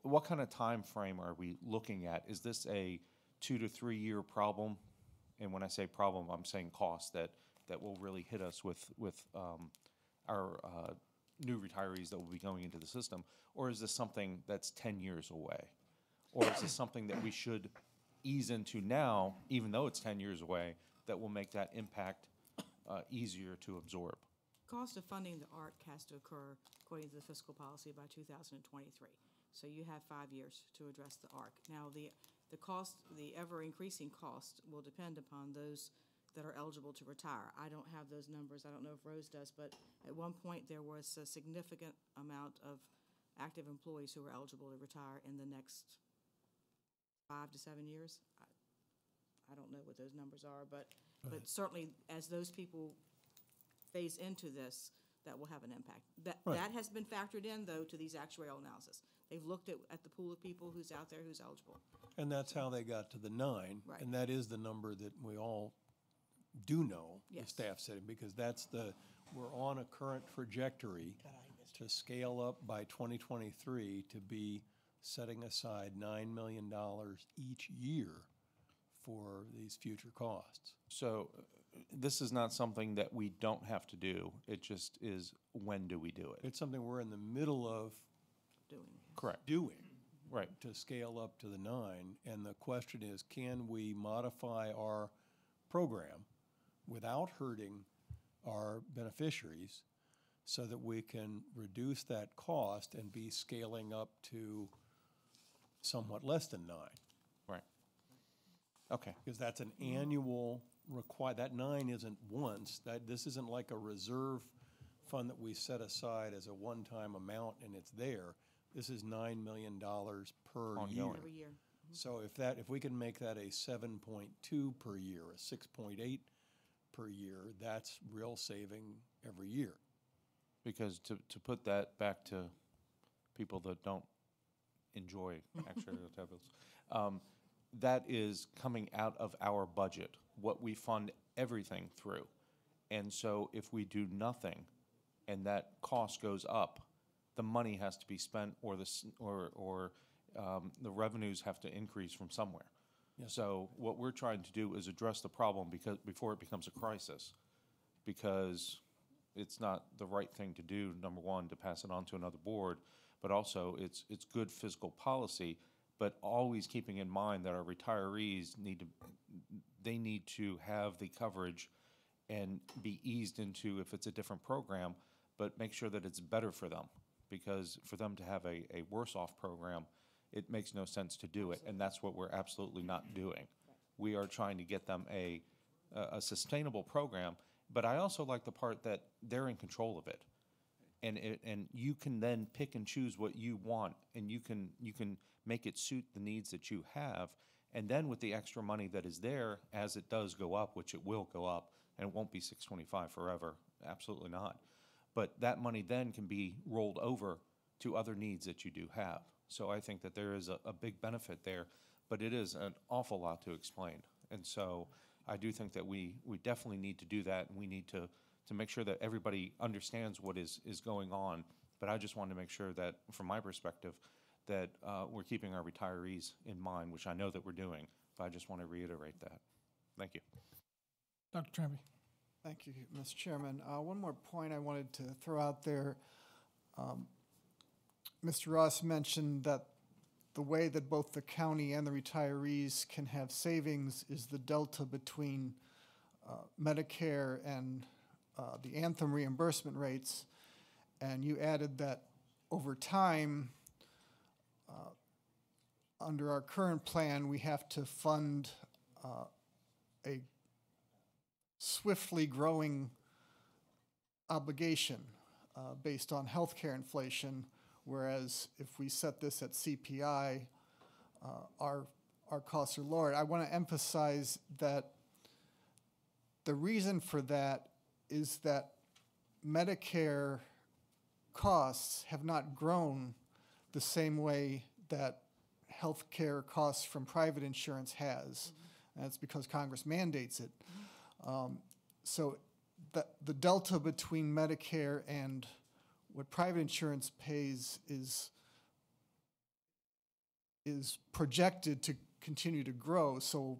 what kind of time frame are we looking at? Is this a 2 to 3 year problem? And when I say problem, I'm saying cost that will really hit us with our new retirees that will be going into the system? Or is this something that's 10 years away? Or is this something that we should ease into now, even though it's 10 years away, that will make that impact easier to absorb? Cost of funding the ARC has to occur according to the fiscal policy by 2023. So you have 5 years to address the ARC. Now, the cost, the ever-increasing cost will depend upon those that are eligible to retire. I don't have those numbers. I don't know if Rose does, but at one point there was a significant amount of active employees who are eligible to retire in the next 5 to 7 years. I don't know what those numbers are, but certainly as those people phase into this, that will have an impact. That has been factored in, though, to these actuarial analysis. They've looked at the pool of people who's out there who's eligible. And that's how they got to the 9. Right. And that is the number that we all do know, the Yes. staff setting, because we're on a current trajectory to scale up by 2023 to be setting aside $9 million each year for these future costs. So this is not something that we don't have to do. It just is, when do we do it? It's something we're in the middle of Correct. doing. Right. To scale up to the 9. And the question is, can we modify our program without hurting our beneficiaries so that we can reduce that cost and be scaling up to somewhat less than 9? Right. Okay. Because that's an annual that 9 isn't once, this isn't like a reserve fund that we set aside as a one-time amount and it's there. This is $9 million per year. Every year. So if we can make that a 7.2 per year, a 6.8 per year, that's real saving every year. Because to put that back to people that don't enjoy actuarial tables, that is coming out of our budget, what we fund everything through. And so if we do nothing and that cost goes up, the money has to be spent or the revenues have to increase from somewhere. Yes. So what we're trying to do is address the problem before it becomes a crisis, because it's not the right thing to do, number one, to pass it on to another board, but also it's good fiscal policy, but always keeping in mind that our retirees need to have the coverage and be eased into, if it's a different program, but make sure that it's better for them, because for them to have a worse off program, it makes no sense to do it, and that's what we're absolutely not doing. We are trying to get them a sustainable program, but I also like the part that they're in control of it. And you can then pick and choose what you want, and you can make it suit the needs that you have. And then with the extra money that is there, as it does go up, which it will go up, and it won't be $625 forever, absolutely not. But that money then can be rolled over to other needs that you do have. So I think that there is a big benefit there, but it is an awful lot to explain. And so I do think that we definitely need to do that, and we need to make sure that everybody understands what is going on. But I just want to make sure that, from my perspective, that we're keeping our retirees in mind, which I know that we're doing, but I just want to reiterate that. Thank you. Dr. Trampy. Thank you, Mr. Chairman. One more point I wanted to throw out there. Mr. Ross mentioned that the way that both the county and the retirees can have savings is the delta between Medicare and the Anthem reimbursement rates. And you added that over time, under our current plan, we have to fund a swiftly growing obligation based on healthcare inflation, whereas if we set this at CPI, our costs are lower. I want to emphasize that the reason for that is that Medicare costs have not grown the same way that healthcare costs from private insurance has. And that's because Congress mandates it. So the delta between Medicare and what private insurance pays is projected to continue to grow. So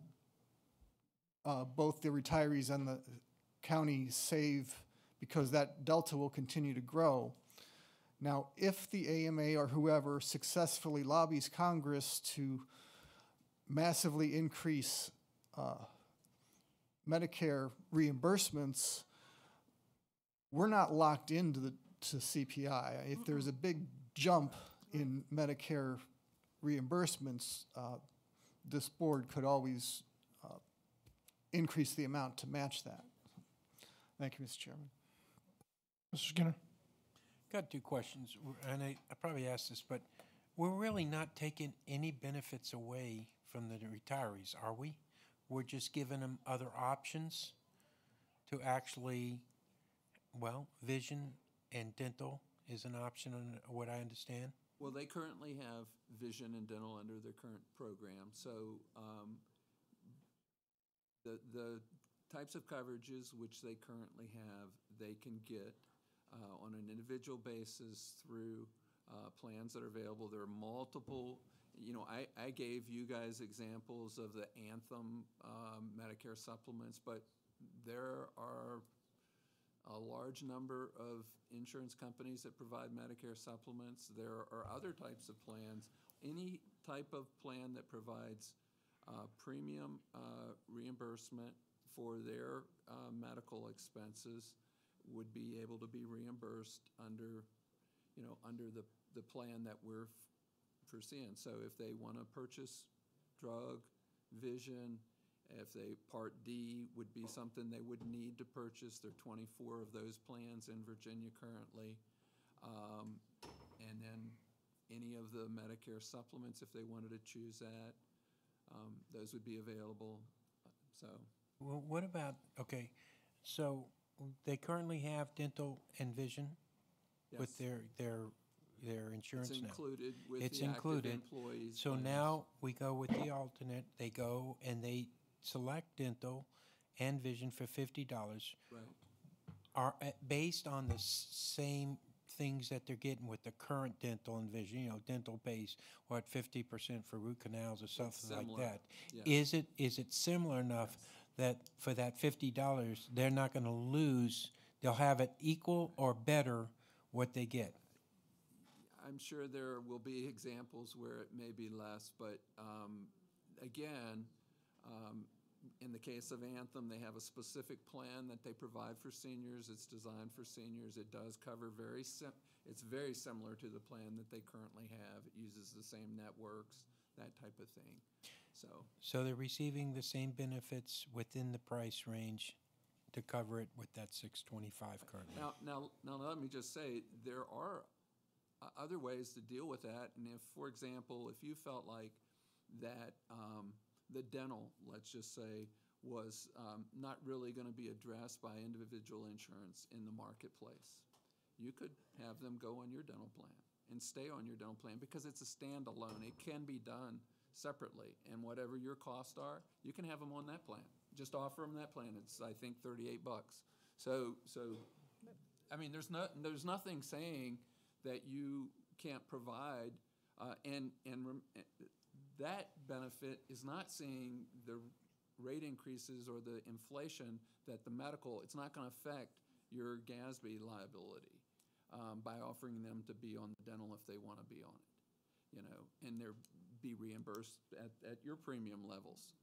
both the retirees and the county save because that delta will continue to grow. Now, if the AMA or whoever successfully lobbies Congress to massively increase Medicare reimbursements, we're not locked into CPI. If there's a big jump in Medicare reimbursements, this board could always increase the amount to match that. Thank you, Mr. Chairman. Mr. Skinner. Got two questions, and I probably asked this, but we're really not taking any benefits away from the retirees, are we? We're just giving them other options to actually, well, vision and dental is an option, on what I understand. Well, they currently have vision and dental under their current program, so the types of coverages which they currently have, they can get on an individual basis through plans that are available. There are multiple, I gave you guys examples of the Anthem Medicare supplements, but there are a large number of insurance companies that provide Medicare supplements. There are other types of plans. Any type of plan that provides premium reimbursement for their medical expenses would be able to be reimbursed under, under the plan that we're foreseeing. So if they want to purchase drug, vision, if they, Part D would be something they would need to purchase. There are 24 of those plans in Virginia currently. And then any of the Medicare supplements, if they wanted to choose that, those would be available. So. Well, what about, okay, so they currently have dental and vision with Yes. their insurance It's now? included with It's the active included. employees. So plans. now we go with the alternate. They go and they select dental and vision for $50. Right. Are based on the same things that they're getting with the current dental and vision. Dental pays, 50% for root canals or something like similar, that. yes. Is it similar enough that for that $50, they're not going to lose, they'll have it equal or better what they get? I'm sure there will be examples where it may be less, but again, in the case of Anthem, they have a specific plan that they provide for seniors. It's designed for seniors. It does cover it's very similar to the plan that they currently have. It uses the same networks, that type of thing. So they're receiving the same benefits within the price range to cover it with that $625 currently. Now, let me just say, there are other ways to deal with that. And if, for example, if you felt like that the dental, let's just say, was not really going to be addressed by individual insurance in the marketplace, you could have them go on your dental plan and stay on your dental plan because it's a standalone. It can be done separately, and whatever your costs are, you can have them on that plan. Just offer them that plan. It's, I think, $38. So I mean, there's nothing saying that you can't provide, and that benefit is not seeing the rate increases or the inflation that the medical, it's not going to affect your GASB liability by offering them to be on the dental if they want to be on it, and they're be reimbursed at your premium levels.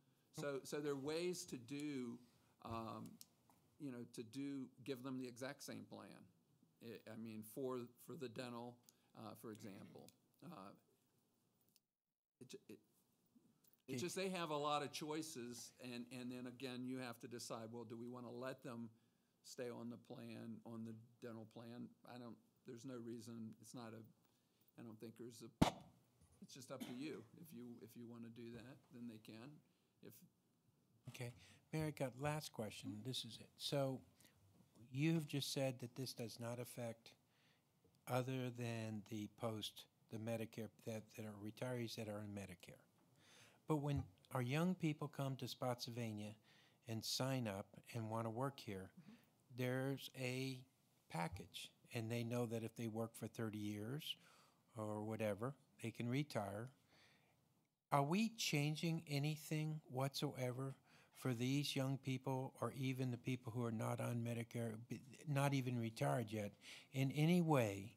So there are ways to do, give them the exact same plan. I mean, for the dental, for example, it's just they have a lot of choices, and then again, you have to decide, well, do we want to let them stay on the plan, on the dental plan? There's no reason, I don't think there's it's just up to you. If you want to do that, then they can. Okay. Mary, got last question. This is it. So you've just said that this does not affect other than the Medicare, that are retirees that are in Medicare. But when our young people come to Spotsylvania and sign up and want to work here, there's a package, and they know that if they work for 30 years or whatever, they can retire. Are we changing anything whatsoever for these young people, or even the people who are not on Medicare, not even retired yet, in any way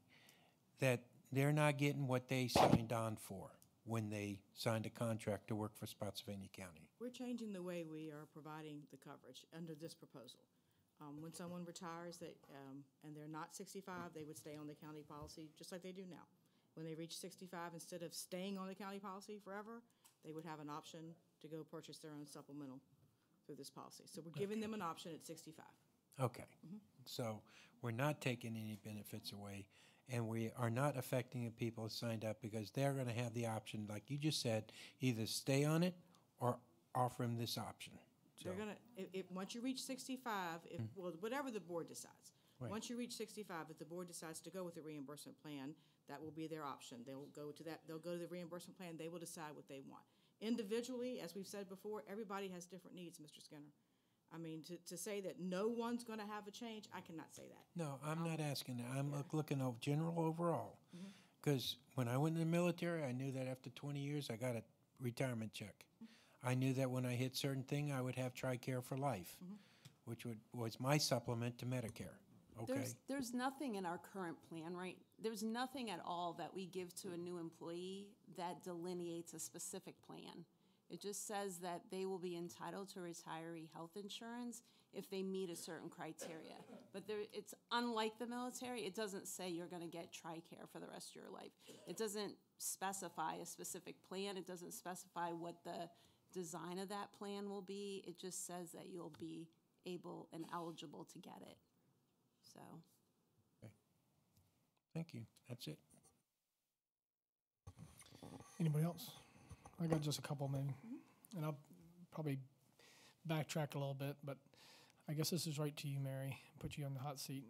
that they're not getting what they signed on for when they signed a contract to work for Spotsylvania County? We're changing the way we are providing the coverage under this proposal. When someone retires and they're not 65, they would stay on the county policy just like they do now. When they reach 65, instead of staying on the county policy forever, they would have an option to go purchase their own supplemental through this policy. So we're giving them an option at 65. Okay. So we're not taking any benefits away. and we are not affecting the people who signed up because they're going to have the option, like you just said, either stay on it or offer them this option. So, They're gonna, once you reach 65, well, whatever the board decides. Right. Once you reach 65, if the board decides to go with the reimbursement plan, that will be their option. They'll go to the reimbursement plan, they will decide what they want. Individually, as we've said before, everybody has different needs, Mr. Skinner. I mean, to say that no one's gonna have a change, I cannot say that. no, I'm not asking that. I'm looking at general overall. Because when I went in the military, I knew that after 20 years, I got a retirement check. I knew that when I hit certain thing, I would have TRICARE for life, which was my supplement to Medicare. Okay. There's nothing in our current plan, right? There's nothing at all that we give to a new employee that delineates a specific plan. It just says that they will be entitled to retiree health insurance if they meet a certain criteria. But it's unlike the military. It doesn't say you're going to get TRICARE for the rest of your life. It doesn't specify a specific plan. It doesn't specify what the design of that plan will be. It just says that you'll be able and eligible to get it. So. Okay. Thank you. That's it. Anybody else? I got just a couple, maybe. And I'll probably backtrack a little bit, but I guess this is right to you, Mary, put you on the hot seat.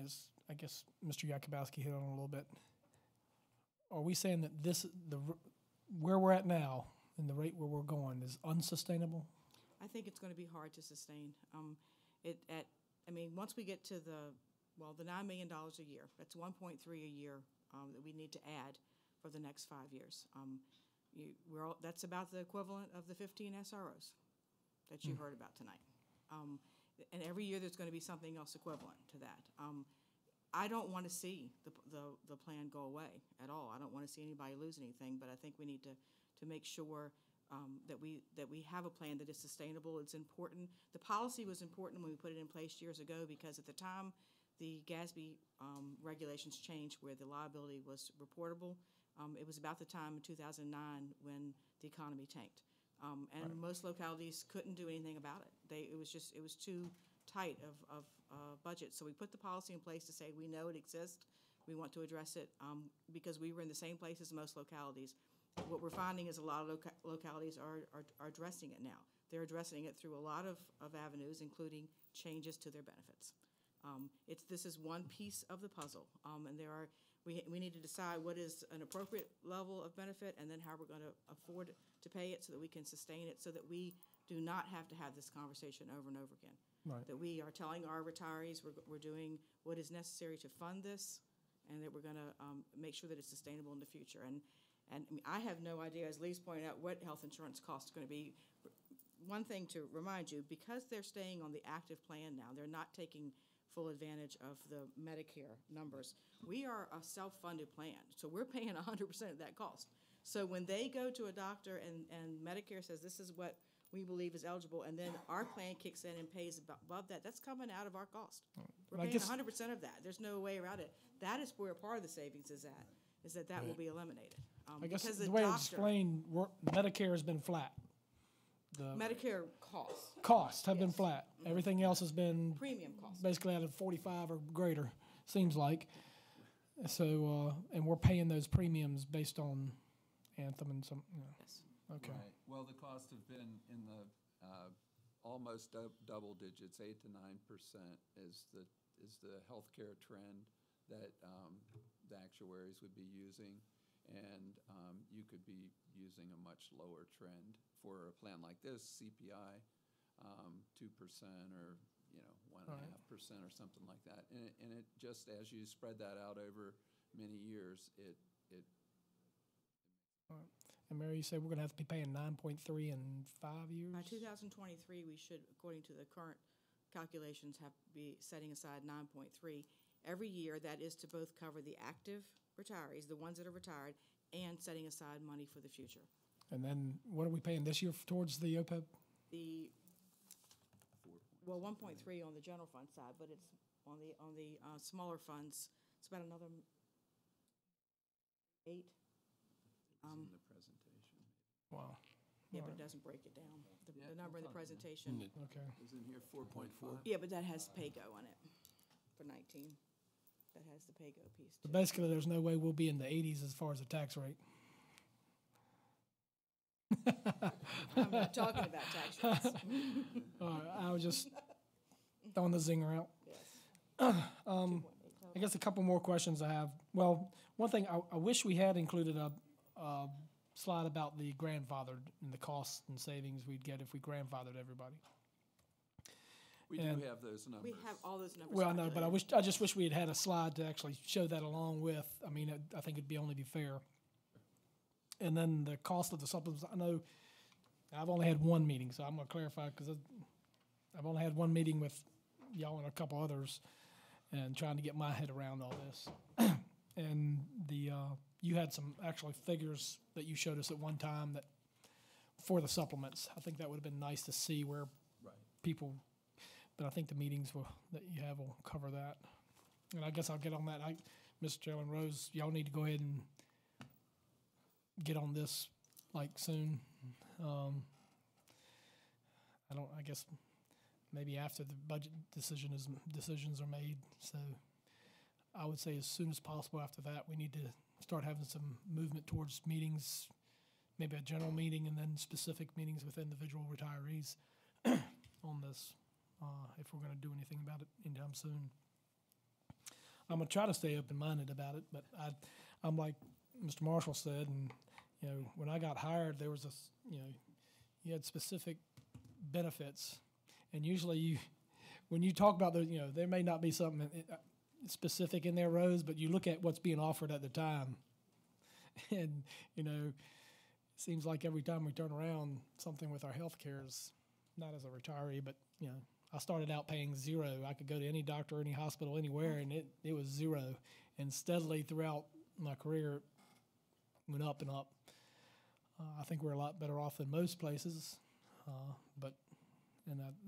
As I guess Mr. Yakubowski hit on a little bit. Are we saying that where we're at now and the rate where we're going is unsustainable? I think it's going to be hard to sustain. Once we get to the $9 million a year, that's 1.3 a year that we need to add for the next 5 years. That's about the equivalent of the 15 SROs that you heard about tonight. And every year there's going to be something else equivalent to that. I don't want to see the plan go away at all. I don't want to see anybody lose anything, but I think we need to make sure that we have a plan that is sustainable. It's important. The policy was important when we put it in place years ago because at the time the GASB regulations changed where the liability was reportable. It was about the time in 2009 when the economy tanked. Most localities couldn't do anything about it. It was too tight of budget. So we put the policy in place to say we know it exists. We want to address it because we were in the same place as most localities. What we're finding is a lot of localities are addressing it now. They're addressing it through a lot of avenues, including changes to their benefits. This is one piece of the puzzle, and we need to decide what is an appropriate level of benefit and then how we're going to afford to pay it so that we can sustain it so that we do not have to have this conversation over and over again. Right. That we are telling our retirees we're doing what is necessary to fund this and that we're going to make sure that it's sustainable in the future. And I have no idea, as Lee's pointed out, what health insurance costs are going to be. One thing to remind you, because they're staying on the active plan now, they're not taking full advantage of the Medicare numbers. We are a self-funded plan, so we're paying 100% of that cost. So when they go to a doctor and Medicare says this is what we believe is eligible, and then our plan kicks in and pays above that, that's coming out of our cost. We're paying 100% of that. There's no way around it. That is where part of the savings is at, is that will be eliminated. I guess the way it's explained, Medicare has been flat. The Medicare costs have been flat. Everything else has been premium costs. Basically out of 45 or greater, seems like. So, and we're paying those premiums based on Anthem and some. Yes. Okay. Right. Well, the costs have been in the almost double digits, 8 to 9% is the healthcare trend that the actuaries would be using. And you could be using a much lower trend for a plan like this, CPI, 2% or 1.5% or something like that. And it just, as you spread that out over many years, it. And Mary, you said we're going to have to be paying 9.3 in 5 years? By 2023, we should, according to the current calculations, have to be setting aside 9.3 every year. That is to both cover the active retirees, the ones that are retired, and setting aside money for the future. And then what are we paying this year towards the OPEB? 1.3 on the general fund side, but it's on the smaller funds. It's about another 8. It's in the presentation. Wow. Yeah, but it doesn't break it down. The number in the presentation. Okay. Is in here 4.4? Yeah, but that has pay-go on it for 19. that has the pay-go piece But too. basically, there's no way we'll be in the 80s as far as the tax rate. I'm not talking about tax rates. I was just throwing the zinger out. Yes. I guess a couple more questions I have. Well, one thing, I wish we had included a slide about the grandfathered and the costs and savings we'd get if we grandfathered everybody. We do have those numbers. We have all those numbers. Well, I know, but calculated. I just wish we had had a slide to actually show that along with. I mean, I think it'd only be fair. And then the cost of the supplements. I know I've only had one meeting, so I'm going to clarify because I've only had one meeting with y'all and a couple others, and trying to get my head around all this. And you had some actually figures that you showed us at one time that for the supplements. I think that would have been nice to see where people. But I think the meetings that you have will cover that. And I guess I'll get on that. Mr. Chairman Rose, y'all need to go ahead and get on this like soon. I guess maybe after the budget decisions are made. So I would say as soon as possible after that, we need to start having some movement towards meetings, maybe a general meeting and then specific meetings with individual retirees on this. If we're going to do anything about it anytime soon. I'm going to try to stay open-minded about it, but I'm like Mr. Marshall said, and, when I got hired, there was you had specific benefits, and usually when you talk about those, there may not be something specific in there, Rose, but you look at what's being offered at the time, and, it seems like every time we turn around, something with our health care is, not as a retiree, but, I started out paying zero. I could go to any doctor, any hospital, anywhere, and it was zero. And steadily throughout my career, it went up and up. I think we're a lot better off than most places, but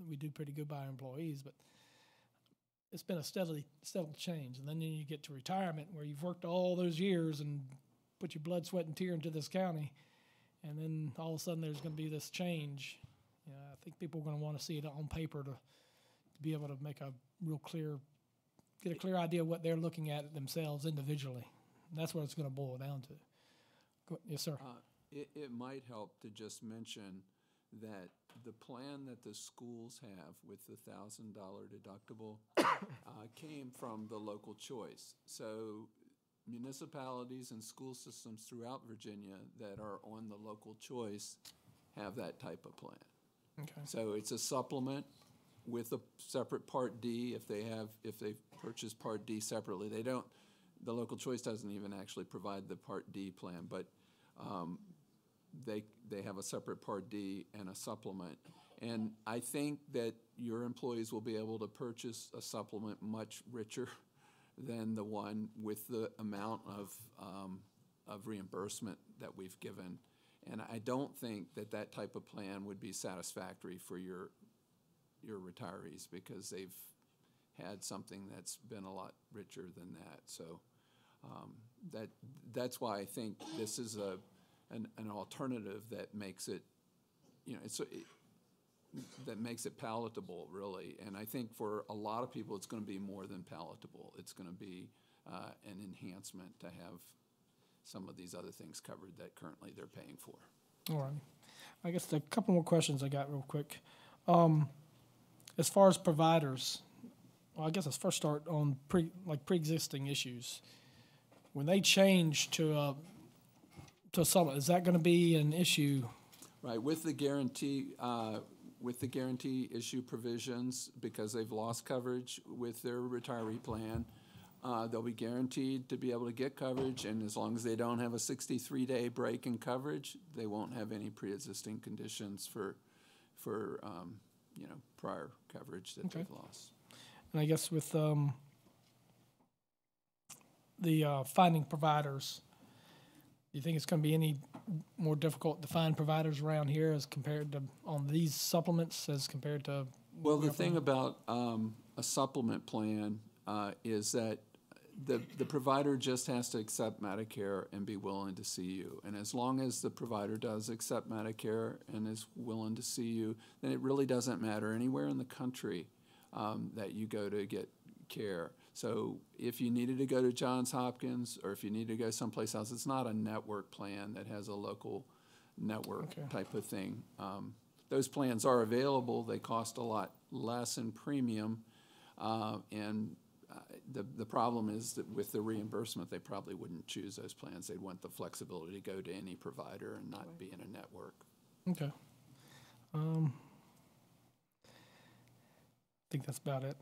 we do pretty good by our employees. But it's been a steady change. And then you get to retirement where you've worked all those years and put your blood, sweat, and tear into this county, and then all of a sudden there's going to be this change. I think people are going to want to see it on paper to be able to make get a clear idea of what they're looking at themselves individually. And that's what it's going to boil down to. Yes, sir. It might help to just mention that the plan that the schools have with the $1,000 deductible came from the local choice. So municipalities and school systems throughout Virginia that are on the local choice have that type of plan. Okay. So it's a supplement with a separate Part D if they purchase Part D separately. The local choice doesn't even actually provide the Part D plan, but they have a separate Part D and a supplement. And I think that your employees will be able to purchase a supplement much richer than the one with the amount of reimbursement that we've given. And I don't think that type of plan would be satisfactory for your retirees because they've had something that's been a lot richer than that. So that's why I think this is an alternative that makes it, that makes it palatable, really. And I think for a lot of people, it's going to be more than palatable. It's going to be an enhancement to have some of these other things covered that currently they're paying for. All right. I guess a couple more questions I got real quick. As far as providers, well, I guess let's first start on pre-existing issues. When they change to a supplement, is that going to be an issue? Right, with the guarantee issue provisions, because they've lost coverage with their retiree plan, they'll be guaranteed to be able to get coverage, and as long as they don't have a 63-day break in coverage, they won't have any pre-existing conditions for prior coverage that they've lost. And I guess with the finding providers, do you think it's going to be any more difficult to find providers around here as compared to on these supplements as compared to? Well, the thing about a supplement plan is that the provider just has to accept Medicare and be willing to see you. And as long as the provider does accept Medicare and is willing to see you, then it really doesn't matter anywhere in the country that you go to get care. So if you needed to go to Johns Hopkins, or if you need to go someplace else, it's not a network plan that has a local network type of thing. Those plans are available. They cost a lot less in premium, and the problem is that with the reimbursement, they probably wouldn't choose those plans. They'd want the flexibility to go to any provider and not be in a network. Okay. I think that's about it.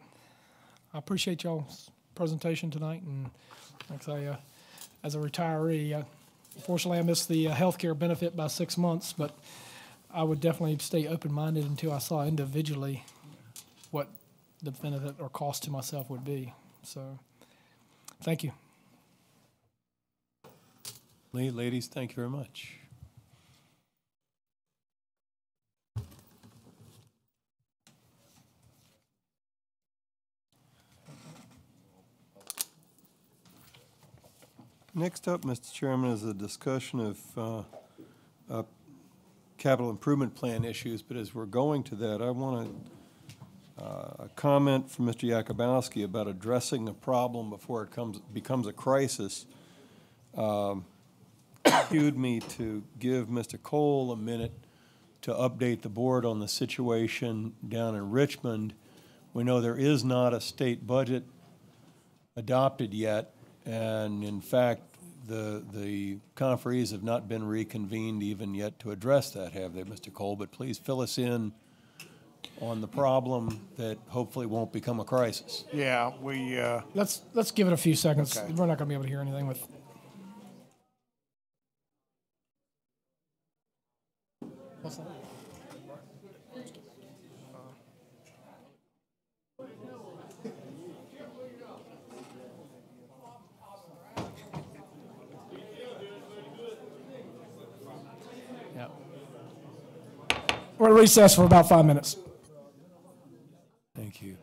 I appreciate y'all's presentation tonight, and like I say, as a retiree, unfortunately I missed the healthcare benefit by 6 months, but I would definitely stay open-minded until I saw individually what the benefit or cost to myself would be. So, thank you. Ladies, thank you very much. Next up, Mr. Chairman, is a discussion of capital improvement plan issues, but as we're going to that, I want a comment from Mr. Yakubowski about addressing a problem before it becomes a crisis. Cued me to give Mr. Cole a minute to update the board on the situation down in Richmond. We know there is not a state budget adopted yet, and in fact, the conferees have not been reconvened even yet to address that, have they, Mr. Cole? But please fill us in on the problem that hopefully won't become a crisis. Yeah, we, Let's give it a few seconds. Okay. We're not going to be able to hear anything with. What's that? Yeah. We're at recess for about 5 minutes. Thank you.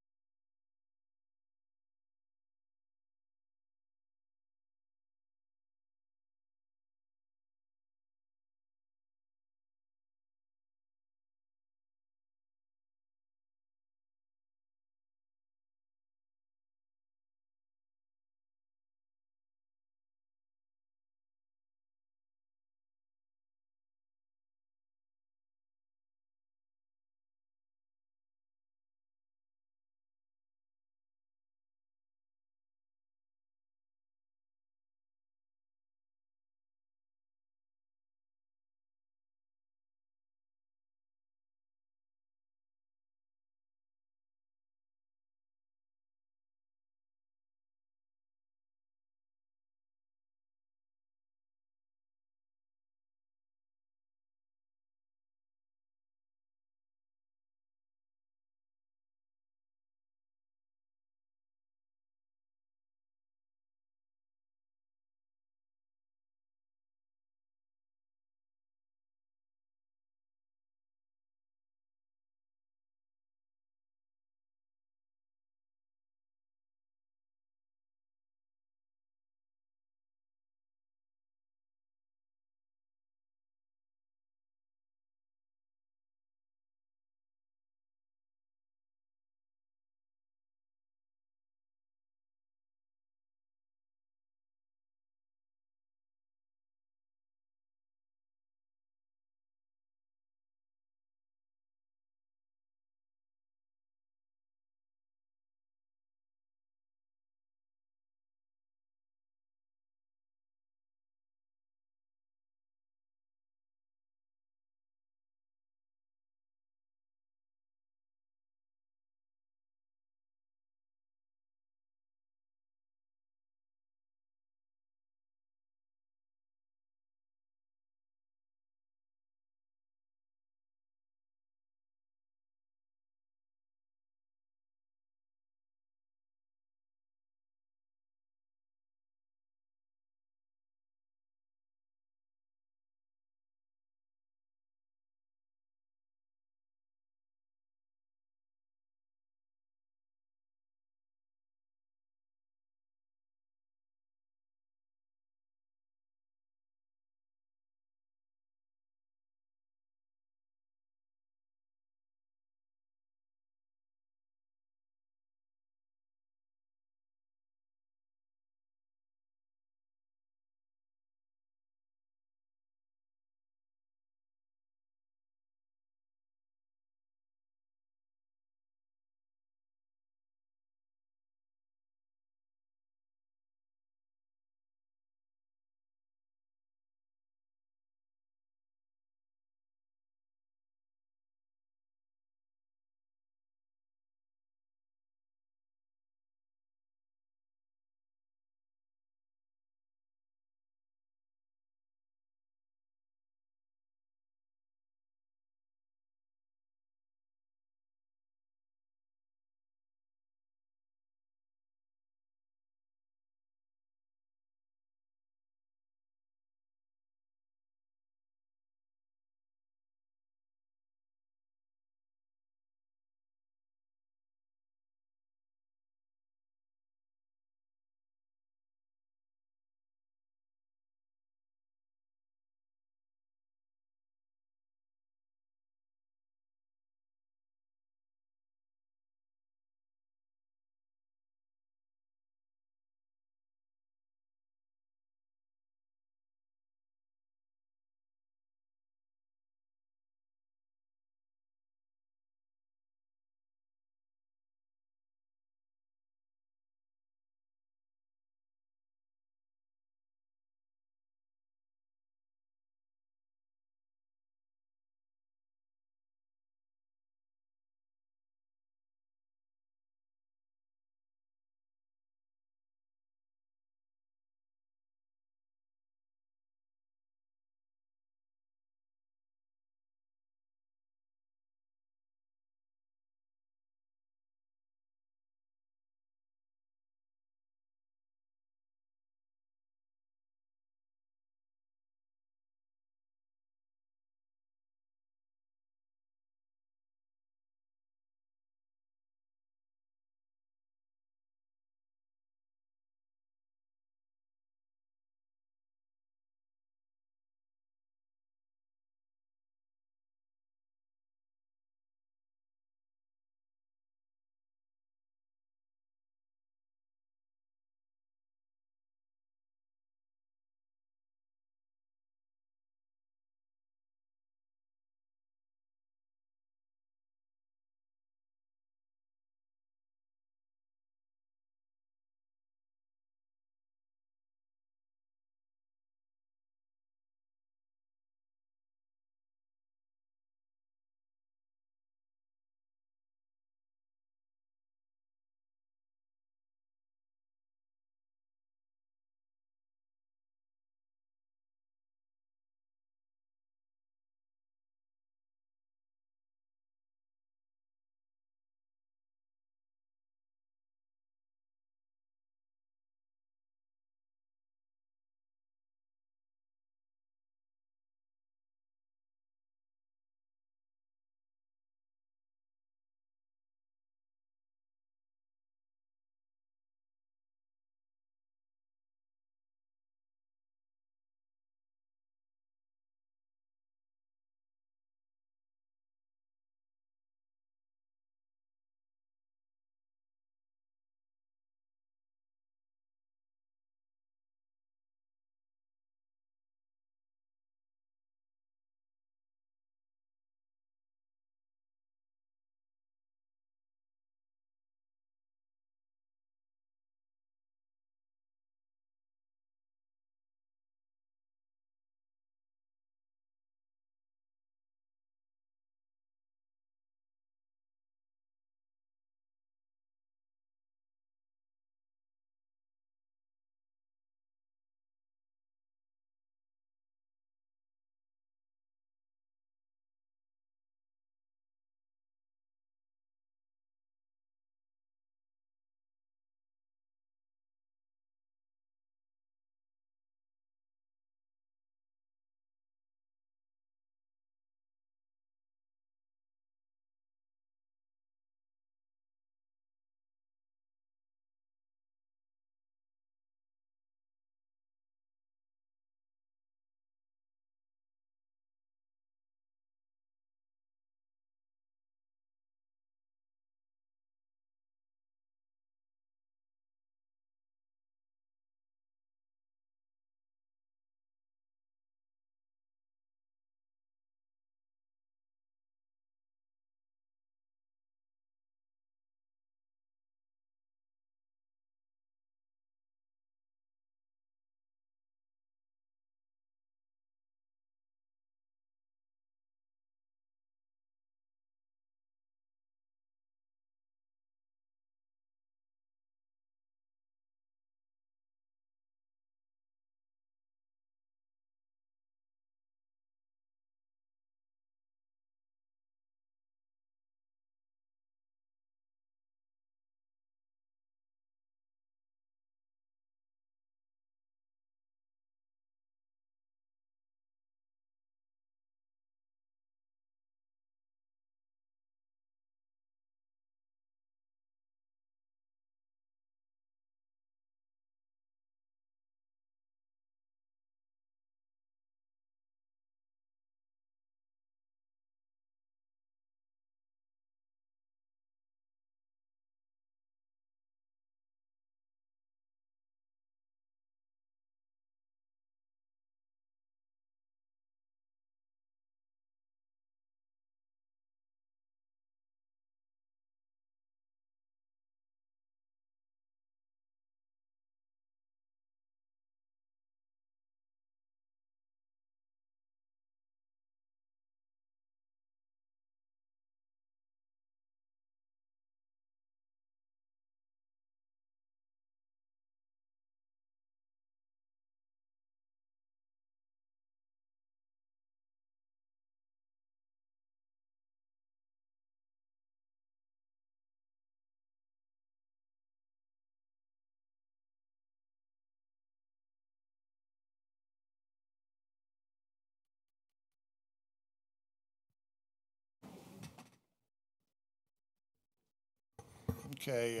Okay,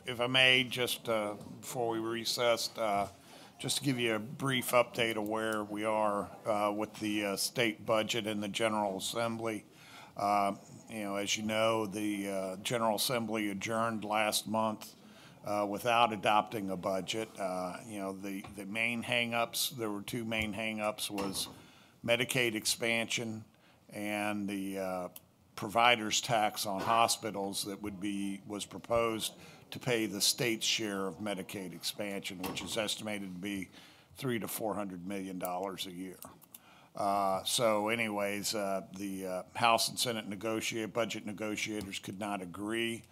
if I may, just before we recessed, just to give you a brief update of where we are with the state budget and the General Assembly. As you know, the General Assembly adjourned last month without adopting a budget. The main hang-ups, there were two main hang-ups, was Medicaid expansion and the provider's tax on hospitals that was proposed to pay the state's share of Medicaid expansion, which is estimated to be $300 to $400 million a year. So anyways, the House and Senate budget negotiators could not agree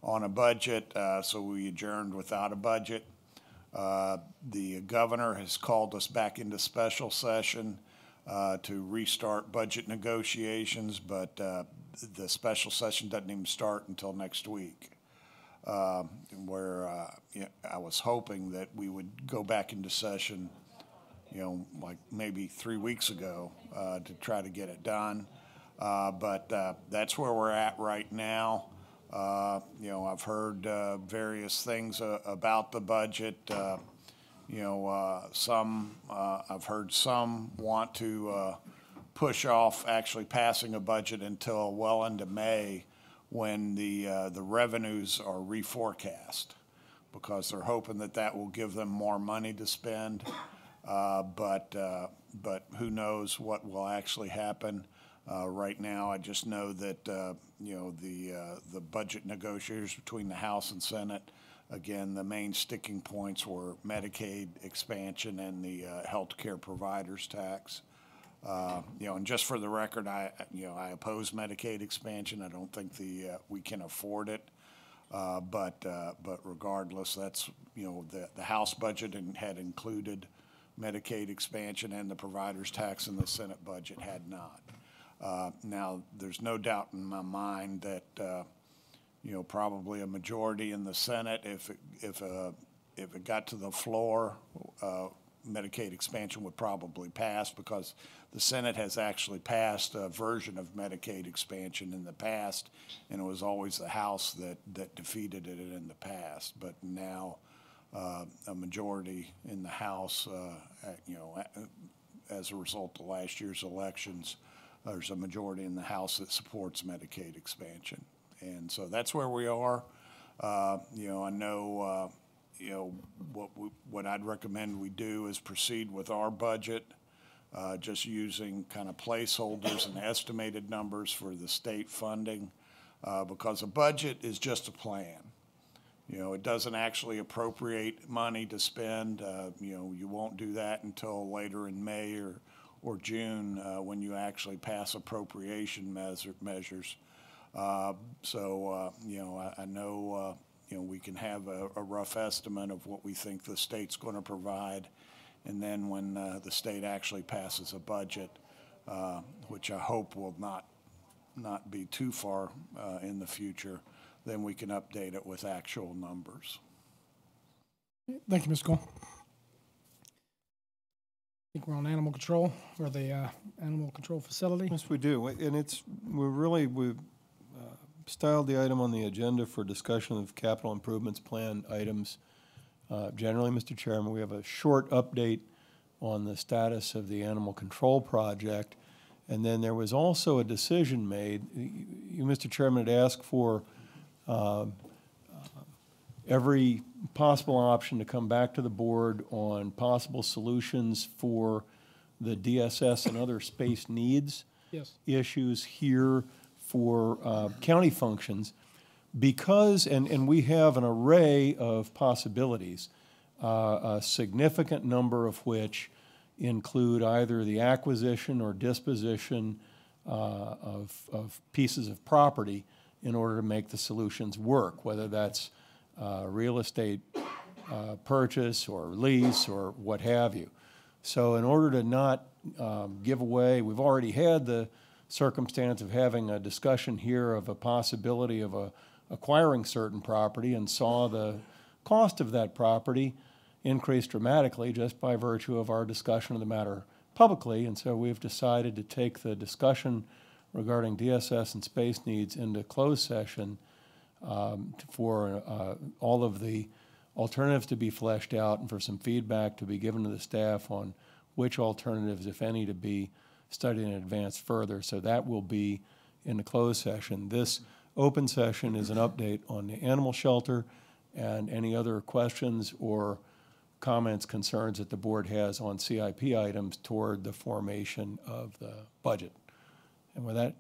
on a budget, so we adjourned without a budget. The governor has called us back into special session to restart budget negotiations, but the special session doesn't even start until next week, where I was hoping that we would go back into session, like maybe 3 weeks ago to try to get it done. But that's where we're at right now. I've heard various things about the budget. I've heard some want to push off actually passing a budget until well into May, when the revenues are reforecast, because they're hoping that will give them more money to spend. But who knows what will actually happen. Right now, I just know that the budget negotiators between the House and Senate, again, the main sticking points were Medicaid expansion and the health care providers tax. And just for the record, I oppose Medicaid expansion. I don't think we can afford it. But regardless, that's, the House budget had included Medicaid expansion and the providers tax, and the Senate budget had not. Now, there's no doubt in my mind that, probably a majority in the Senate, if it got to the floor, Medicaid expansion would probably pass, because the Senate has actually passed a version of Medicaid expansion in the past, and it was always the House that defeated it in the past. But now a majority in the House, as a result of last year's elections, there's a majority in the House that supports Medicaid expansion. And so that's where we are. I know what I'd recommend we do is proceed with our budget, just using kind of placeholders and estimated numbers for the state funding, because a budget is just a plan. It doesn't actually appropriate money to spend. You won't do that until later in May or June, when you actually pass appropriation measures. I know we can have a rough estimate of what we think the state's going to provide, and then when the state actually passes a budget, which I hope will not be too far in the future, then we can update it with actual numbers. Thank you, Ms. Cole. I think we're on animal control, or the animal control facility. Yes, we do, and we've styled the item on the agenda for discussion of capital improvements plan items. Generally, Mr. Chairman, we have a short update on the status of the animal control project, and then there was also a decision made. You, Mr. Chairman, had asked for every possible option to come back to the board on possible solutions for the DSS and other space needs issues here for county functions, because, and we have an array of possibilities, a significant number of which include either the acquisition or disposition of pieces of property in order to make the solutions work, whether that's real estate purchase or lease or what have you. So in order to not give away, we've already had the circumstance of having a discussion here of a possibility of acquiring certain property, and saw the cost of that property increase dramatically just by virtue of our discussion of the matter publicly. And so we've decided to take the discussion regarding DSS and space needs into closed session for all of the alternatives to be fleshed out and for some feedback to be given to the staff on which alternatives, if any, to be studied in advance further. So that will be in the closed session. This open session is an update on the animal shelter and any other questions or comments, concerns that the board has on CIP items toward the formation of the budget. And with that,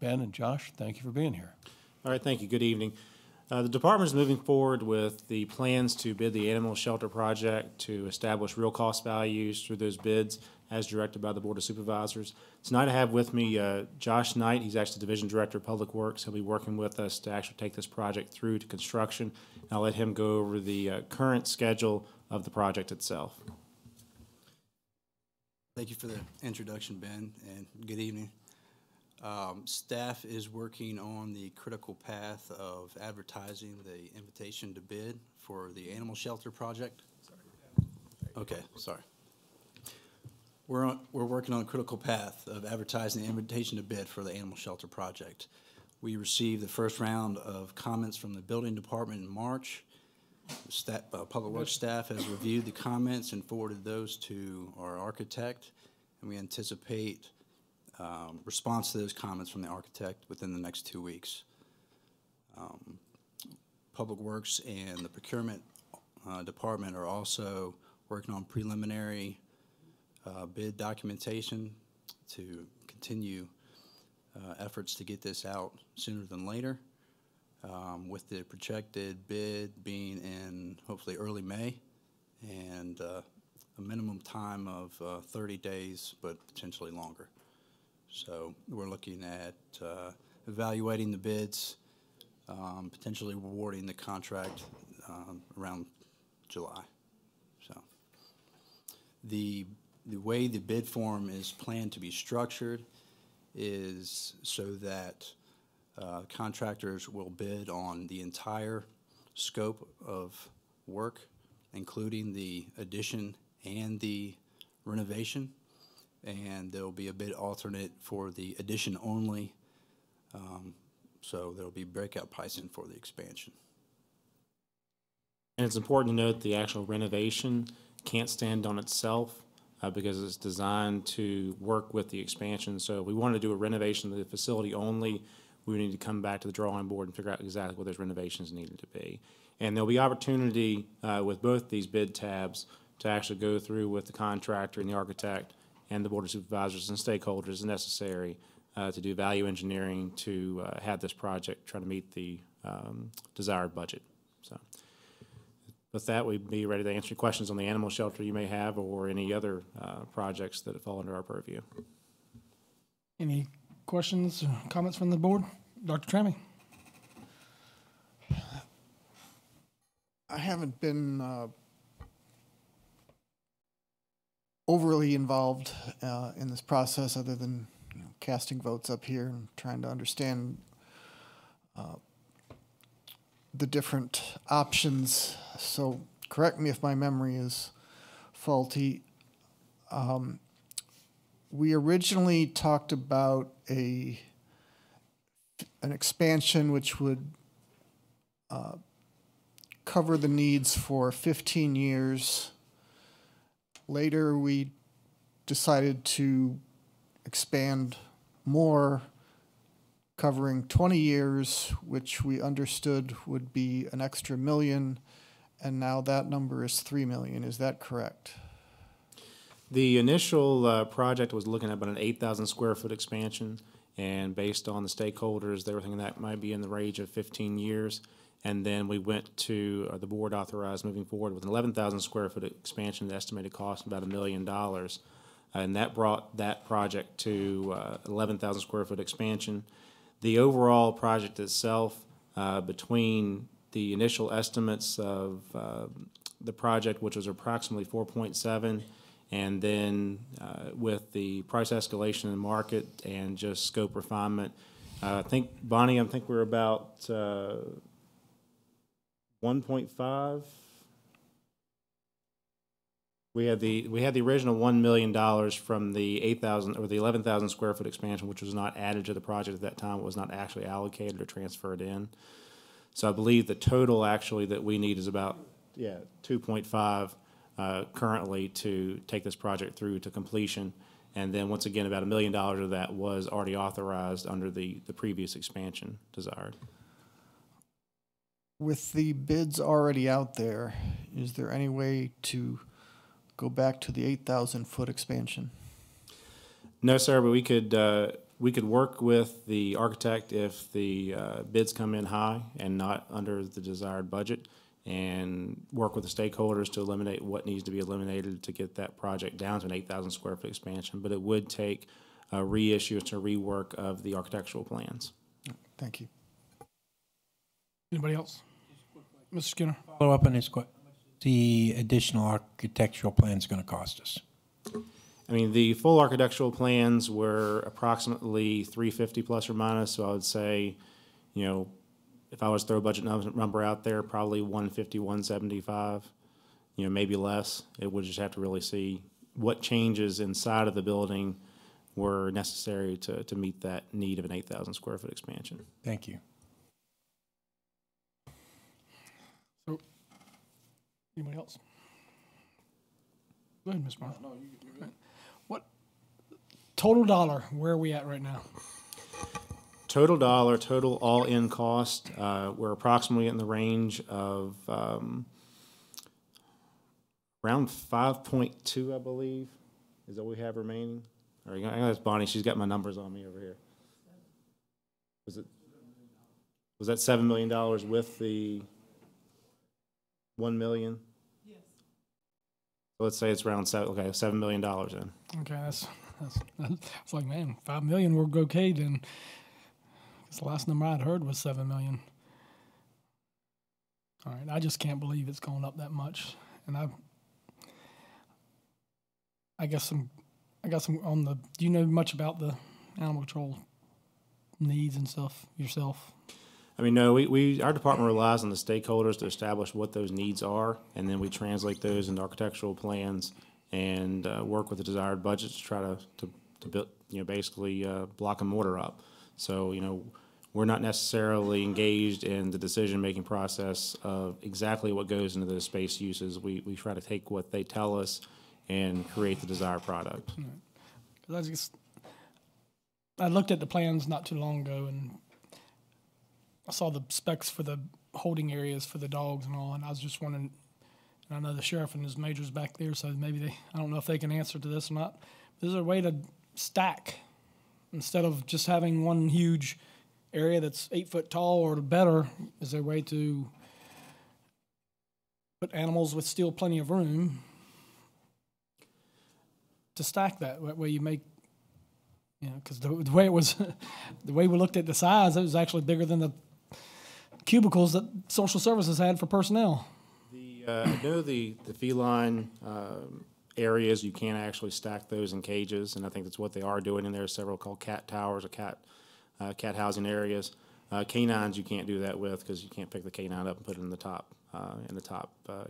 Ben and Josh, thank you for being here. All right, thank you. Good evening. The department is moving forward with the plans to bid the animal shelter project to establish real cost values through those bids as directed by the Board of Supervisors. Tonight I have with me Josh Knight. He's actually Division Director of Public Works. He'll be working with us to actually take this project through to construction. And I'll let him go over the current schedule of the project itself. Thank you for the introduction, Ben, and good evening. Staff is working on the critical path of advertising the invitation to bid for the animal shelter project. Okay, sorry. We're working on a critical path of advertising the invitation to bid for the animal shelter project. We received the first round of comments from the building department in March. Public Works staff has reviewed the comments and forwarded those to our architect, and we anticipate response to those comments from the architect within the next 2 weeks. Public Works and the procurement department are also working on preliminary bid documentation to continue efforts to get this out sooner than later, with the projected bid being in hopefully early May, and a minimum time of 30 days, but potentially longer. So we're looking at evaluating the bids, potentially awarding the contract around July. So the way the bid form is planned to be structured is so that contractors will bid on the entire scope of work, including the addition and the renovation, and there will be a bid alternate for the addition only, so there will be breakout pricing for the expansion. And it's important to note the actual renovation can't stand on itself because it's designed to work with the expansion. So if we want to do a renovation of the facility only, we need to come back to the drawing board and figure out exactly what those renovations needed to be. And there'll be opportunity with both these bid tabs to actually go through with the contractor and the architect and the Board of Supervisors and stakeholders as necessary to do value engineering to have this project try to meet the desired budget. So with that, we'd be ready to answer questions on the animal shelter you may have or any other projects that fall under our purview. Any questions or comments from the board? Dr. Trammey? I haven't been overly involved in this process other than casting votes up here and trying to understand the different options. So correct me if my memory is faulty. We originally talked about an expansion which would cover the needs for 15 years. Later, we decided to expand more, covering 20 years, which we understood would be an extra $1 million, and now that number is $3 million. Is that correct? The initial project was looking at about an 8,000 square foot expansion, and based on the stakeholders, they were thinking that might be in the range of 15 years. And then we went to the board authorized moving forward with an 11,000 square foot expansion, the estimated cost of about $1 million. And that brought that project to 11,000 square foot expansion. The overall project itself, between the initial estimates of the project, which was approximately 4.7, and then with the price escalation in the market and just scope refinement, I think, Bonnie, we're about 1.5. We had the original $1 million from the 8,000 or the 11,000 square foot expansion, which was not added to the project at that time. It was not actually allocated or transferred in. So I believe the total actually that we need is about, 2.5 currently to take this project through to completion. And then once again, about $1 million of that was already authorized under the previous expansion desired. With the bids already out there, is there any way to go back to the 8,000-foot expansion? No, sir, but we could work with the architect if the bids come in high and not under the desired budget, and work with the stakeholders to eliminate what needs to be eliminated to get that project down to an 8,000 square foot expansion. But it would take a reissuance or rework of the architectural plans. Thank you. Anybody else? Mr. Skinner? Follow up on this question. The additional architectural plan is going to cost us? I mean, the full architectural plans were approximately $350 plus or minus, so I would say, if I was to throw a budget number out there, probably $150, $175, maybe less. It would just have to really see what changes inside of the building were necessary to meet that need of an 8,000 square foot expansion. Thank you. So, anybody else? Go ahead, Ms. Martin. No, you're good. What total dollar? Where are we at right now? Total dollar, total all-in cost, we're approximately in the range of around 5.2, I believe, is what we have remaining. All right, I got Bonnie. She's got my numbers on me over here. Was that $7 million with the $1 million? Yes. So let's say it's around $7 million then. Okay, that's it's like, man, $5 million, we're okay then. The last number I'd heard was $7 million. All right, I just can't believe it's going up that much. And I guess I'm on the. Do you know much about the animal control needs and stuff yourself? I mean, no, our department relies on the stakeholders to establish what those needs are, and then we translate those into architectural plans and work with the desired budgets to try to build, basically block and mortar up. So, we're not necessarily engaged in the decision-making process of exactly what goes into those space uses. We try to take what they tell us and create the desired product. Right. I looked at the plans not too long ago, and I saw the specs for the holding areas for the dogs and all, and I was just wondering, and I know the sheriff and his major's back there, so maybe I don't know if they can answer to this or not. Is there a way to stack instead of just having one huge area that's 8 foot tall or better? Is there a way to put animals with still plenty of room to stack that way? You make, because the way it was, the way we looked at the size, it was actually bigger than the cubicles that social services had for personnel. I know the feline areas, you can actually stack those in cages, and I think that's what they are doing. And there are several called cat towers or cat housing areas. Canines you can't do that with because you can't pick the canine up and put it in the top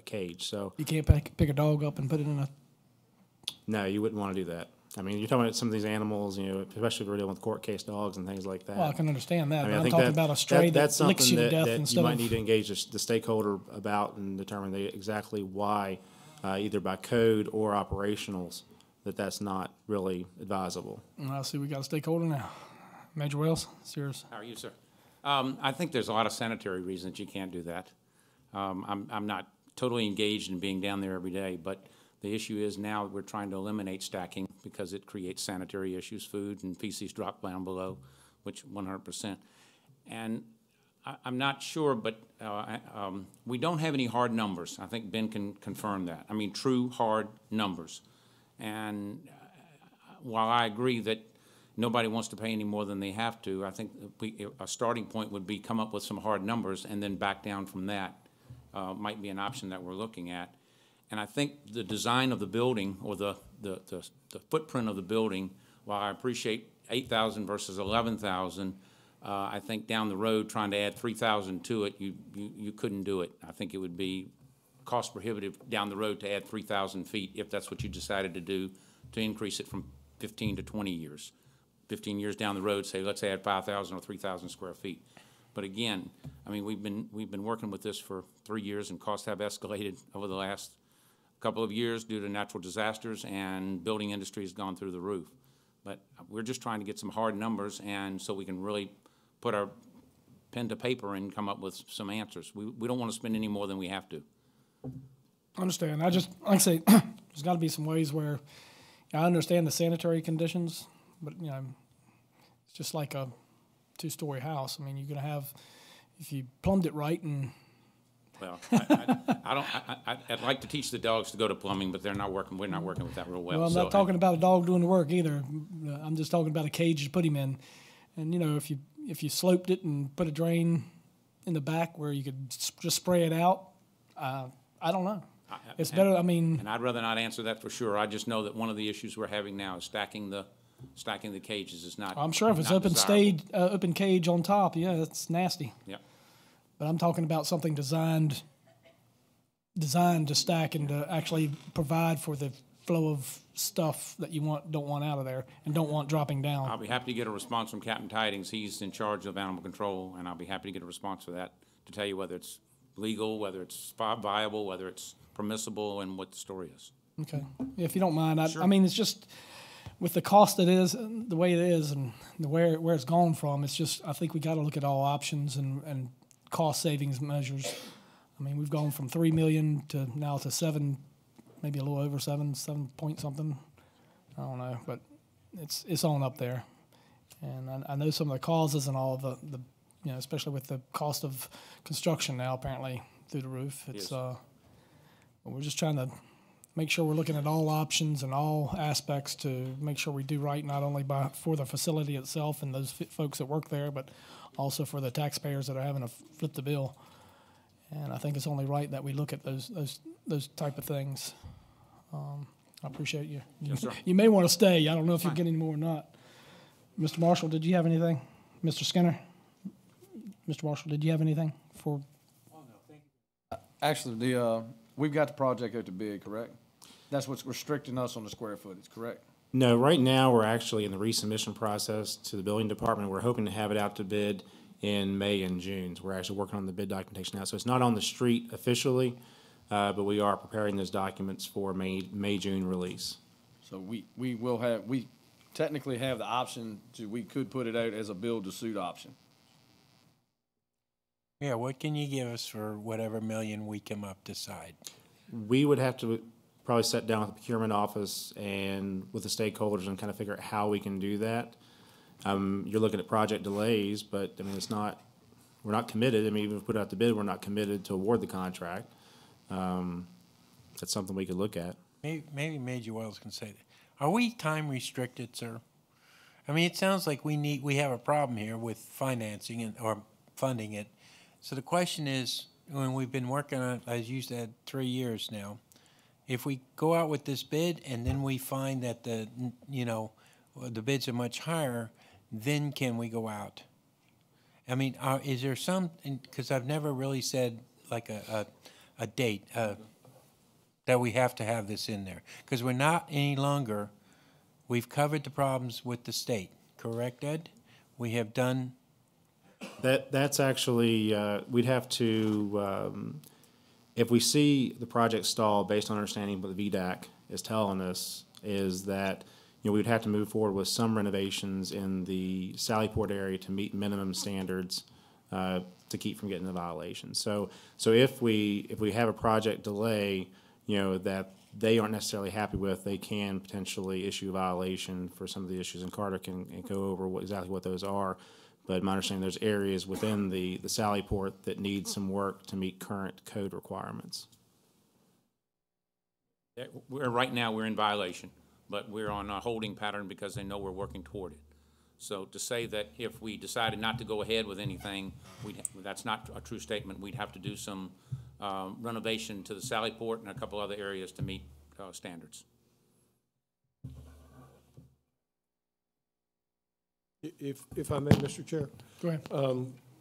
cage. So you can't pick a dog up and put it in a. No, you wouldn't want to do that. I mean, you're talking about some of these animals, especially if we're dealing with court case dogs and things like that. Well, I can understand that. I mean, I'm talking about a stray that licks you to death that instead you might of. need to engage the stakeholder about and determine exactly why, either by code or operationals, that's not really advisable. I see we got a stakeholder now. Major Wells, it's yours. How are you, sir? I think there's a lot of sanitary reasons you can't do that. I'm not totally engaged in being down there every day, but the issue is now we're trying to eliminate stacking because it creates sanitary issues, food and feces drop down below, which 100%. And I'm not sure, but we don't have any hard numbers. I think Ben can confirm that. I mean, true hard numbers. And while I agree that nobody wants to pay any more than they have to, I think a starting point would be come up with some hard numbers and then back down from that might be an option that we're looking at. And I think the design of the building or the footprint of the building, while I appreciate 8,000 versus 11,000, I think down the road trying to add 3,000 to it, you couldn't do it. I think it would be cost prohibitive down the road to add 3,000 feet if that's what you decided to do, to increase it from 15 to 20 years. 15 years down the road, say let's add 5,000 or 3,000 square feet. But again, I mean, we've been working with this for 3 years, and costs have escalated over the last couple of years due to natural disasters, and building industry has gone through the roof. But we're just trying to get some hard numbers, and so we can really put our pen to paper and come up with some answers. We don't want to spend any more than we have to. I understand. I just, like I say, there's got to be some ways where I understand the sanitary conditions, but, you know, it's just like a two-story house. I mean, you're going to have, if you plumbed it right and... Well, I'd like to teach the dogs to go to plumbing, but they're not working. We're not working with that real well. Well, I'm not talking about a dog doing the work either. I'm just talking about a cage to put him in. And, you know, if you sloped it and put a drain in the back where you could just spray it out, I don't know. It's better, I mean... And I'd rather not answer that for sure. I just know that one of the issues we're having now is stacking the cages is not. I'm sure if it's open cage on top, yeah, it's nasty. Yeah. But I'm talking about something designed to stack and to actually provide for the flow of stuff that you don't want out of there and don't want dropping down. I'll be happy to get a response from Captain Tidings. He's in charge of animal control, and I'll be happy to get a response for that to tell you whether it's legal, whether it's viable, whether it's permissible, and what the story is. Okay. If you don't mind, Sure. I mean, it's just with the cost it is, the way it is, and where it's gone from, it's just, I think we got to look at all options and cost savings measures. I mean, we've gone from 3 million to now to 7, maybe a little over 7 point something. I don't know, but it's on up there. And I know some of the causes and all of the you know, especially with the cost of construction now apparently through the roof. It's we're just trying to make sure we're looking at all options and all aspects to make sure we do right, not only for the facility itself and those folks that work there, but also for the taxpayers that are having to flip the bill. And I think it's only right that we look at those type of things. I appreciate you. Yes, sir. You may want to stay. I don't know if you'll get any more or not. Mr. Marshall, did you have anything? Mr. Skinner? Mr. Marshall, did you have anything for? Oh, no, thank you. Actually, we've got the project out to bid, correct? That's what's restricting us on the square footage, correct? No, right now, we're actually in the resubmission process to the building department. We're hoping to have it out to bid in May and June. So we're actually working on the bid documentation now. So it's not on the street officially, but we are preparing those documents for May, June release. So we technically have the option we could put it out as a build-to-suit option. Yeah, what can you give us for whatever million we come up decide? We would have to probably sit down with the procurement office and with the stakeholders and kind of figure out how we can do that. You're looking at project delays, but I mean, we're not committed. I mean, even if we put out the bid, we're not committed to award the contract. That's something we could look at. Maybe Major Wells can say that. Are we time restricted, sir? I mean, it sounds like we have a problem here with financing or funding it. So the question is, when we've been working on it, as you said, 3 years now, if we go out with this bid and then we find that the bids are much higher, then can we go out? I mean, is there some, because I've never really said like a date that we have to have this in there. Because we're not any longer, we've covered the problems with the state, correct, Ed? We have done. That's actually, we'd have to, if we see the project stall based on understanding what the VDAC is telling us, is that we'd have to move forward with some renovations in the Sallyport area to meet minimum standards to keep from getting the violations. So if we have a project delay, that they aren't necessarily happy with, they can potentially issue a violation for some of the issues, and Carter can go over exactly what those are. But my understanding, there's areas within the Sallyport that need some work to meet current code requirements. Right now, we're in violation, but we're on a holding pattern because they know we're working toward it. So to say that if we decided not to go ahead with anything, that's not a true statement. We'd have to do some renovation to the Sallyport and a couple other areas to meet standards. If I may, Mr. Chair. Go ahead.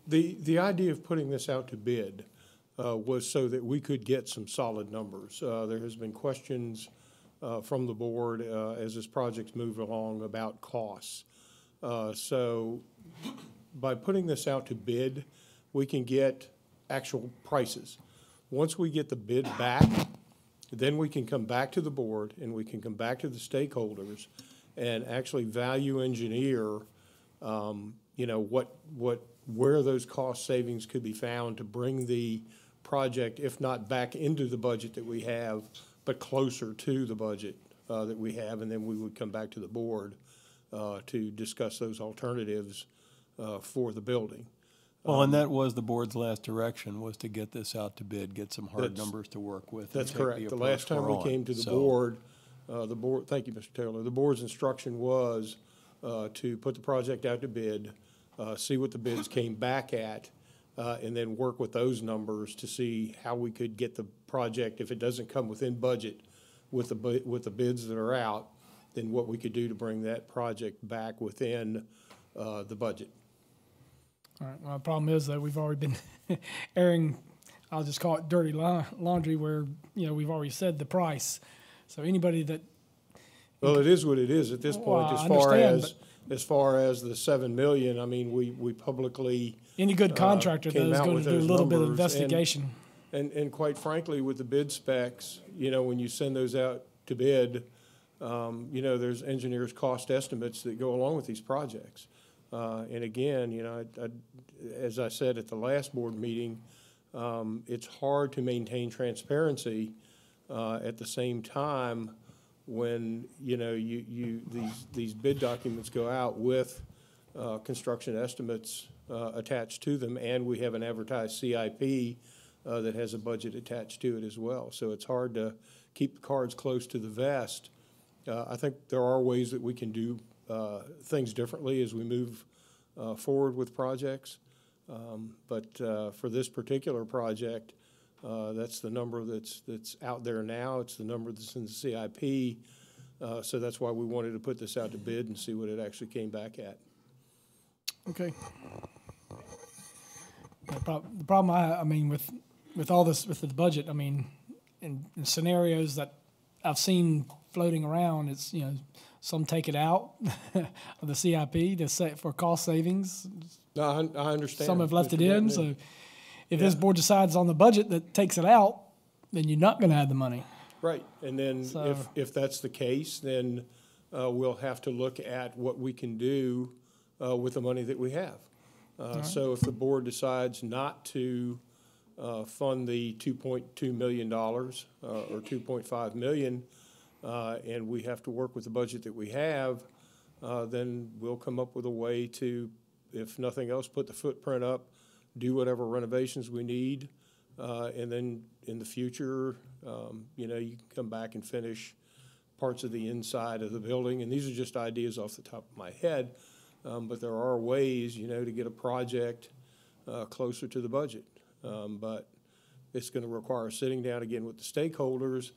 The idea of putting this out to bid was so that we could get some solid numbers. There has been questions from the board as this project's moved along about costs. So by putting this out to bid, we can get actual prices. Once we get the bid back, then we can come back to the board and we can come back to the stakeholders and actually value engineer, you know, where those cost savings could be found to bring the project, if not back into the budget that we have, but closer to the budget that we have, and then we would come back to the board to discuss those alternatives for the building. Well, and that was the board's last direction, was to get this out to bid, get some hard numbers to work with. That's correct. The last time we came to the board, thank you, Mr. Taylor, the board's instruction was to put the project out to bid, see what the bids came back at, and then work with those numbers to see how we could get the project, if it doesn't come within budget with the bids that are out, then what we could do to bring that project back within the budget. All right, well, the problem is that we've already been airing, I'll just call it dirty laundry, where, you know, we've already said the price. So anybody that... Well, it is what it is at this point. As far as the $7 million, I mean, we publicly... Any good contractor, though, is going to do a little bit of investigation. And quite frankly, with the bid specs, you know, when you send those out to bid, you know, there's engineers' cost estimates that go along with these projects. And again, you know, as I said at the last board meeting, it's hard to maintain transparency at the same time when, you know, these bid documents go out with construction estimates attached to them, and we have an advertised CIP that has a budget attached to it as well. So it's hard to keep the cards close to the vest. I think there are ways that we can do things differently as we move forward with projects. But for this particular project, that's the number that's out there now. It's the number that's in the CIP. So that's why we wanted to put this out to bid and see what it actually came back at. Okay. The problem, I mean, with all this, with the budget, I mean, in scenarios that I've seen floating around, it's, you know, some take it out of the CIP to set for cost savings. No, I understand. Some have left it in. So if this board decides on the budget that takes it out, then you're not going to have the money. Right. And then if that's the case, then we'll have to look at what we can do with the money that we have. So if the board decides not to fund the $2.2 million or $2.5 million, and we have to work with the budget that we have, then we'll come up with a way to, if nothing else, put the footprint up, do whatever renovations we need, and then in the future, you know, you can come back and finish parts of the inside of the building. And these are just ideas off the top of my head, but there are ways, you know, to get a project closer to the budget. But it's going to require sitting down again with the stakeholders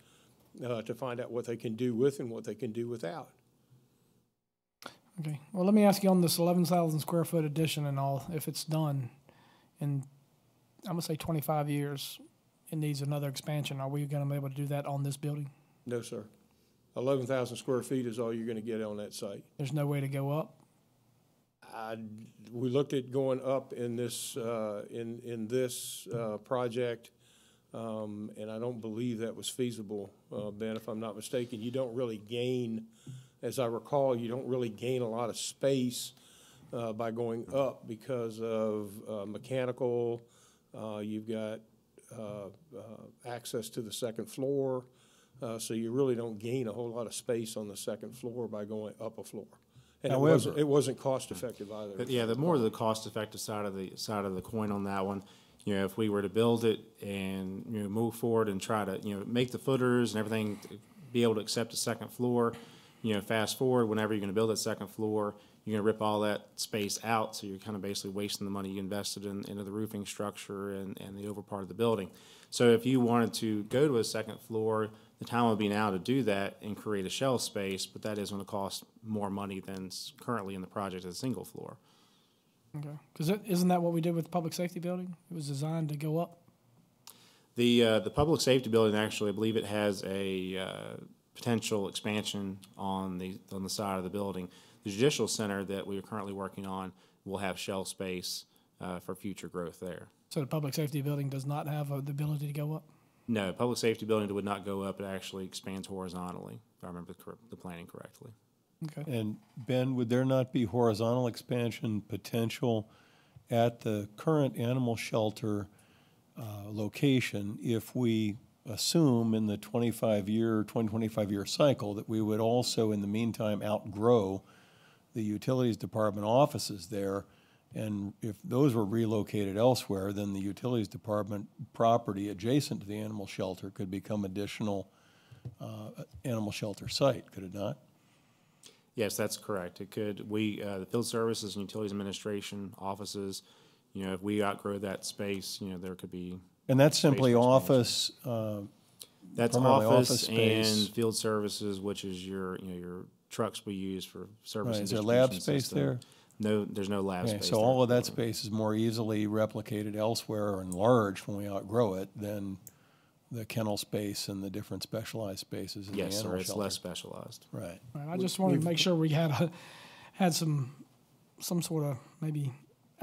to find out what they can do with and what they can do without. Okay. Well, let me ask you on this 11,000 square foot addition and all, if it's done in, I'm going to say 25 years, it needs another expansion. Are we going to be able to do that on this building? No, sir. 11,000 square feet is all you're going to get on that site. There's no way to go up? We looked at going up in this project, and I don't believe that was feasible, Ben, if I'm not mistaken. You don't really gain, as I recall, you don't really gain a lot of space by going up because of mechanical. You've got access to the second floor, so you really don't gain a whole lot of space on the second floor by going up a floor. And it wasn't cost effective either. But yeah, the more the cost effective side of the coin on that one, you know, if we were to build it and, you know, move forward and try to, you know, make the footers and everything to be able to accept a second floor, you know, fast forward, whenever you're going to build that second floor, you're going to rip all that space out, so you're kind of basically wasting the money you invested into the roofing structure and the over part of the building. So if you wanted to go to a second floor, the time would be now to do that and create a shell space, but that is going to cost more money than currently in the project as a single floor. Okay, because isn't that what we did with the public safety building? It was designed to go up? The public safety building, actually, I believe it has a potential expansion on the side of the building. The judicial center that we are currently working on will have shell space for future growth there. So the public safety building does not have the ability to go up? No, public safety building would not go up. It actually expands horizontally, if I remember the planning correctly. Okay. And Ben, would there not be horizontal expansion potential at the current animal shelter location if we assume in the 2025-year cycle that we would also in the meantime outgrow the utilities department offices there? And if those were relocated elsewhere, then the utilities department property adjacent to the animal shelter could become additional animal shelter site, could it not? Yes, that's correct. It could. The field services and utilities administration offices, if we outgrow that space, there could be. And that's simply office. That's office and field services, which is your trucks we use for service. Right. And is there lab space system. there? No, there's no lab space. So all of that space is more easily replicated elsewhere or enlarged when we outgrow it than the kennel space and the different specialized spaces in the animal shelter. Yes, sir, it's less specialized. Right. I just wanted to make sure we had some sort of maybe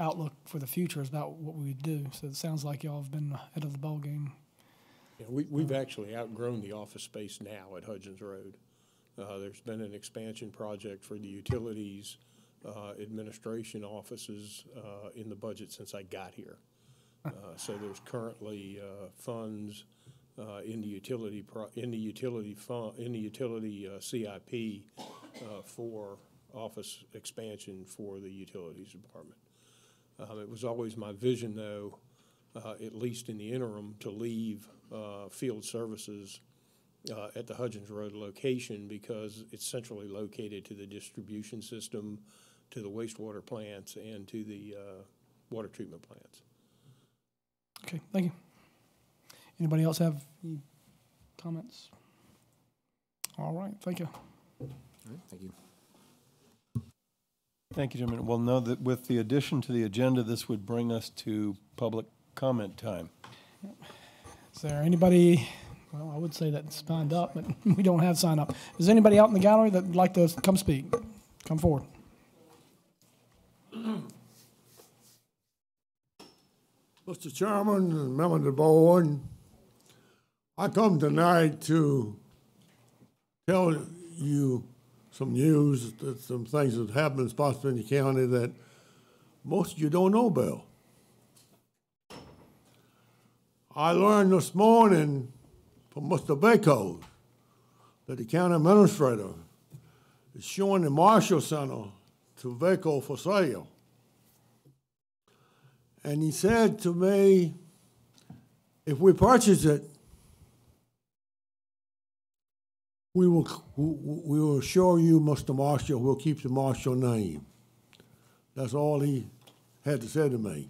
outlook for the future about what we would do. So it sounds like y'all have been ahead of the ball game. Yeah, we've actually outgrown the office space now at Hudgens Road. There's been an expansion project for the utilities administration offices in the budget since I got here. So there's currently funds in the utility CIP for office expansion for the utilities department. It was always my vision, though, at least in the interim, to leave field services at the Hudgens Road location because it's centrally located to the distribution system, to the wastewater plants, and to the water treatment plants. Okay, thank you. Anybody else have any comments? All right, thank you. All right, thank you. Thank you, gentlemen. Well, know that with the addition to the agenda, this would bring us to public comment time. Is there anybody, well, I would say that's signed up, but we don't have signed up. Is there anybody out in the gallery that would like to come speak? Come forward. Mr. Chairman and members of the board, I come tonight to tell you some news, some things that happened in Spotsylvania County that most of you don't know about. I learned this morning from Mr. Bacos that the county administrator is showing the Marshall Center to Vaco for sale. And he said to me, if we purchase it, we will assure you, Mr. Marshall, we'll keep the Marshall name. That's all he had to say to me.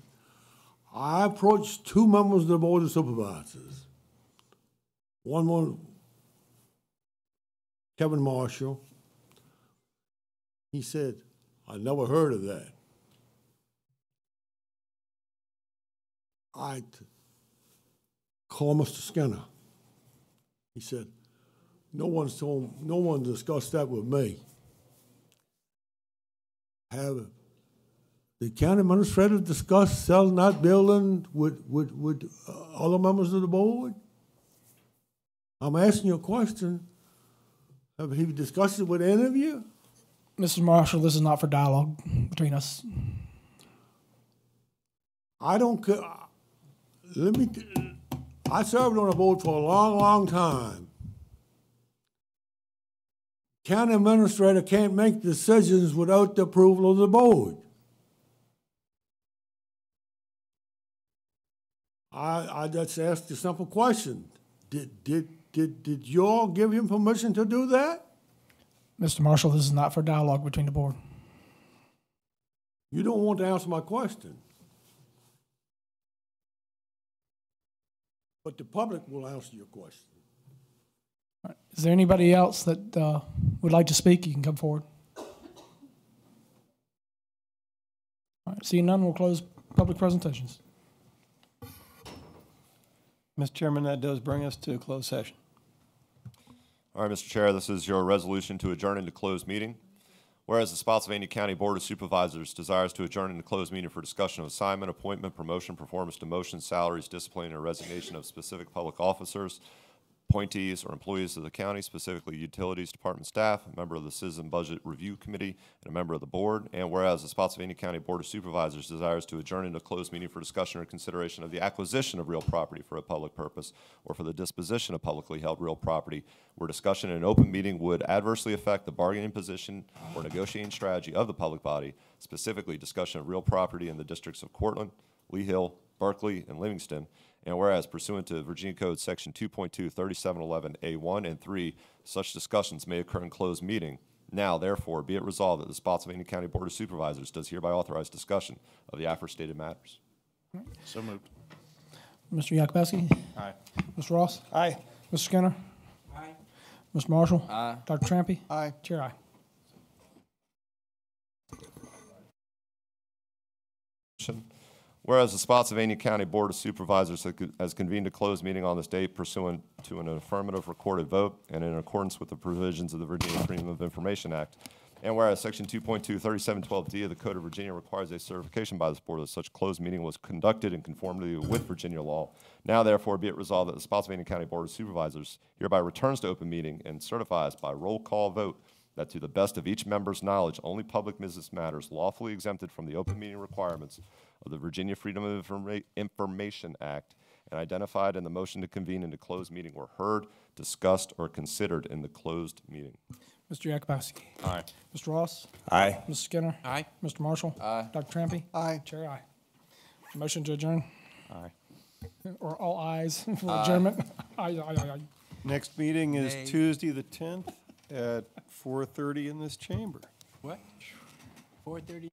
I approached two members of the Board of Supervisors. One was Kevin Marshall. He said, I never heard of that. I called Mr. Skinner. He said, no one discussed that with me. Have the county administrator discussed selling that building with other members of the board? I'm asking you a question. Have he discussed it with any of you? Mr. Marshall, this is not for dialogue between us. I don't care. I served on the board for a long, long time. County administrator can't make decisions without the approval of the board. I just asked a simple question. Did you all give him permission to do that? Mr. Marshall, this is not for dialogue between the board. You don't want to answer my question. But the public will answer your question. All right. Is there anybody else that would like to speak? You can come forward. All right. Seeing none, we'll close public presentations. Mr. Chairman, that does bring us to a closed session. All right, Mr. Chair, this is your resolution to adjourn into closed meeting. Whereas the Spotsylvania County Board of Supervisors desires to adjourn into closed meeting for discussion of assignment, appointment, promotion, performance, demotion, salaries, discipline, and resignation of specific public officers, appointees, or employees of the county, specifically utilities department staff, a member of the Citizen Budget Review Committee, and a member of the board. And whereas the Spotsylvania County Board of Supervisors desires to adjourn into closed meeting for discussion or consideration of the acquisition of real property for a public purpose or for the disposition of publicly held real property, where discussion in an open meeting would adversely affect the bargaining position or negotiating strategy of the public body, specifically discussion of real property in the districts of Cortland, Lee Hill, Berkeley, and Livingston. And whereas pursuant to Virginia Code Section 2.2, 3711A1 and 3, such discussions may occur in closed meeting. Now, therefore, be it resolved that the Spotsylvania County Board of Supervisors does hereby authorize discussion of the aforestated matters. So moved. Mr. Yakubowski? Aye. Mr. Ross? Aye. Mr. Skinner? Aye. Mr. Marshall? Aye. Dr. Trampy? Aye. Chair, aye. Whereas the Spotsylvania County Board of Supervisors has convened a closed meeting on this date pursuant to an affirmative recorded vote and in accordance with the provisions of the Virginia Freedom of Information Act. And whereas Section 2.2, 3712D of the Code of Virginia requires a certification by this board that such closed meeting was conducted in conformity with Virginia law. Now, therefore, be it resolved that the Spotsylvania County Board of Supervisors hereby returns to open meeting and certifies by roll call vote that to the best of each member's knowledge, only public business matters lawfully exempted from the open meeting requirements of the Virginia Freedom of Information Act and identified in the motion to convene into closed meeting were heard, discussed, or considered in the closed meeting. Mr. Yakubowski? Aye. Mr. Ross? Aye. Mr. Skinner? Aye. Mr. Marshall? Aye. Dr. Trampy? Aye. Chair, aye. Motion to adjourn? Aye. Or all ayes for adjournment? Aye, aye, aye, aye. Next meeting is Nay. Tuesday, the 10th, at 4:30 in this chamber. What? 4:30?